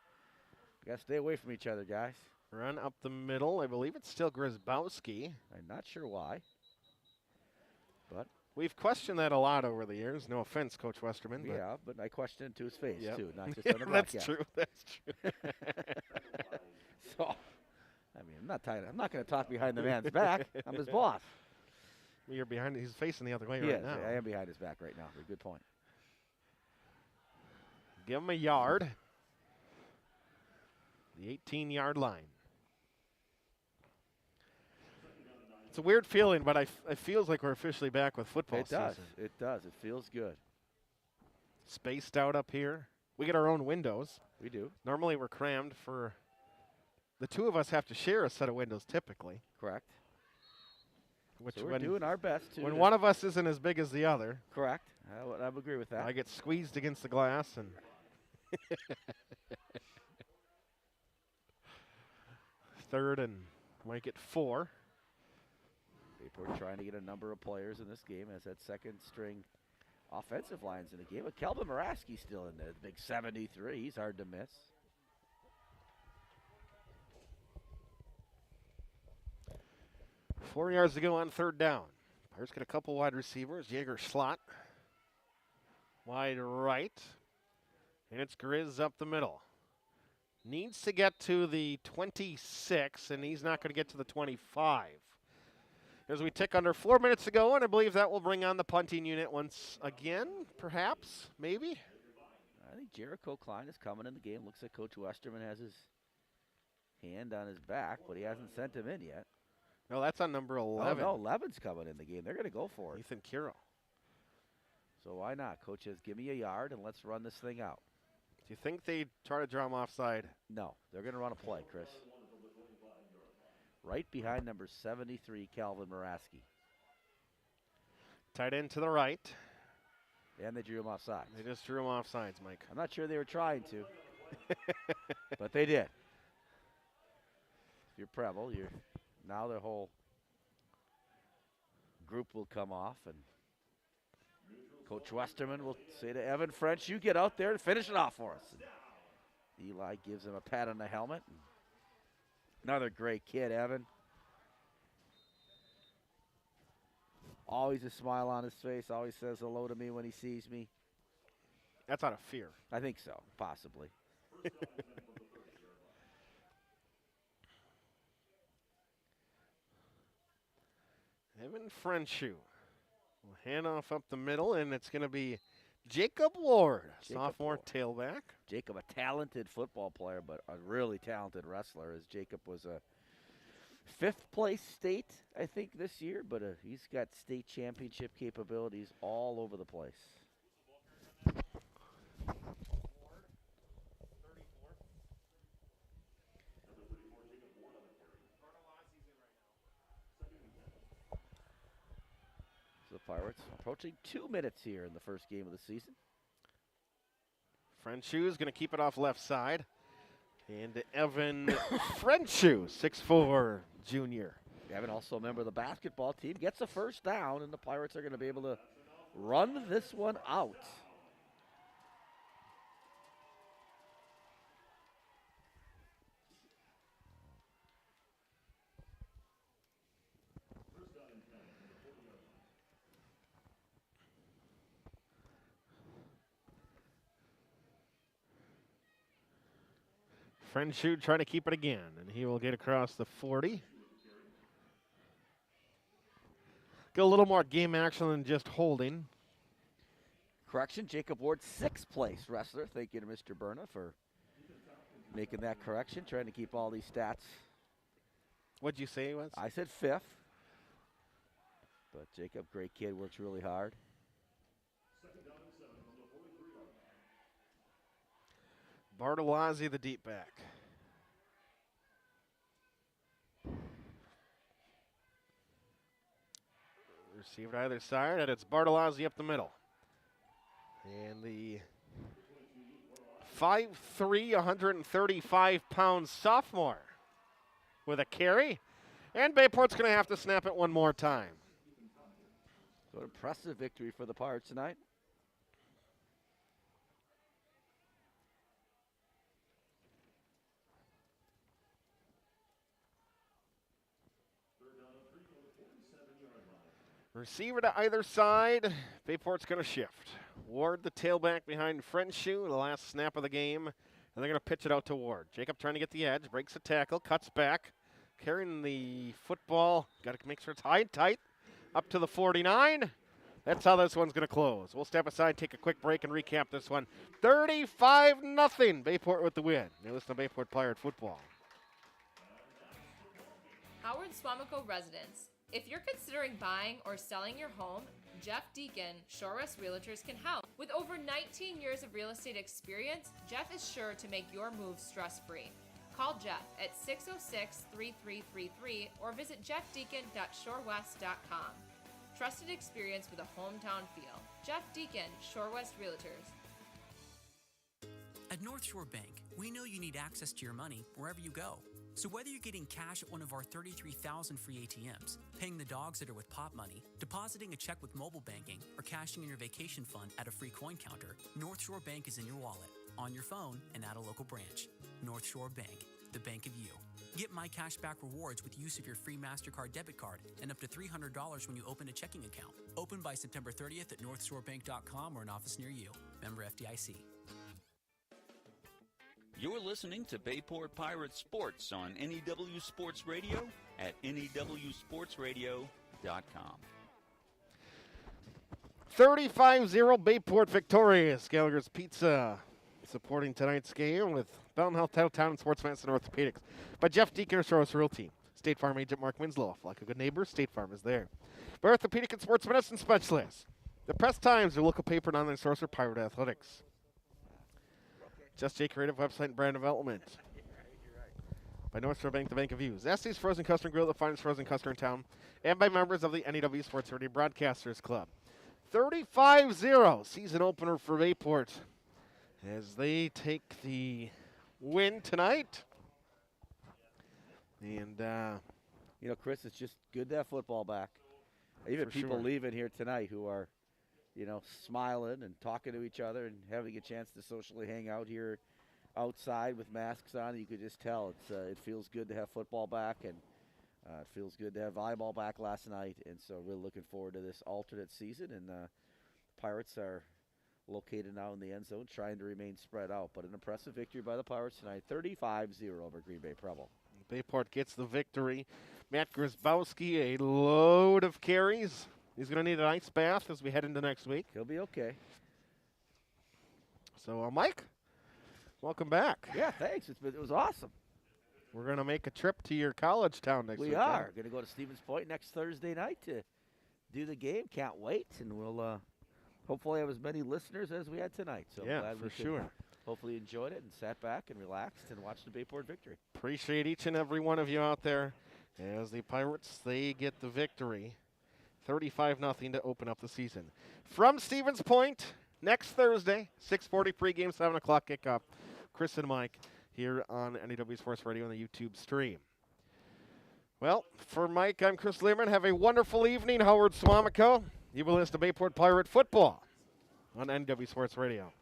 you got to stay away from each other, guys. Run up the middle. I believe it's still Grzybowski. I'm not sure why. But we've questioned that a lot over the years. No offense, Coach Westerman. Yeah, but I questioned it to his face, too, not just yeah, on the broadcast. That's true. So, I mean, I'm not going to talk behind the man's back. I'm his boss. You're behind. He's facing the other way right now. I am behind his back right now. Good point. Give him a yard. The 18-yard line. It's a weird feeling, but it feels like we're officially back with football season. It does. It feels good. Spaced out up here. We get our own windows. We do. Normally we're crammed for – the two of us have to share a set of windows typically. Correct. Which so we're doing our best to. When one of us isn't as big as the other. Correct. I would agree with that. I get squeezed against the glass and third and might get 4. We're trying to get a number of players in this game as that second string offensive line's in the game. But Kelvin Moraski's still in there. The big 73. He's hard to miss. Four yards to go on third down. Pirates get a couple wide receivers. Jaeger Schlott. Wide right. And it's Grizz up the middle. Needs to get to the 26, and he's not going to get to the 25. As we tick under 4 minutes to go, and I believe that will bring on the punting unit once again, perhaps, maybe. I think Jericho Klein is coming in the game. Looks like Coach Westerman has his hand on his back, but he hasn't sent him in yet. No, that's on number 11. Oh, no, 11's coming in the game. They're going to go for it. Ethan Kiro. So why not? Coach says, give me a yard and let's run this thing out. Do you think they try to draw him offside? No, they're going to run a play, Chris. Right behind number 73, Calvin Moraski. Tight end to the right. And they drew him offside. They just drew him offsides, Mike. I'm not sure they were trying to, but they did. If you're Preble, now the whole group will come off, and Coach Westerman will say to Evan French, you get out there and finish it off for us. And Eli gives him a pat on the helmet. Another great kid, Evan. Always a smile on his face. Always says hello to me when he sees me. That's out of fear. I think so, possibly. Evan Frenshu will hand off up the middle, and it's going to be Jacob Ward, sophomore tailback. Jacob, a talented football player, but a really talented wrestler, as Jacob was a fifth-place state, I think, this year, but he's got state championship capabilities all over the place. The Pirates approaching 2 minutes here in the first game of the season. Frenshu is going to keep it off left side. And Evan Frenshu, 6'4", junior. Evan, also a member of the basketball team, gets a first down, and the Pirates are going to be able to run this one out. Frenshu trying to keep it again, and he will get across the 40. Get a little more game action than just holding. Correction, Jacob Ward, 6th place wrestler. Thank you to Mr. Berna for making that correction, trying to keep all these stats. What'd you say it was? I said 5th. But Jacob, great kid, works really hard. Bartolozzi, the deep back. Received either side, and it's Bartolozzi up the middle. And the 5'3", 135-pound sophomore with a carry. And Bayport's going to have to snap it one more time. So an impressive victory for the Pirates tonight. Receiver to either side. Bayport's going to shift. Ward, the tailback behind Frenshu, the last snap of the game. And they're going to pitch it out to Ward. Jacob trying to get the edge, breaks a tackle, cuts back. Carrying the football. Got to make sure it's high and tight. Up to the 49. That's how this one's going to close. We'll step aside, take a quick break, and recap this one. 35-0. Bayport with the win. You listen to Bayport Pirate Football. Howard Swamico residents. If you're considering buying or selling your home, Jeff Deacon, Shore West Realtors can help. With over 19 years of real estate experience, Jeff is sure to make your moves stress-free. Call Jeff at 606-3333 or visit jeffdeacon.shorewest.com. Trusted experience with a hometown feel. Jeff Deacon, Shore West Realtors. At North Shore Bank, we know you need access to your money wherever you go. So whether you're getting cash at one of our 33,000 free ATMs, paying the dogs that are with Pop Money, depositing a check with mobile banking, or cashing in your vacation fund at a free coin counter, North Shore Bank is in your wallet, on your phone, and at a local branch. North Shore Bank, the bank of you. Get My Cashback rewards with use of your free MasterCard debit card and up to $300 when you open a checking account. Open by September 30th at northshorebank.com or an office near you. Member FDIC. You're listening to Bayport Pirates Sports on NEW Sports Radio at newsportsradio.com. 35-0 Bayport victorious. Gallagher's Pizza supporting tonight's game with Belton Health, Title Town, and Sports Medicine Orthopedics. By Jeff Deacon, Shore West Realty. State Farm agent Mark Winslow. Like a good neighbor, State Farm is there. By Orthopedic and Sports Medicine Specialists. The Press Times, your local paper and online source for Pirate Athletics. Just J Creative Website and Brand Development. By North Shore Bank, the Bank of You. Zesty's Frozen Custard Grill, the finest frozen custard in town. And by members of the NEW Sports Radio Broadcasters Club. 35-0 season opener for Bayport as they take the win tonight. And, you know, Chris, it's just good to have football back. Even people leaving here tonight who are, you know, smiling and talking to each other and having a chance to socially hang out here outside with masks on. You could just tell it feels good to have football back, and It feels good to have volleyball back last night, and so really looking forward to this alternate season. And Pirates are located now in the end zone, trying to remain spread out. But an impressive victory by the Pirates tonight, 35-0 over Green Bay Preble. Bayport gets the victory. Matt Grzybowski, a load of carries. He's going to need an ice bath as we head into next week. He'll be okay. So, Mike, welcome back. Yeah, thanks. It was awesome. We're going to make a trip to your college town next week. We are going to go to Stevens Point next Thursday night to do the game. Can't wait, and we'll hopefully have as many listeners as we had tonight. So yeah, I'm glad for we could sure. Hopefully enjoyed it and sat back and relaxed and watched the Bayport victory. Appreciate each and every one of you out there as the Pirates, they get the victory. 35-0 to open up the season. From Stevens Point, next Thursday, 6:40 pregame, 7 o'clock kickoff. Chris and Mike here on NEW Sports Radio on the YouTube stream. Well, for Mike, I'm Chris Learman. Have a wonderful evening, Howard Swamico. You will listen to Bayport Pirate football on NEW Sports Radio.